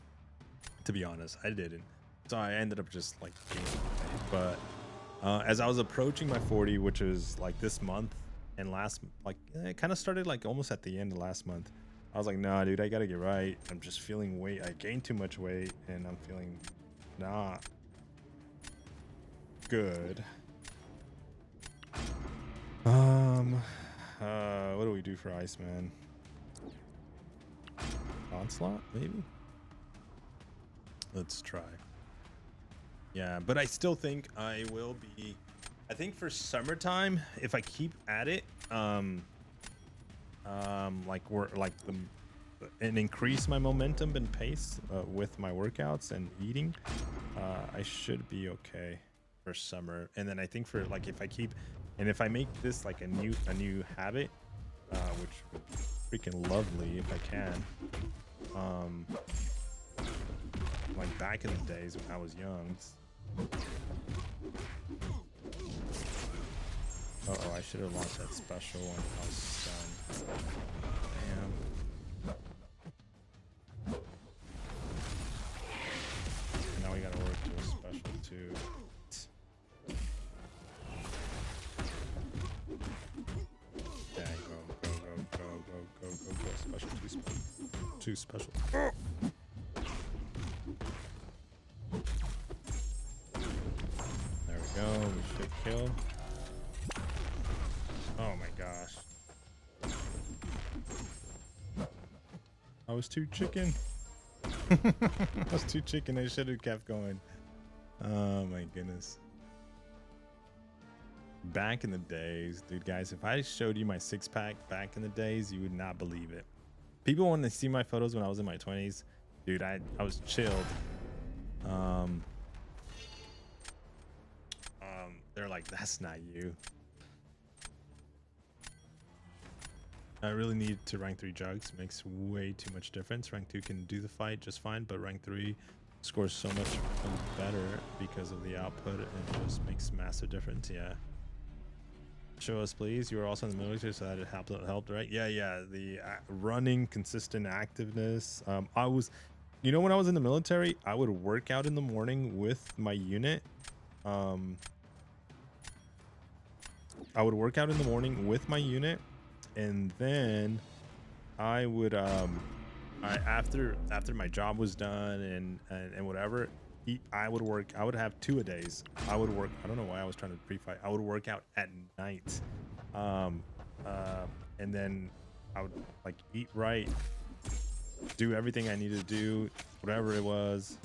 To be honest, I didn't. So I ended up just like gaining weight. But as I was approaching my 40, which was like this month and it kind of started like almost at the end of last month. I was like, nah, dude, I gotta get right. I'm just feeling weight. I gained too much weight and I'm feeling not good. What do we do for Iceman? Onslaught, maybe? Let's try. Yeah, but I still think I will be. I think for summertime, if I keep at it, and increase my momentum and pace with my workouts and eating, I should be okay for summer. And then I think for like if I make this like a new habit, which would be freaking lovely if I can. Like back in the days when I was young. Uh-oh, I should have launched that special one. I was stunned. Damn. And now we gotta work to a special 2. Yeah, go. Special 2 special. There we go. We should kill. Oh my gosh. I was too chicken. I was too chicken. I should have kept going. Oh my goodness. Back in the days, dude, guys, if I showed you my six-pack back in the days, you would not believe it. People want to see my photos when I was in my 20s. Dude, I was chilled. They're like, that's not you. I really need to rank 3 jugs. Makes way too much difference. Rank 2 can do the fight just fine, but rank 3 scores so much better because of the output and just makes massive difference. Yeah. Show us, please. You were also in the military, so that it helped, right? Yeah. The running, consistent activeness. I was, you know, when I was in the military, I would work out in the morning with my unit. I would work out in the morning with my unit, and then I would after my job was done and whatever, I would have 2-a-days. I would work, I don't know why I was trying to pre-fight. I would work out at night, and then I would like eat right, do everything I needed to do, whatever it was.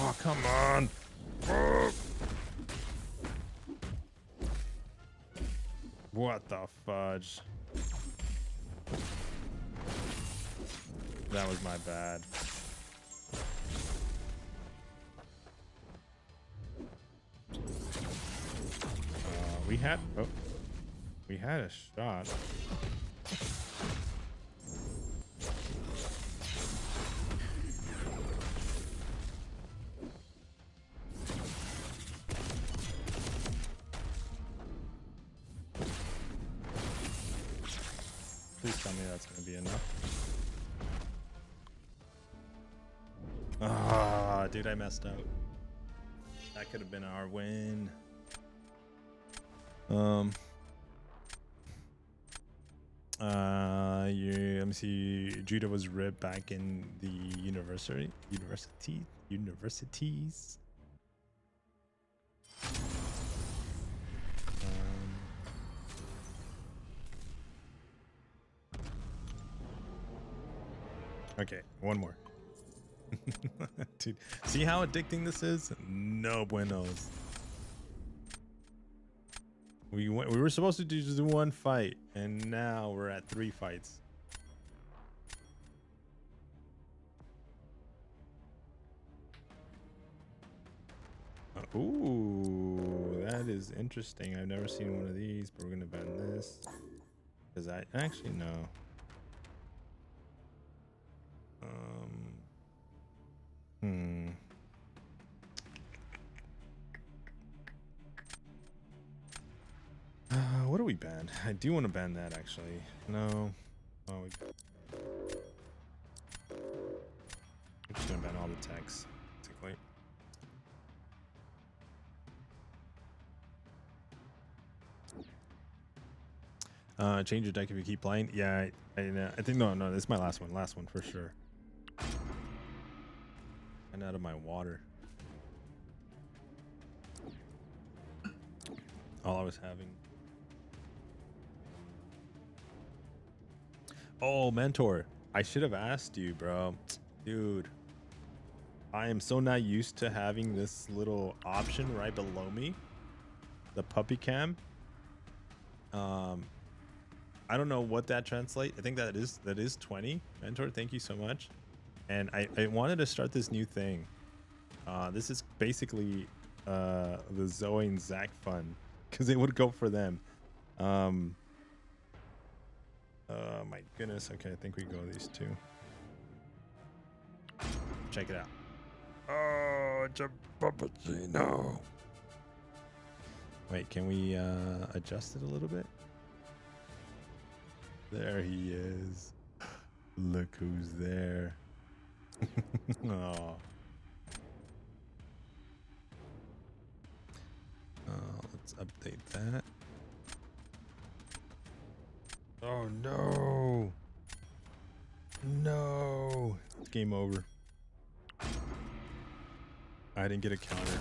Oh, come on. Oh. What the fudge? That was my bad. We had a shot. Please tell me that's going to be enough. Ah, dude, I messed up. That could have been our win. Let me see. Judah was ripped back in the universities. Okay, one more. Dude, see how addicting this is? No buenos. We were supposed to do just 1 fight, and now we're at 3 fights. Ooh, that is interesting. I've never seen one of these, but we're gonna ban this because I actually know. What do we ban? I do want to ban that actually. No. Oh, we're just gonna ban all the text, basically. Change your deck if you keep playing. Yeah, I think no, this is my last one for sure. And out of my water. All I was having. Oh, mentor. I should have asked you, bro. Dude. I am so not used to having this little option right below me. The puppy cam. I don't know what that translates. I think that is 20. Mentor, thank you so much. And I wanted to start this new thing. This is basically the Zoe and Zach fun, because it would go for them. Oh my goodness. Okay, I think we go these 2. Check it out. Oh, it's a puppuccino. Wait, can we adjust it a little bit? There he is. Look who's there. Oh. Let's update that. Oh no. No, it's game over. I didn't get a counter.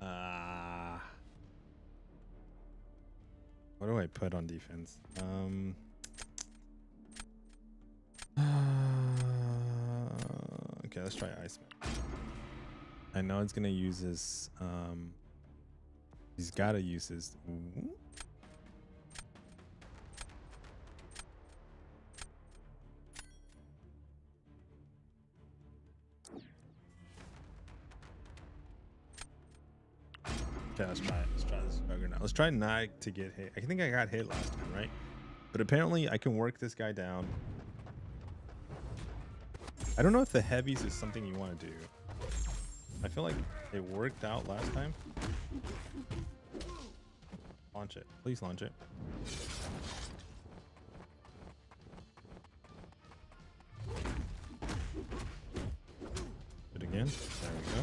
Ah. What do I put on defense? Okay, let's try Iceman. I know it's gonna use his. He's gotta use his. Ooh. Okay, let's try it. Let's try this juggernaut. Let's try not to get hit. I think I got hit last time, right? But apparently I can work this guy down. I don't know if the heavies is something you want to do. I feel like it worked out last time. Launch it. Please launch it. Do it again. There we go.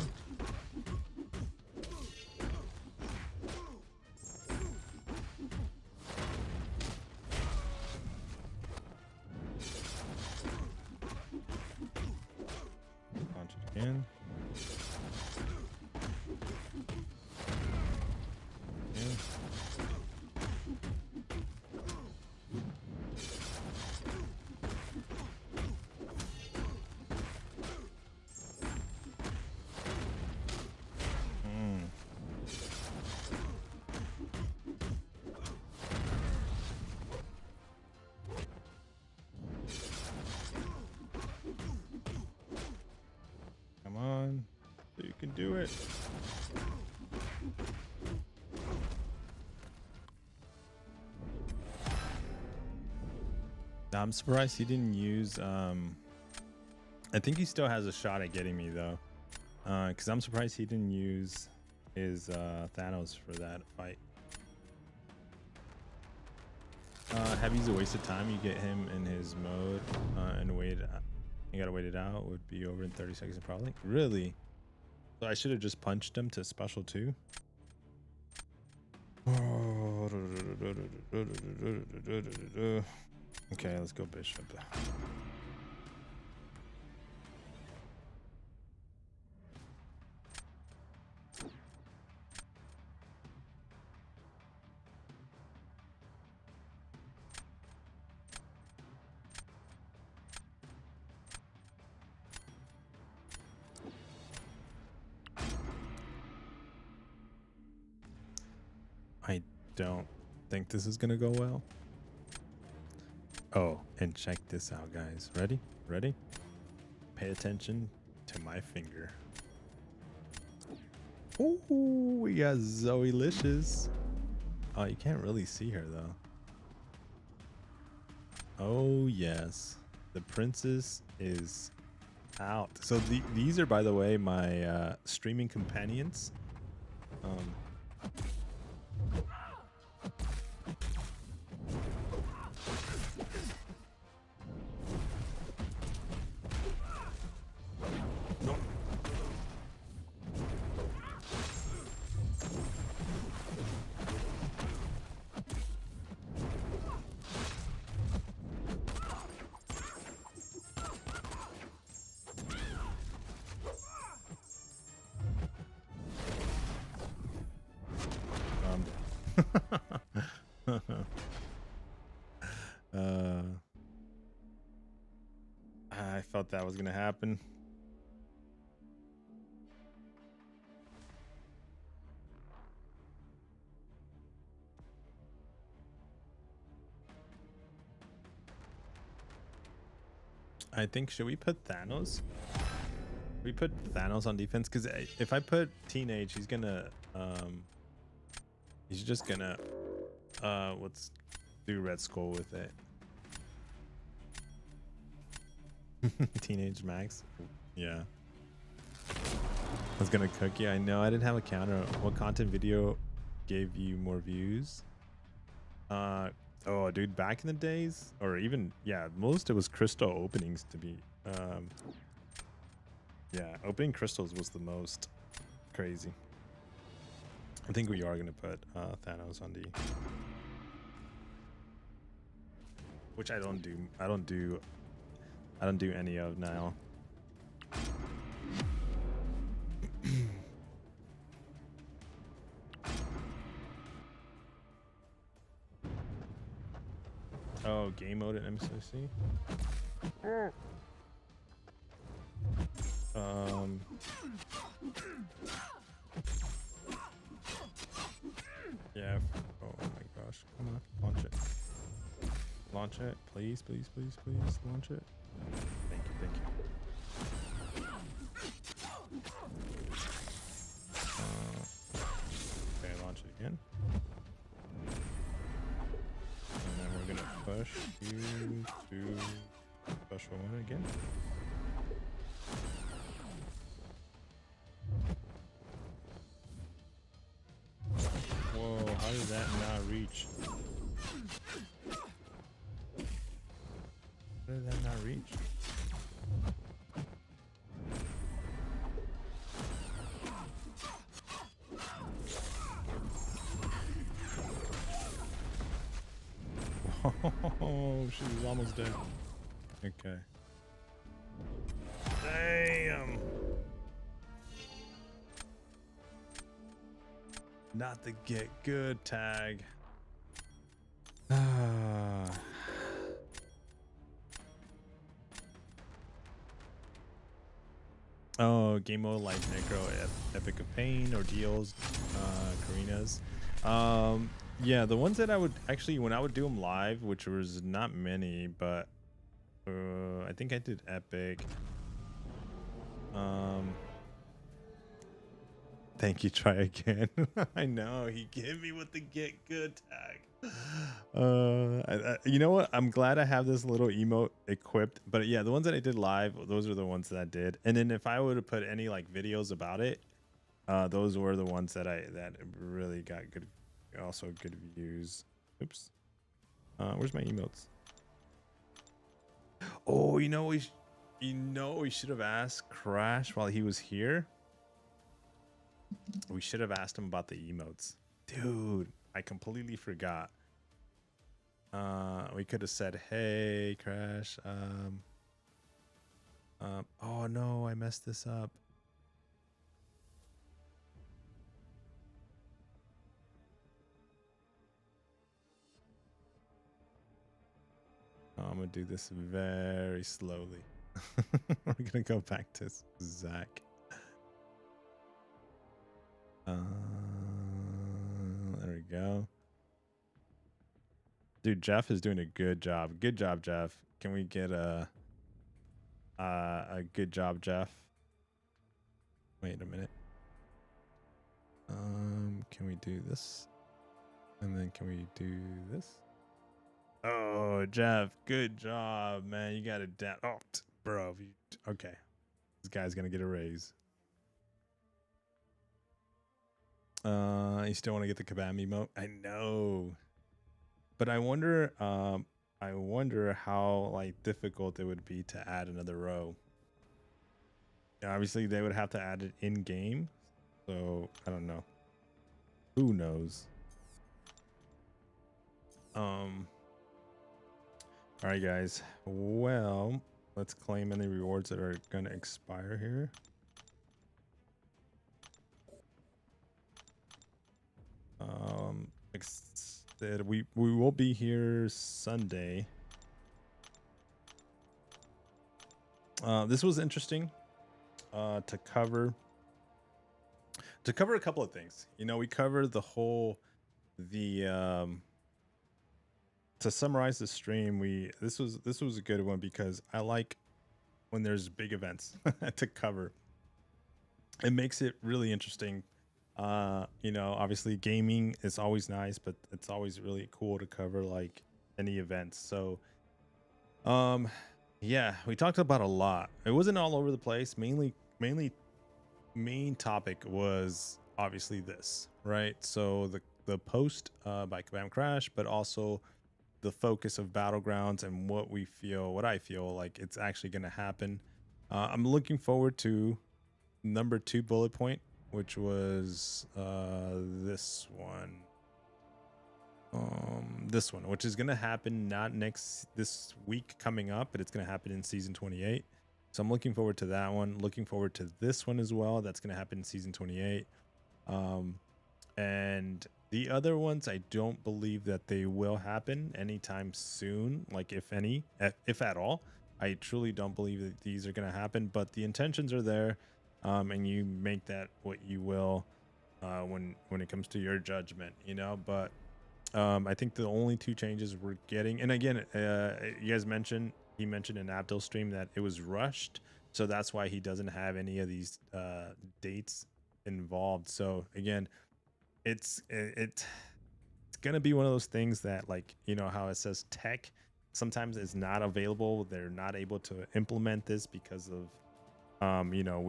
Launch it again. Again. Come on. You can do it. I'm surprised he didn't use I think he still has a shot at getting me though. Because I'm surprised he didn't use his Thanos for that fight. Heavy's a waste of time. You get him in his mode and wait. You gotta wait it out. Would be over in 30 seconds probably. Really? So I should have just punched him to special 2. Okay, let's go Bishop. I don't think this is gonna go well. Oh, and check this out, guys. Ready? Ready? Pay attention to my finger. Ooh, we got Zoe-licious. Oh, you can't really see her though. Oh yes, the princess is out. So these are, by the way, my streaming companions. I felt that was gonna happen. I think, should we put Thanos? We put Thanos on defense, because if I put Teenage, he's gonna he's just gonna let's do Red Skull with it. Teenage Max. Yeah, I was gonna cook you. I know I didn't have a counter. What content video gave you more views? Oh dude, back in the days, or even, yeah, most it was crystal openings, to be Yeah, opening crystals was the most crazy. I think we are gonna put Thanos on D, which I don't do. I don't do any of now. Oh, game mode at MSOC. Yeah. Oh my gosh. Come on, launch it. Launch it, please, please, please, please. Launch it. Thank you, thank you. Okay, launch it again. And then we're gonna push you to special one again. Whoa, how did that not reach? How did that not reach? Oh, she was almost dead. Okay. Damn. Not the get good tag. Oh, game mode like Necro, Epic of Pain, Ordeals, Karina's. Yeah, the ones that I would actually, when I would do them live, which was not many, but I think I did Epic. Thank you, try again. I know, he gave me with the get good tag. You know what? I'm glad I have this little emote equipped, but yeah, the ones that I did live, those are the ones that I did. And then if I would have put any like videos about it, those were the ones that really got good, also good views. Oops. Where's my emotes? Oh, we should have asked Crash while he was here. We should have asked him about the emotes. Dude, I completely forgot. We could have said, hey, Crash. Oh no, I messed this up. I'm gonna do this very slowly. We're gonna go back to Zach. There we go. Dude, Jeff is doing a good job. Good job, Jeff. Can we get a good job, Jeff? Wait a minute. Can we do this? And then can we do this? Oh, Jeff, good job, man. You got it down. Oh, bro. Okay. This guy's going to get a raise. You still want to get the Kabam emote? I know. But I wonder how like difficult it would be to add another row. Obviously, they would have to add it in game. So, I don't know. Who knows? All right, guys. Well, let's claim any rewards that are going to expire here. We will be here Sunday. This was interesting to cover a couple of things. You know, we covered the whole to summarize the stream, this was a good one because I like when there's big events to cover. It makes it really interesting. You know, obviously gaming is always nice, but it's always really cool to cover like any events. So yeah, we talked about a lot. It wasn't all over the place. Main topic was obviously this, right? So the post by Kabam Crash, but also the focus of Battlegrounds and what I feel like it's actually going to happen. I'm looking forward to number 2 bullet point, which was this one. This one, which is going to happen not this week coming up, but it's going to happen in season 28. So I'm looking forward to that one. Looking forward to this one as well. That's going to happen in season 28. And the other ones, I don't believe that they will happen anytime soon. Like if at all, I truly don't believe that these are going to happen, but the intentions are there. And you make that what you will, when it comes to your judgment, you know, but I think the only 2 changes we're getting, and again, you guys mentioned, he mentioned in Abdul's stream that it was rushed, so that's why he doesn't have any of these dates involved. So again, it's gonna be one of those things that, like, you know how it says tech sometimes is not available. They're not able to implement this because of you know,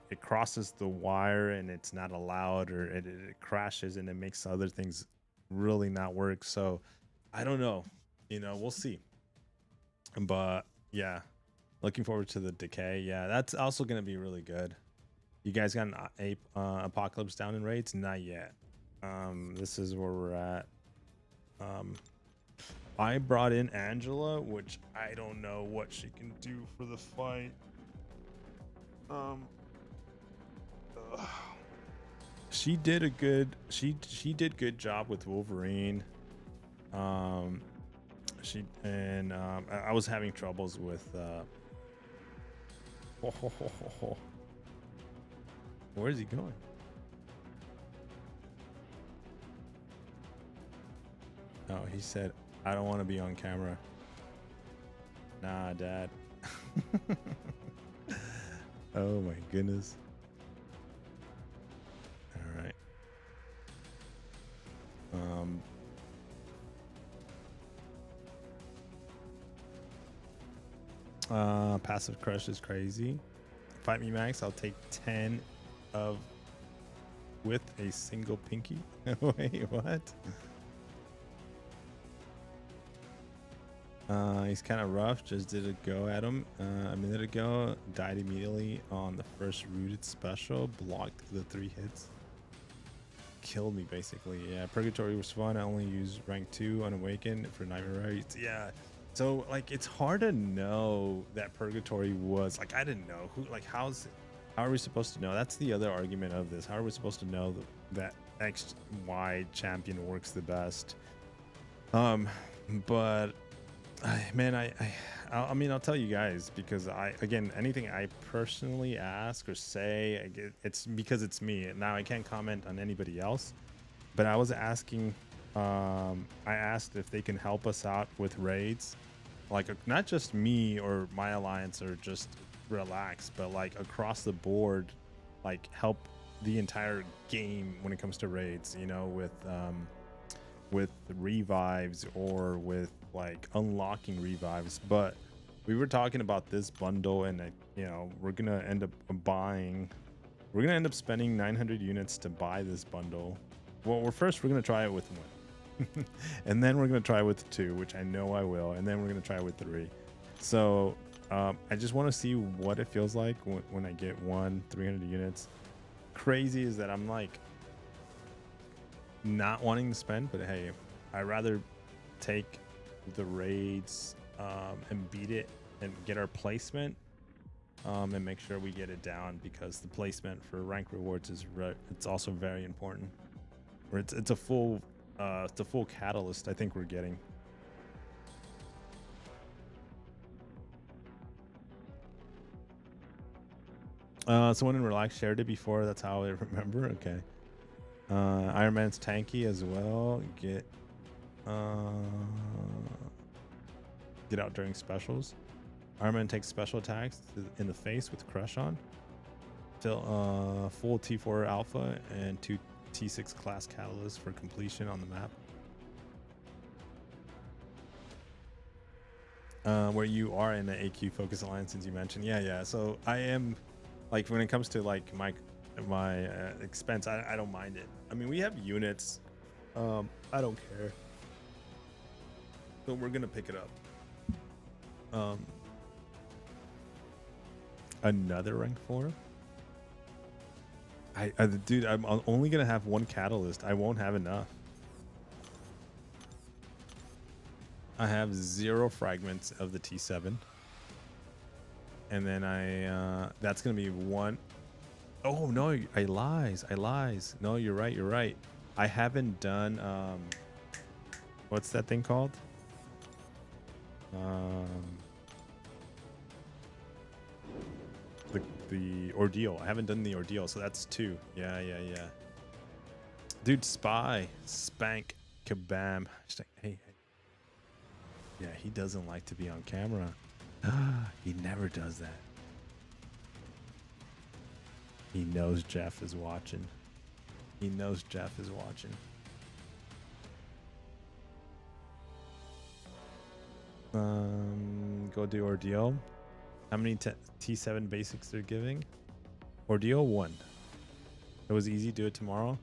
it crosses the wire and it's not allowed, or it crashes and it makes other things really not work. So I don't know, you know, we'll see. But yeah, looking forward to the decay. Yeah, that's also going to be really good. You guys got an apocalypse down in raids? Not yet. This is where we're at. I brought in Angela, which I don't know what she can do for the fight. She did a good she did good job with Wolverine. I was having troubles with where is he going? Oh, he said, I don't want to be on camera. Nah, Dad. Oh my goodness. All right. Passive crush is crazy. Fight me, Max. I'll take 10 of with a single pinky. Wait, what? He's kind of rough. Just did a go at him a minute ago. Died immediately on the first rooted special. Blocked the 3 hits. Killed me basically. Yeah, Purgatory was fun. I only used rank 2 unawakened for nightmare raids. Yeah. So like it's hard to know that Purgatory was like, I didn't know who, like how are we supposed to know? That's the other argument of this. How are we supposed to know that XY champion works the best? But man, I mean, I'll tell you guys, because again, anything I personally ask or say, it's because it's me. Now I can't comment on anybody else, but I was asking, I asked if they can help us out with raids, like not just me or my alliance or just relax, but like across the board, like help the entire game when it comes to raids, you know, with revives or with like unlocking revives. But we were talking about this bundle, and you know, we're gonna end up spending 900 units to buy this bundle. Well, we're gonna try it with 1. And then we're gonna try with 2, which I know I will, and then we're gonna try with 3. So I just want to see what it feels like when I get 300 units. Crazy is that I'm like not wanting to spend, but hey, I'd rather take the raids and beat it and get our placement, and make sure we get it down, because the placement for rank rewards it's also very important. Or it's a full catalyst I think we're getting. Someone in Relax shared it before. That's how I remember. Okay. Iron Man's tanky as well. Get out during specials. Iron Man takes special attacks in the face with Crush on. Full T4 Alpha and 2 T6 class catalysts for completion on the map. Where you are in the AQ Focus Alliance, since you mentioned. Yeah. So I am, like, when it comes to like my expense, I don't mind it. I mean, we have units. I don't care. So we're gonna pick it up. Another rank 4. Dude, I'm only gonna have one catalyst. I won't have enough. I have 0 fragments of the T7, and then that's gonna be 1. Oh no, I lies. No, you're right. I haven't done what's that thing called? The ordeal. I haven't done the ordeal, so that's 2. Yeah. Dude, spank, kabam. Just like, hey. Yeah, he doesn't like to be on camera. He never does that. He knows Jeff is watching. Go do ordeal. How many T7 basics they're giving? Ordeal 1. It was easy. Do it tomorrow.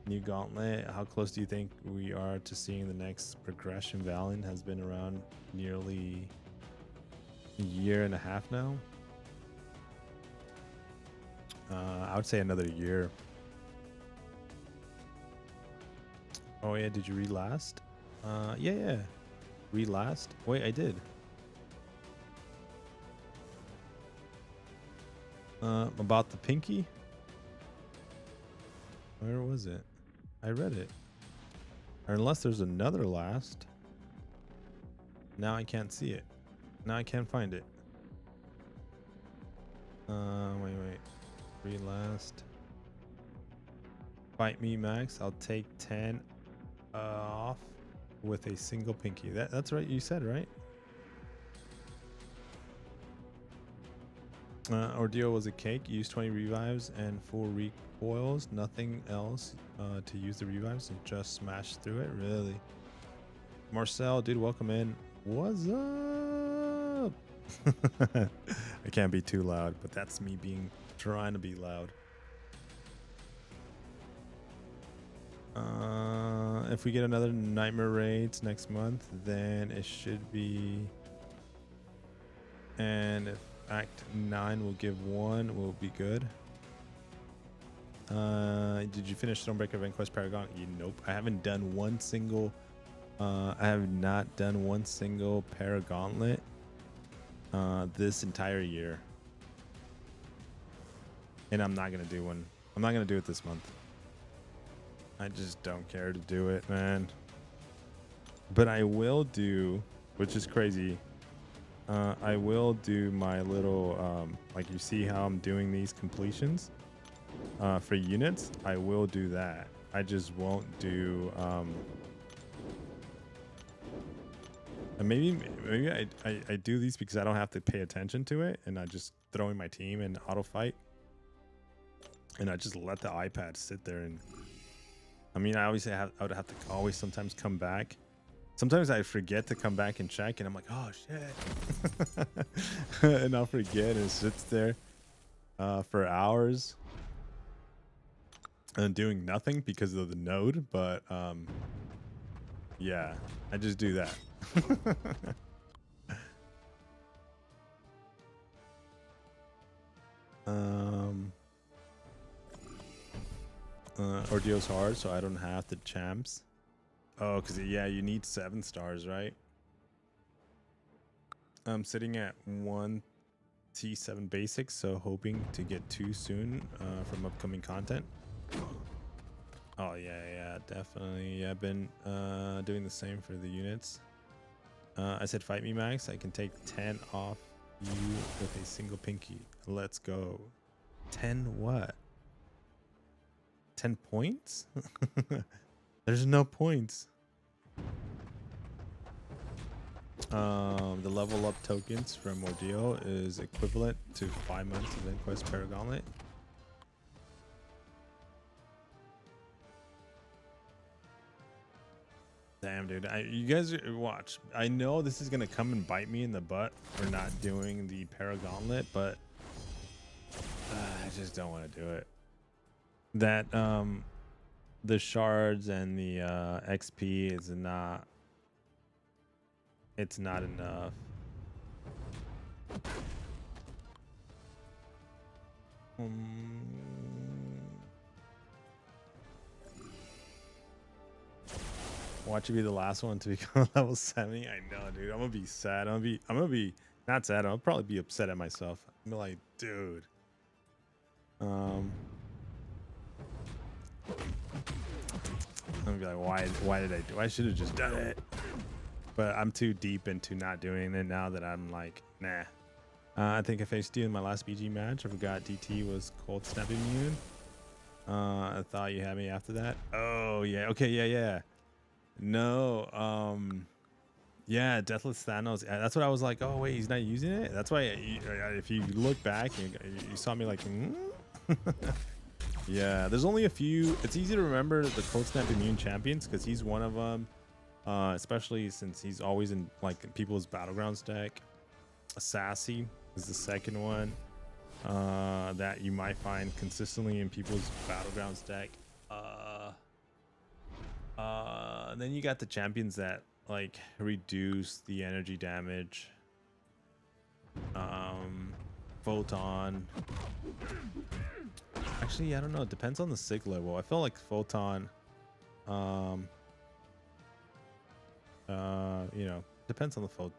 New gauntlet. How close do you think we are to seeing the next progression? Valiant has been around nearly a year and a half now. I would say another year. Oh yeah, did you read last? Yeah. Read last? Wait, I did. About the pinky? Where was it? I read it. Or unless there's another last. Now I can't see it. Now I can't find it. Wait. Read last. Fight me, Max. I'll take 10 off with a single pinky. That's right. You said, right? Ordeal was a cake. Use 20 revives and 4 recoils. Nothing else to use the revives and just smash through it. Really? Marcel, dude, welcome in. What's up? I can't be too loud, but that's me trying to be loud. If we get another nightmare raids next month, then it should be. And if Act 9 will give 1, will be good. Did you finish Stormbreaker Event Quest Paragon? Nope. I haven't done one single. I have not done one single Paragauntlet this entire year, and I'm not gonna do one. I'm not gonna do it this month. I just don't care to do it, man. But I will do, which is crazy. I will do my little, like you see how I'm doing these completions for units. I will do that. I just won't do, and maybe I do these because I don't have to pay attention to it, and I just throw in my team and auto fight, and I just let the iPad sit there. And I mean, I would have to always sometimes come back. Sometimes I forget to come back and check, and I'm like, oh shit, and I'll forget, and it sits there for hours and doing nothing because of the node. But yeah, I just do that. Ordeal's hard, so I don't have the champs. Oh, because yeah, you need 7 stars, right? I'm sitting at 1 T7 basics, so hoping to get 2 soon from upcoming content. Oh yeah, definitely. Yeah, I've been doing the same for the units. I said fight me, Max. I can take 10 off you with a single pinky. Let's go. 10 what? 10 points? There's no points. The level up tokens from Ordeal is equivalent to 5 months of Inquest Paragauntlet. Damn, dude. You guys watch. I know this is going to come and bite me in the butt for not doing the Paragauntlet, but I just don't want to do it. That, the shards and the XP is not It's not enough. Watch it be the last one to become level 70. I know, dude. I'm gonna be sad. I'm gonna be not sad. I'll probably be upset at myself. I'm like, dude. I'm gonna be like, why did I do? I should have just done it. But I'm too deep into not doing it now that I'm like, nah. I think I faced you in my last BG match. I forgot DT was cold snap immune. I thought you had me after that. Oh yeah. Okay. Yeah. No. Yeah. Deathless Thanos. That's what I was like. Oh wait, he's not using it. That's why. If you look back, you saw me like. Yeah. There's only a few. It's easy to remember the cold snap immune champions because he's one of them. Especially since he's always in like people's Battlegrounds deck. Sassy is the second one that you might find consistently in people's Battlegrounds deck. Then you got the champions that like reduce the energy damage. Photon. Actually, I don't know. It depends on the sig level. I feel like Photon. You know, depends on the Photon.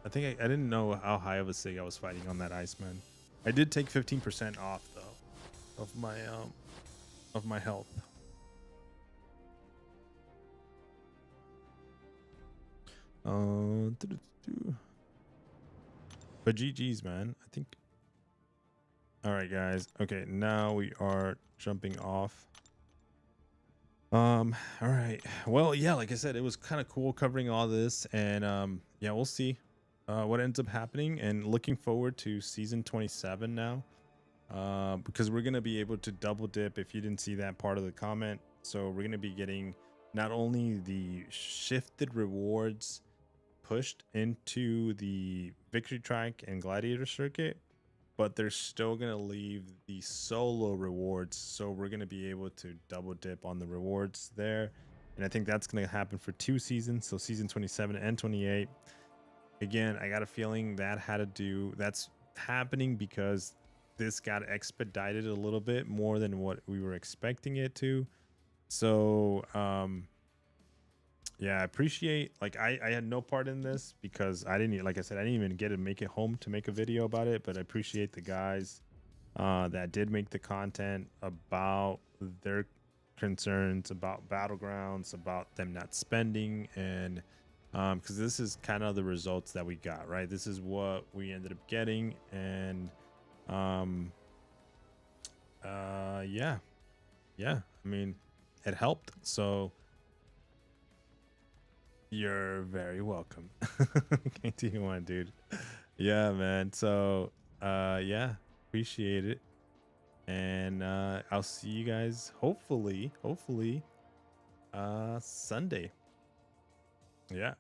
I think I didn't know how high of a sig I was fighting on that Iceman. I did take 15% off though of my health. But GG's, man. I think. All right, guys. Okay, now we are jumping off. All right. Well, yeah, like I said, it was kind of cool covering all this, and yeah, we'll see what ends up happening, and looking forward to season 27 now, because we're gonna be able to double dip. If you didn't see that part of the comment, so we're gonna be getting not only the shifted rewards pushed into the victory track and gladiator circuit, but they're still going to leave the solo rewards. So we're going to be able to double dip on the rewards there. And I think that's going to happen for 2 seasons. So season 27 and 28. Again, I got a feeling that's happening because this got expedited a little bit more than what we were expecting it to. So, yeah, I appreciate, like, I had no part in this because I didn't, like I said, I didn't even get to make it home to make a video about it, but I appreciate the guys that did make the content about their concerns about Battlegrounds, about them not spending, and because this is kind of the results that we got, right? This is what we ended up getting, and yeah, I mean, it helped, so you're very welcome. KT1, dude. Yeah, man. So yeah, appreciate it, and I'll see you guys hopefully Sunday. Yeah.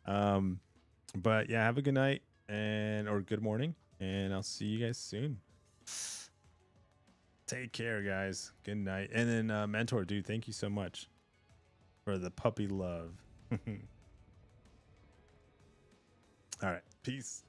But yeah, have a good night or good morning, and I'll see you guys soon. Take care, guys. Good night. And then Mentor, dude, thank you so much for the puppy love. All right, peace.